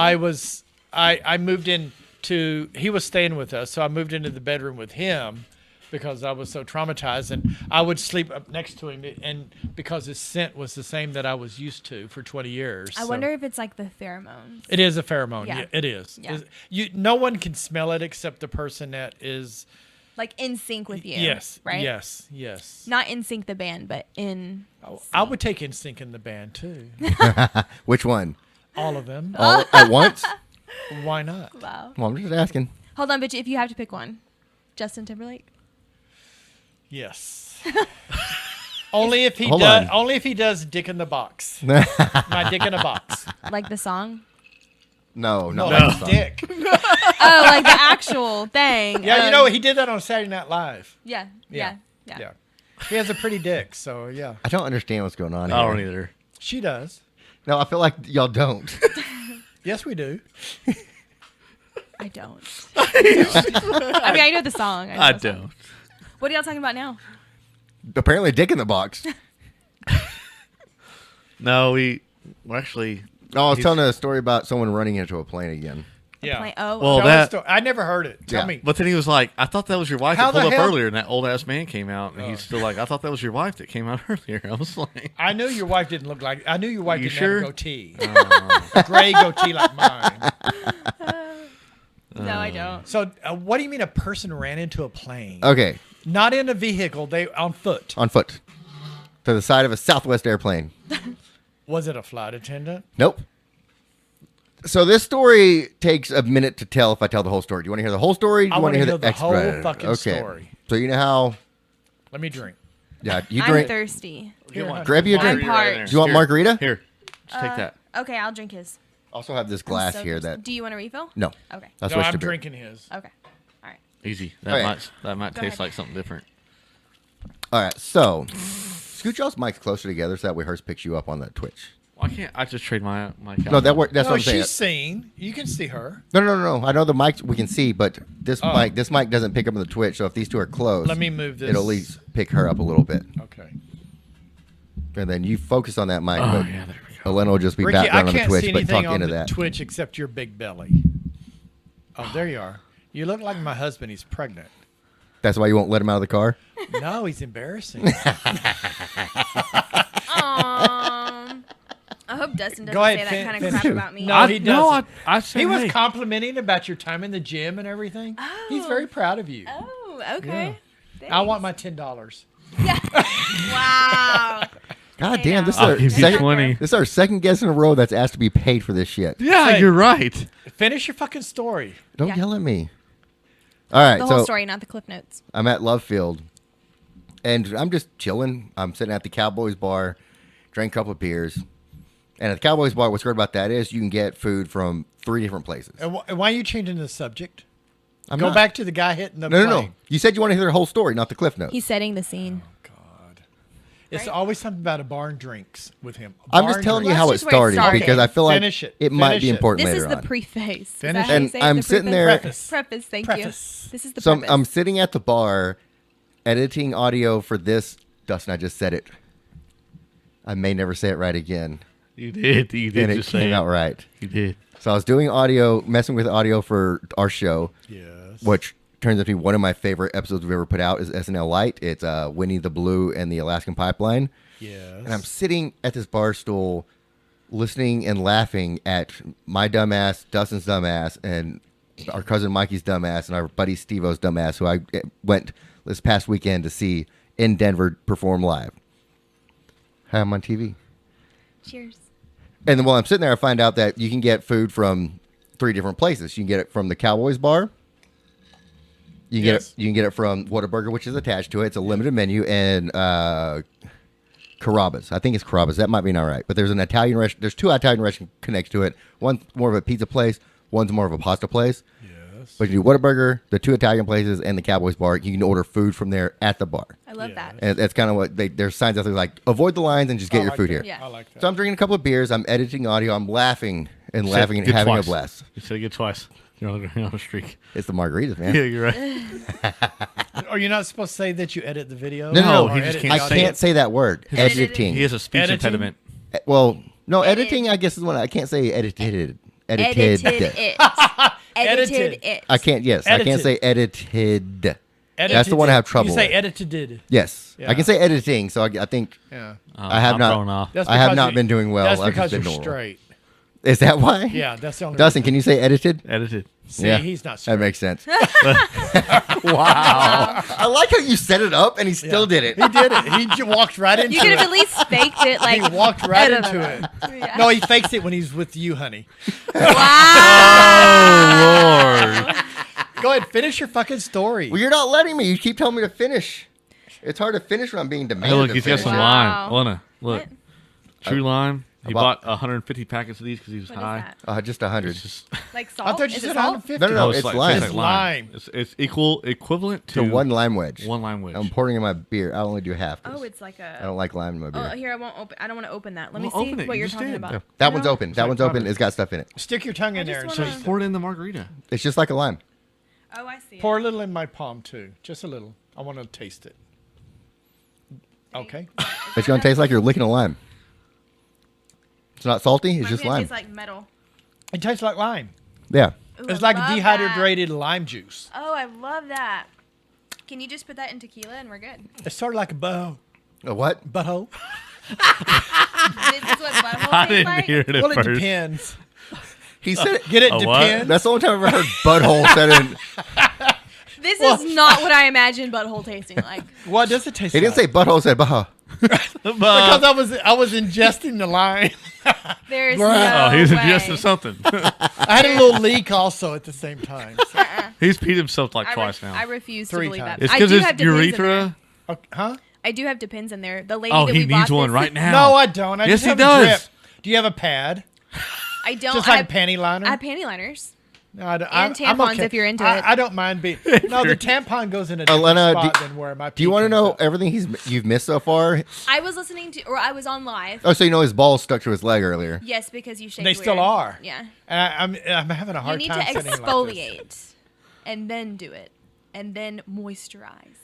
I moved into. He was staying with us, so I moved into the bedroom with him because I was so traumatized, and I would sleep up next to him, and because his scent was the same that I was used to for 20 years.
I
so-
wonder if it's like the pheromones.
It is a pheromone.
Yeah.
Yeah, it is.
Yeah.
No one can smell it except the person that is.
Like in sync with you.
Yes.
Right?
Yes.
Not in sync the band, but in.
I would take NSYNC in the band too.
Which one?
All of them.
All at once?
Why not?
Wow.
Well, I'm just asking.
Hold on, but if you have to pick one, Justin Timberlake.
Yes. Only if he
Hold
does.
on.
Only if he does "Dick in the Box." My dick in a box.
Like the song?
No,
No,
not
like
that song.
dick.
Oh, like the actual thing.
Yeah, he did that on Saturday Night Live.
Yeah.
Yeah. He has a pretty dick, so yeah.
I don't understand what's going on here.
I don't either.
She does.
No, I feel like y'all don't.
Yes, we do.
I don't. I mean, I know the song.
I
know the song.
don't.
What are y'all talking about now?
Apparently, dick in the box.
No, we're actually.
No, I was
He's-
telling a story about someone running into a plane again.
Yeah.
Oh,
Well,
Tell the
that-
story. I never heard it. Tell
Yeah.
me.
But then he was like, I thought that was your wife
How
that pulled
the
up
hell-
earlier, and that old ass man came out, and he's still like, I thought that was your wife that came out earlier. I was like,
I knew your wife didn't look like. I knew your wife
You
didn't
sure?
have a goatee. A gray goatee like mine.
no, I don't.
So, what do you mean a person ran into a plane?
Okay,
Not in a vehicle. They on foot.
on foot. To the side of a Southwest airplane.
Was it a flight attendant?
Nope. So this story takes a minute to tell if I tell the whole story. Do you want to hear the whole story? Do
I
you want
wanna
to
hear
hear
the whole
extra?
fucking
Okay.
story.
So you know how?
Let me drink.
Yeah, you
I'm
drink.
thirsty.
Here,
one.
honey.
Grab you a
I'm
drink.
parched.
Do you want margarita?
Here, just take that.
Okay, I'll drink his.
Also have this glass
So
here.
thirsty.
That
Do you want a refill?
no.
Okay.
I
No,
switched
I'm
to beer.
drinking his.
Okay. All right.
Easy.
Okay.
That might
Go
taste
ahead.
like something different.
All right. So scoot y'all's mics closer together so that way hers picks you up on the Twitch.
Why can't I just trade my couch?
No, that work. That's
No,
what I'm saying.
she's seen. You can see her.
No. I know the mics we can see, but this mic doesn't pick up on the Twitch. So if these two are close,
Let me move this.
it'll at least pick her up a little bit.
Okay.
And then you focus on that mic.
Oh
but
yeah, there we go.
Elena will just be
Ricky, I
background on the
can't
Twitch,
see
but
anything
talk
on
into
the
that.
Twitch except your big belly. Oh, there you are. You look like my husband. He's pregnant.
That's why you won't let him out of the car.
No, he's embarrassing.
I hope Dustin doesn't
Go ahead,
say that kind of
finish.
crap about me.
No, he doesn't.
I said
He was
hey.
complimenting about your time in the gym and everything. He's very proud of you.
Oh, okay.
I want my $10.
Wow.
God
Hey,
damn,
now.
this is
I'll
our
give you
second.
20.
This is our second guest in a row that's asked to be paid for this shit.
Yeah,
Say-
you're right.
Finish your fucking story.
Don't
Yeah.
yell at me. All right,
The
so
whole story, not the cliff notes.
I'm at Love Field, and I'm just chilling. I'm sitting at the Cowboys bar, drank a couple of beers, and at the Cowboys bar, what's great about that is you can get food from 3 different places.
And why are you changing the subject?
I'm
Go
not-
back to the guy hitting the
No.
plane.
You said you want to hear the whole story, not the cliff notes.
He's setting the scene.
God. It's
Right.
always something about a bar and drinks with him.
I'm
Bar
just
and
telling you
drinks.
how it
That's just where it
started
started.
because I feel like
Finish it.
it might
Finish
be
it.
important
This
later
is the
on.
preface. Is
Finish
that how
And
you say it?
I'm
The
sitting
preface?
there-
Preface.
Preface, thank
Preface.
you. This is the
So
preface.
I'm sitting at the bar editing audio for this. Dustin, I just said it. I may never say it right again.
You did. You did
And it
just say
came
it.
out right.
You did.
So I was doing audio, messing with audio for our show,
Yes.
which turns out to be one of my favorite episodes we've ever put out is SNL Light. It's Winnie the Blue and the Alaskan Pipeline.
Yes.
And I'm sitting at this bar stool listening and laughing at my dumbass, Dustin's dumbass, and our cousin Mikey's dumbass, and our buddy Steve-O's dumbass, who I went this past weekend to see in Denver perform live. Have him on TV.
Cheers.
And then while I'm sitting there, I find out that you can get food from 3 different places. You can get it from the Cowboys bar. You can
Yes.
get it from Whataburger, which is attached to it. It's a limited menu, and Carrabba's. I think it's Carrabba's. That might be not right, but there's an Italian restaurant. There's 2 Italian restaurants connected to it. One's more of a pizza place. One's more of a pasta place.
Yes.
But you do Whataburger, the 2 Italian places, and the Cowboys bar. You can order food from there at the bar.
I love that.
And that's kind of what there's signs out there like avoid the lines and just get
I
your
like
food
that.
here.
Yeah.
I like that.
So I'm drinking a couple of beers. I'm editing audio. I'm laughing and
Said
laughing and
good
having
twice.
a blast.
You said it good twice. You're on a streak.
It's the margaritas, man.
Yeah, you're right.
Are you not supposed to say that you edit the video?
No,
Or
he just
edit
can't
I
the
say
audio?
can't say that word. Editing.
He has a speech
Editing?
impediment.
Well, no,
Edit.
editing. I guess is one. I can't say edited.
Edited it. Edited it.
I can't. Yes, I can't
Edited.
say edited.
Edited.
That's the one I have trouble
You say
with.
edited.
Yes,
Yeah.
I can say editing. So I think
Yeah.
I have
I'm
not-
thrown off.
That's
I have
because
not
you-
been doing well.
That's
I've
because
just
you're
been normal.
straight.
Is that why?
Yeah, that's the only
Dustin,
reason.
can you say edited?
Edited.
See, he's not straight.
That makes sense. Wow. I like how you set it up and he still did it.
He did it. He walked right into
You could have
it.
at least faked it. Like
He walked right into it.
Yeah.
No, he fakes it when he's with you, honey.
Wow.
Lord.
Go ahead, finish your fucking story.
Well, you're not letting me. You keep telling me to finish. It's hard to finish when I'm being demanded.
Hey, look,
to
he's got
finish.
some
Wow.
lime. Lena, look.
What?
True lime. He
bought-
bought 150 packets of these because he was
What is
high.
that?
Just 100.
It's just
Like
I
salt?
thought you
Is
said
it salt?
150.
No,
it's
it's
like,
lime.
tastes
It's
like
lime.
It's equivalent to
to one lime wedge.
one lime wedge.
I'm pouring in my beer. I'll only do half. 'cause
Oh, it's like
I
a.
don't like lime in my beer.
Oh, here I won't open. I don't want to open that. Let me
Well,
see
open it.
what
You
you're
just
talking
did.
about.
Yeah, that one's
No.
open. That
like
one's open.
butter.
It's got stuff in it.
Stick your tongue in
I
there.
just
So
wanna-
you
Pour it in the margarita.
It's just like a lime.
Oh, I see.
pour a little in my palm too, just a little. I want to taste it. Okay.
It's going to taste like you're licking a lime. It's not salty. It's
Mine's
just
gonna
lime.
taste like metal.
It tastes like lime.
Yeah.
Ooh,
It's
I
like
love
dehydrated lime juice.
That. Oh, I love that. Can you just put that in tequila and we're good?
It's sort of like a butthole.
A what?
Butthole.
This is what butthole
I
tastes
didn't
like?
hear it at
Well, it
first.
depends.
He said it.
Get it?
A what?
Depends.
That's the only time I've ever heard butthole said in.
This is not what I imagined butthole tasting like.
What does it taste
He didn't
like?
say butthole. Said butthole.
Because I was ingesting the lime.
There's
Bruh.
no
Oh, he's
way.
ingesting something.
I had a little leak also at the same time. So-
He's peed himself like
I
twice now.
I refuse to
3
believe
times.
that.
It's
I
because
do
his
have Depends in there.
urethra.
Okay, huh?
I do have Depends in there. The lady
Oh,
that
he
we bought
needs one
this-
right now.
No, I don't. I
Yes,
just
he
have
does.
a drip. Do you have a pad?
I don't.
Just
I
like a
have,
panty liner?
I have panty liners.
No, I don't,
and
I'm
tampons
okay.
if you're into
I,
it.
I don't mind being. No, the tampon goes in a different
Elena,
spot than where my.
Do you
pee
want to
comes
know
out.
everything you've missed so far?
I was listening to, or I was on live.
Oh, so you know his balls stuck to his leg earlier.
Yes, because you shake.
They still
weird.
are.
Yeah.
And I'm having a
You
hard
need
time
to
sitting like this.
exfoliate, and then do it, and then moisturize.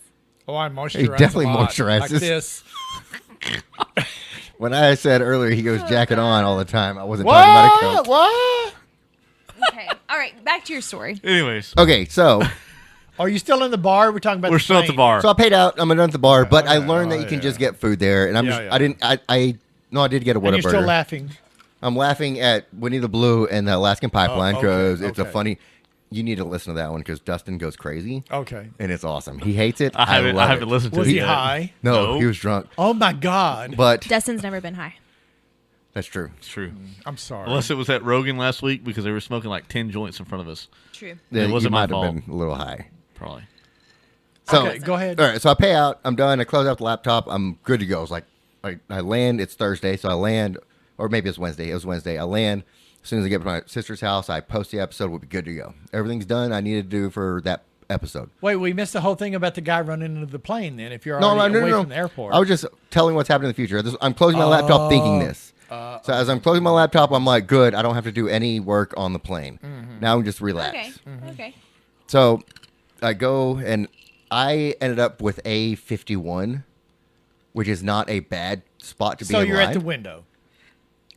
Oh, I moisturize.
definitely
a lot,
moisturizes.
like this.
When I said earlier he goes jacket on all the time, I wasn't talking about a
What?
coat.
What?
Okay. All right. Back to your story.
Anyways,
Okay, so
Are you still in the bar? We're talking about.
we're
the
still at the
plane.
bar.
I paid out. I'm done at the bar, but I
yeah,
learned that
oh,
you can
yeah.
just get food there, and I'm
Yeah,
just
yeah.
I didn't I did get a
And you're still
Whataburger.
laughing.
I'm laughing at Winnie the Blue and the Alaskan Pipeline
Oh, okay,
because it's a
okay.
funny. You need to listen to that one because Dustin goes crazy
Okay.
and it's awesome. He hates it.
I haven't
love
haven't
it.
listened to
Was
it
he
yet.
high?
No,
No.
he was drunk,
Oh my God.
but
Dustin's never been high.
that's true.
It's true.
I'm sorry.
Unless it was at Rogan last week because they were smoking like 10 joints in front of us.
True.
It wasn't
you
my
might
fault.
have been a little high.
Probably.
So
Okay, go ahead.
All right, so I pay out. I'm done. I close out the laptop. I'm good to go. It's like I land. It's Thursday, so I land, or maybe it's Wednesday. It was Wednesday. I land. As soon as I get to my sister's house, I post the episode. We'll be good to go. Everything's done. I need to do for that episode.
Wait, we missed the whole thing about the guy running into the plane. Then, if you're already away from the airport,
I was just telling what's happening in the future. I'm closing my laptop thinking this. So as I'm closing my laptop, I'm like, good. I don't have to do any work on the plane. Now I'm just relax.
Okay. Okay.
So I go and I ended up with A51, which is not a bad spot to be in line.
So you're at the window,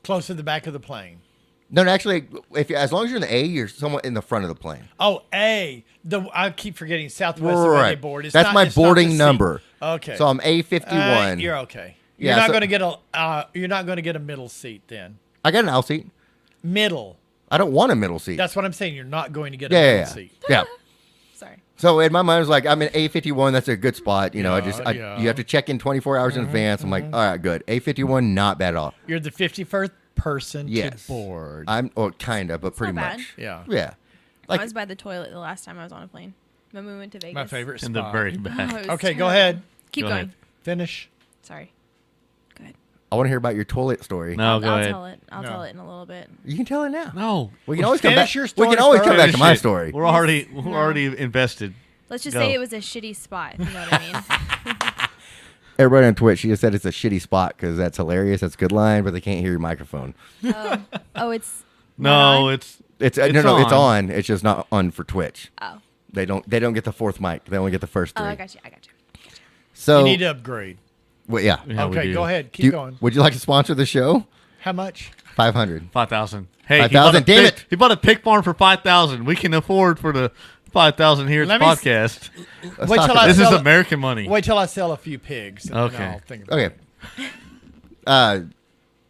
close to the back of the plane.
No, actually, as long as you're in the A, you're somewhat in the front of the plane.
Oh, A. I keep forgetting Southwest of any board. It's
That's
not,
my
it's not
boarding
the seat.
number.
Okay.
So I'm A51.
You're okay.
Yeah,
You're not
so-
going to get You're not going to get a middle seat then.
I got an aisle seat.
Middle.
I don't want a middle seat.
That's what I'm saying. You're not going to get a
yeah,
middle
yeah,
seat.
yeah.
Sorry.
So in my mind, I was like, I'm in A51. That's a good spot. You know,
Yeah.
you have to check in 24 hours in advance. I'm like, all right, good. A51, not bad at all.
You're the 51st person
Yes.
to board.
Kind of, but pretty
not bad.
much.
Yeah.
Yeah.
I
Like,
was by the toilet the last time I was on a plane. When we went to Vegas.
My favorite
In
spot.
the very back.
Oh, it was
Okay, go
terrible.
ahead.
Keep
Go
going.
ahead.
Finish.
Sorry. Go ahead.
I want to hear about your toilet story.
No,
I'll
go ahead.
tell it. I'll
No.
tell it in a little bit.
You can tell it now.
No,
We can always come
Finish
back.
your
We
story
can always come back
first.
to my
Finish it.
story.
We're already
No.
invested.
Let's just
Go.
say it was a shitty spot. If you know what I mean?
Everybody on Twitch, she just said it's a shitty spot because that's hilarious. That's a good line, but they can't hear your microphone.
Oh, it's.
No,
not on?
it's
It's
It's
no, it's
on.
on. It's just not on for Twitch.
Oh.
They don't get the fourth mic. They only get the first
Oh,
three.
I got you. I got you.
So
You need to upgrade.
well, yeah.
yeah, we
Okay,
do.
go ahead.
Do
Keep going.
would you like to sponsor the show?
How much?
500.
5,000. Hey,
5,000, damn it.
He bought a pig farm for 5,000. We can afford for the 5,000 here at
Let
the
me
podcast.
Let's
Wait
talk
till
about
I
This
it.
is
sell-
American money.
Wait till I sell a few pigs. And
Okay.
Then I'll think about
Okay.
it.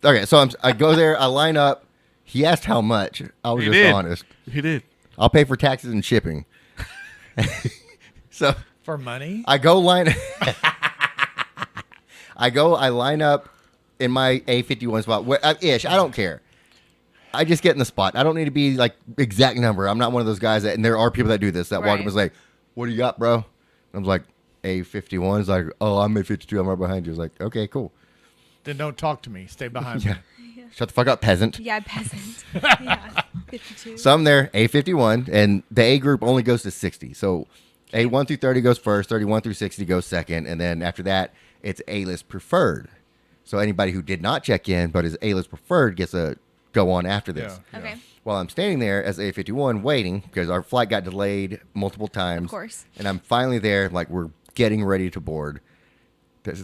Okay. So I go there. I line up. He asked how much. I was
He
just
did.
honest.
He did.
I'll pay for taxes and shipping. So
For money?
I go line. I line up in my A51 spot. Ish. I don't care. I just get in the spot. I don't need to be like exact number. I'm not one of those guys and there are people that do this that walk up
Right.
and was like, "What do you got, bro?" I was like, "A51." It's like, "Oh, I'm A52. I'm right behind you." It's like, "Okay, cool."
Then don't talk to me. Stay behind
Yeah.
me.
Shut the fuck up, peasant.
Yeah, peasant. Yeah, 52.
So I'm there, A51, and the A group only goes to 60. So A1 through 30 goes first, 31 through 60 goes second, and then after that, it's A-list preferred. So anybody who did not check in but is A-list preferred gets a go on after this.
Yeah.
Okay.
While I'm standing there as A51 waiting, because our flight got delayed multiple times.
Of course.
And I'm finally there, like we're getting ready to board.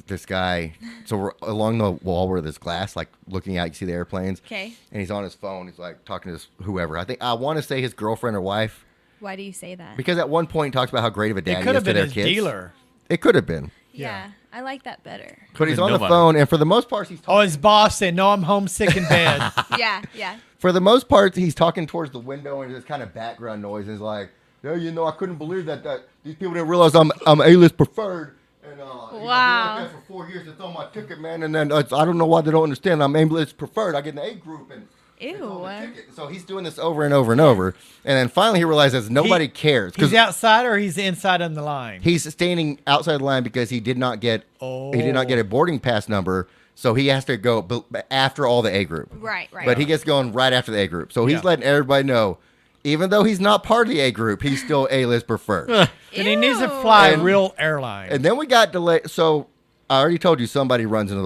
This guy, so we're along the wall where there's glass, like looking out, you see the airplanes.
Okay.
And he's on his phone. He's like talking to this whoever. I want to say his girlfriend or wife,
Why do you say that?
because at one point he talks about how great of a dad
It
he
could
is
have
to
been
their
his
kids.
dealer.
It could have been,
Yeah, I like that better.
but he's on the
Nobody.
phone, and for the most part, he's
Oh, his boss said, "No, I'm homesick in bed."
Yeah, yeah.
for the most part he's talking towards the window, and there's kind of background noise. And he's like, "Yeah, you know, I couldn't believe that these people didn't realize I'm A-list preferred." And
Wow.
I've been like that for 4 years. It's on my ticket, man. And then I don't know why they don't understand. I'm A-list preferred. I get an A group, and it's on the
Ew.
ticket. So he's doing this over and over and over, and then finally he realizes nobody cares
He's
because
outside or he's inside on the line.
he's standing outside the line because he did not get a boarding pass number, so he has to go after all the A group.
Right, right.
But he gets going right after the A group, so he's
Yeah.
letting everybody know, even though he's not part of the A group, he's still A-list preferred.
Then he needs to
Ew.
fly
And-
real airline.
And then we got delayed. So I already told you somebody runs into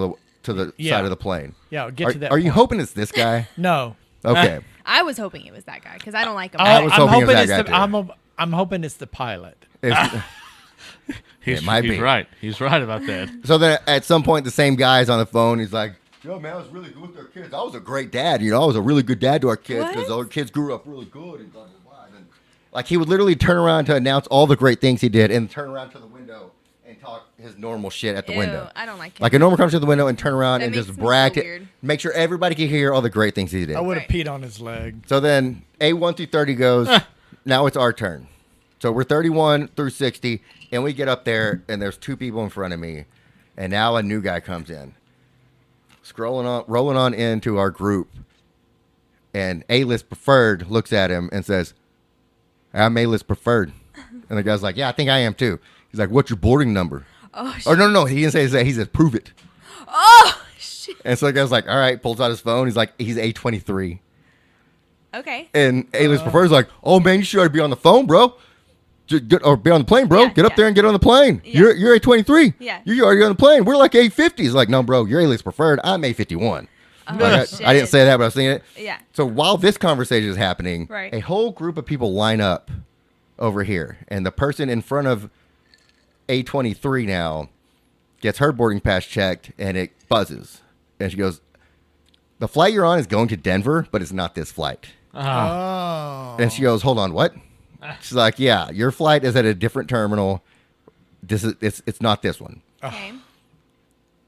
the
Yeah.
side of the plane.
Yeah, I'll get
Are,
to that.
are you
point.
hoping it's this guy?
No.
Okay.
I was hoping it was that guy because I don't like him.
I was
I'm
hoping it was
hoping
that
it's
guy,
the,
too.
I'm hoping it's the pilot.
It's-
He's,
It might
he's
be.
right. He's right about that.
so then at some point, the same guy's on the phone. He's like, "Yo, man, I was really good with our kids. I was a great dad. You know, I was a really good dad to our kids because
What?
our kids grew up really good." And blah, blah, blah. And then, like, he would literally turn around to announce all the great things he did and turn around to the window and talk his normal shit at the
Ew,
window.
I don't like him.
Like a normal conversation at the window and turn around
That
and
makes
just
me
brag
feel
to
weird.
make sure everybody can hear all the great things he did.
I would have
Right.
peed on his leg.
So then A1 through 30 goes, now it's our turn. So we're 31 through 60, and we get up there, and there's two people in front of me, and now a new guy comes in. Rolling on into our group, and A-list preferred looks at him and says, "I'm A-list preferred." And the guy's like, "Yeah, I think I am too." He's like, "What's your boarding number?"
Oh,
Or no, he didn't say that. He says, "Prove it."
oh shit.
And so the guy's like, "All right," pulls out his phone. He's like, he's A23.
Okay.
And A-list preferred's like, "Oh man, you should already be on the phone, bro." or be on the plane, bro.
Yeah,
Get up
yeah.
there and get on the plane.
Yeah.
You're A23.
Yeah.
You're already on the plane. We're like A50s. Like, no, bro, you're A-list preferred. I'm A51.
Oh,
Like,
shit.
I didn't say that, but I was saying it.
Yeah.
So while this conversation is happening,
Right.
a whole group of people line up over here, and the person in front of A23 now gets her boarding pass checked, and it buzzes, and she goes, "The flight you're on is going to Denver, but it's not this flight."
Oh.
And she goes, "Hold on, what?" She's like, "Yeah, your flight is at a different terminal. This is it's not this one."
Okay.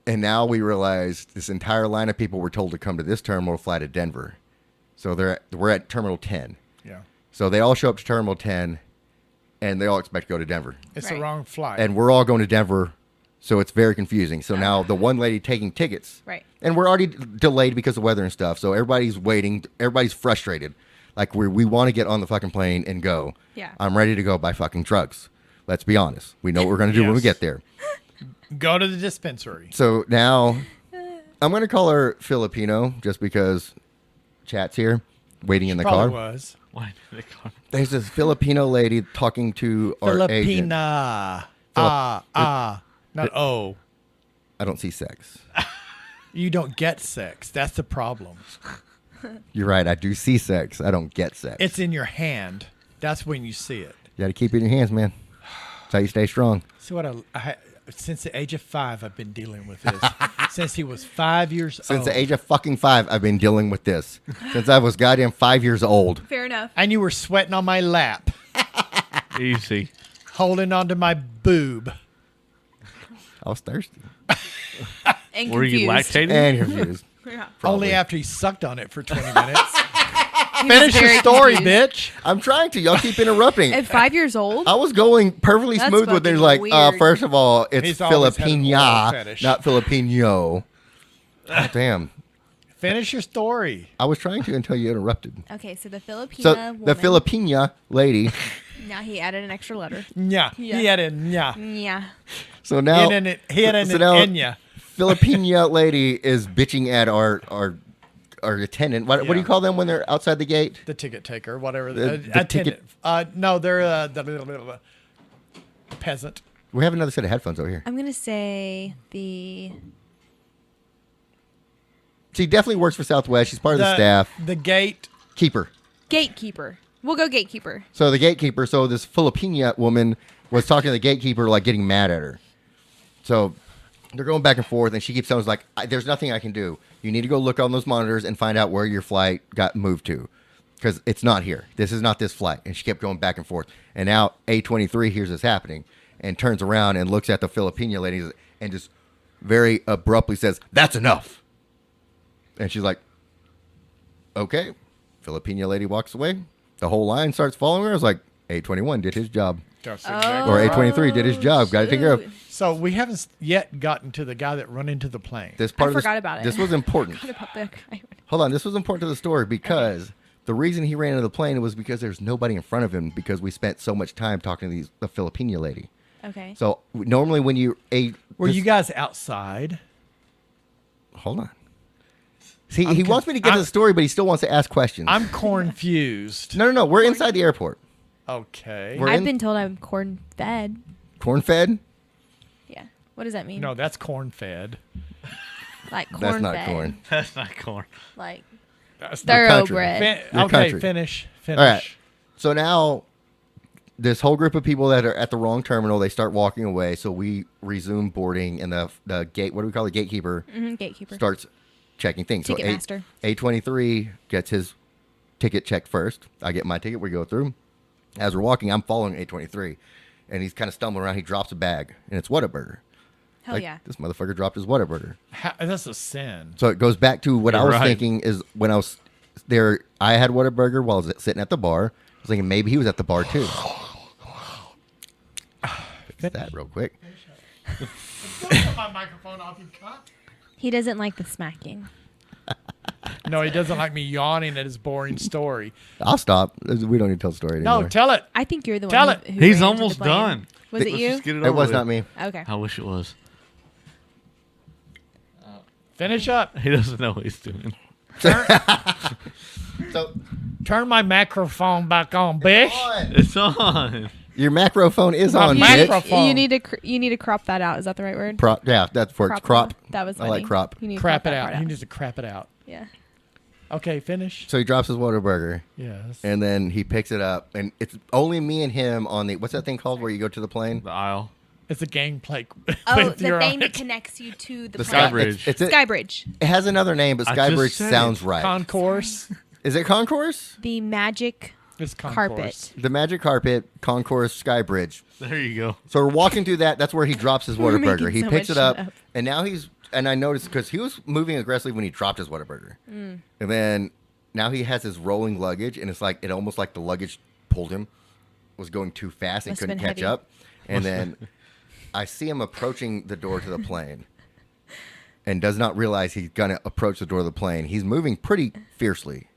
And now we realize this entire line of people were told to come to this terminal to fly to Denver. So we're at Terminal 10.
Yeah.
So they all show up to Terminal 10, and they all expect to go to Denver.
It's
Right.
the wrong flight.
And we're all going to Denver, so it's very confusing. So now the one lady taking tickets,
Right.
and we're already delayed because of weather and stuff, so everybody's waiting. Everybody's frustrated. Like, we want to get on the fucking plane and go.
Yeah.
I'm ready to go buy fucking drugs. Let's be honest. We know what we're going to do when we
Yes.
get there.
Go to the dispensary.
So now I'm going to call her Filipino just because chat's here waiting in the car.
Probably was.
Why did they call
There's this Filipino lady talking to our agent.
Filipina. Not O.
I don't see sex.
You don't get sex. That's the problem.
You're right. I do see sex. I don't get sex.
It's in your hand. That's when you see it.
You got to keep it in your hands, man. That's how you stay strong.
See what since the age of 5, I've been dealing with this. Since he was 5 years old.
Since the age of fucking 5, I've been dealing with this. Since I was goddamn 5 years old.
Fair enough.
And you were sweating on my lap,
Easy.
holding onto my boob.
I was thirsty.
And
Were you
confused.
lactating?
And confused.
Yeah.
Probably.
Only after he sucked on it for 20 minutes.
He was
Finish your
very
story,
confused.
bitch.
I'm trying to. Y'all keep interrupting.
At 5 years old?
I was going perfectly
That's
smooth with it.
fucking
Like,
weird.
first of all, it's
He's always had an oral
Filipina,
fetish.
not Filipino. God damn.
Finish your story.
I was trying to until you interrupted.
Okay, so the Filipina
So
woman.
the Filipina lady.
Now he added an extra letter.
Yeah.
Yeah.
He had a yeah.
Yeah.
So now
He had an
so now
Enya.
Filipina lady is bitching at our attendant. What do you
Yeah.
call them when they're outside the gate?
The ticket taker, whatever.
The
Attendant.
ticket-
No, they're the peasant.
We have another set of headphones over here.
I'm going to say the.
She definitely works for Southwest. She's part of the staff.
The gate.
Keeper.
Gatekeeper. We'll go gatekeeper.
So the gatekeeper. So this Filipina woman was talking to the gatekeeper, like getting mad at her. So they're going back and forth, and she keeps telling us like, "There's nothing I can do. You need to go look on those monitors and find out where your flight got moved to, because it's not here. This is not this flight." And she kept going back and forth. And now A23 hears this happening and turns around and looks at the Filipina lady and just very abruptly says, "That's enough." And she's like, "Okay." Filipina lady walks away. The whole line starts following her. I was like, A21 did his job.
That's
Oh.
exactly
Or
right.
A23 did his job. Got to take care of.
shoot.
So we haven't yet gotten to the guy that run into the plane.
This part
I
of this,
forgot about it.
This was important.
What about the guy?
Hold on. This was important to the story because the reason he ran into the plane was because there's nobody in front of him because we spent so much time talking to the Filipina lady.
Okay.
So normally when you
Were you guys outside?
hold on. See, he wants me to get to
I'm-
the story, but he still wants to ask questions.
I'm corn-fused.
No. We're inside the airport.
Okay.
We're
I've
in-
been told I'm corn fed.
Corn fed.
Yeah. What does that mean?
No, that's corn-fed.
Like corn
That's not
fed.
corn.
That's not corn.
Like
That's
Your country.
thoroughbred.
Your
Okay,
country.
finish.
All right. So now, this whole group of people that are at the wrong terminal, they start walking away. So we resume boarding, and the gate. What do we call the gatekeeper?
Gatekeeper.
Starts checking things.
Ticketmaster.
So A23 gets his ticket checked first. I get my ticket. We go through. As we're walking, I'm following A23, and he's kind of stumbling around. He drops a bag, and it's Whataburger.
Hell
Like,
yeah.
This motherfucker dropped his Whataburger.
That's a sin.
So it goes back to what I
You're
was
right.
thinking is when I was there, I had Whataburger while I was sitting at the bar. I was thinking maybe he was at the bar too. Fix that real quick.
Put my microphone off, you cunt.
He doesn't like the smacking.
No, he doesn't like me yawning at his boring story.
I'll stop. We don't need to tell the story anymore.
No, tell it.
I think you're the
Tell
one.
it.
Who
He's
ran into
almost
the plane.
done.
Was it
Let's
you?
just get
It
over
was
with.
not me.
Okay.
I wish it was.
Finish up.
He doesn't know what he's doing.
So
Turn my microphone back on, bitch.
It's on.
Your macro phone is
My
on,
macro
bitch.
phone.
You need to crop that out. Is that the right word?
Yeah, that's for crop.
That was
I like
funny.
crop.
You need to
Crap
crop
it
that
out.
part
He needs to crap it out.
Yeah.
Okay, finish.
So he drops his Whataburger,
Yes.
and then he picks it up, and it's only me and him on the what's that thing called where you go to the plane?
The aisle.
It's a gangplank.
Oh,
with
the
your
thing
on
that
it.
connects you to the
The
plane.
Sky
Bridge.
It's
Sky Bridge.
It has another name, but
I
Sky
just
Bridge
said
sounds
it.
right.
Concourse.
Is it Concourse?
The magic
It's concourse.
carpet.
The Magic Carpet, Concourse, Sky Bridge.
There you go.
So we're walking through that. That's where he drops his
We're
Whataburger.
making
He
so
picks
much
it up,
shit up.
and now and I noticed because he was moving aggressively when he dropped his Whataburger. And then now he has his rolling luggage, and it's like it almost like the luggage pulled him, was going too fast and
Must've
couldn't
been
catch
heavy.
up. And then I see him approaching the door to the plane and does not realize he's going to approach the door of the plane. He's moving pretty fiercely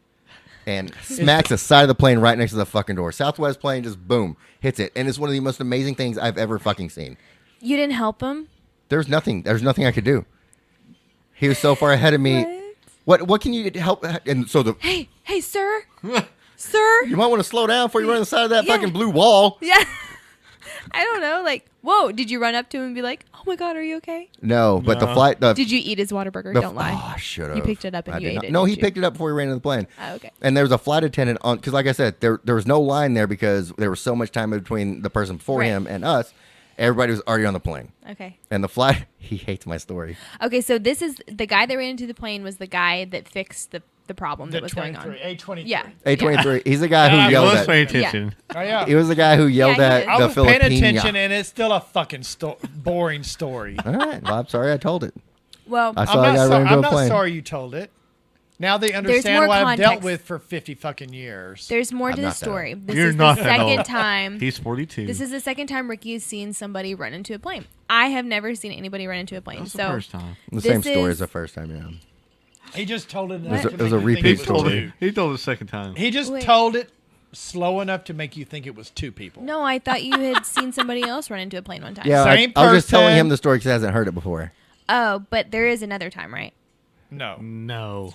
and smacks the side of the plane right next to the fucking door. Southwest plane just boom, hits it. And it's one of the most amazing things I've ever fucking seen.
You didn't help him?
There's nothing I could do. He was so far ahead of me. What can you help? And so
Hey, sir. Sir.
you might want to slow down before you run on the side of that
Yeah.
fucking blue wall.
Yeah. I don't know. Like, whoa. Did you run up to him and be like, oh my God, are you okay?
No, but the
No.
flight.
Did you eat his Whataburger? Don't lie.
Oh, I should have.
You picked it up and you ate it,
No, he
didn't you?
picked it up before he ran into the plane.
Oh, okay.
And there was a flight attendant on, because like I said, there was no line there because there was so much time between the person before
Right.
him and us. Everybody was already on the plane.
Okay.
And the flight, he hates my story.
Okay, so this is the guy that ran into the plane was the guy that fixed the problem that was going on.
A23.
Yeah.
A23. He's the guy
Yeah,
who
I
He
yelled
was
at.
paying attention.
Oh, yeah.
He was the guy who yelled
Yeah, he
at
is.
I
the
was paying
Filipina.
attention, and it's still a fucking boring story.
All right. Well, I'm sorry I told it.
Well,
I saw a guy run into
I'm
a
not
plane.
sorry you told it. Now they
more
understand what I've dealt
context.
with for 50 fucking years.
there's more to
I'm
the
not that
story. This
You're
is
not
the
that
second
old.
time.
He's 42.
This is the second time Ricky has seen somebody run into a plane. I have never seen anybody run into a plane.
That was the
So
first time.
The
This
same story
is-
as the first time, yeah.
He just told it.
was
enough
a-
to
it was
make
a
you think
repeat
it was
story.
two.
He told it the second time.
He just
Wait.
told it slow enough to make you think it was two people.
no, I thought you had seen somebody else run into a plane one time.
Yeah,
Same
I was just telling
person.
him the story because he hasn't heard it before.
Oh, but there is another time, right?
No.
No.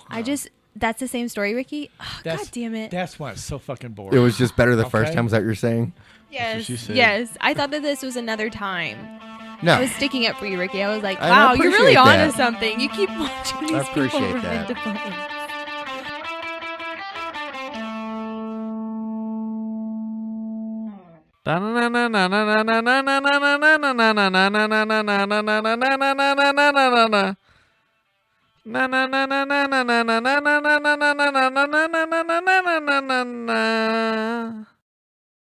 That's the same story, Ricky. Oh, God damn it.
That's why it's so fucking boring.
It was just better the first
Okay.
time, is that what you're saying?
Yes.
she said.
Yes. I thought that this was another time.
No.
I was sticking up for you, Ricky. I was like,
I
wow, you're really
appreciate
onto
that.
something. You keep watching these people
appreciate
run
that.
into planes.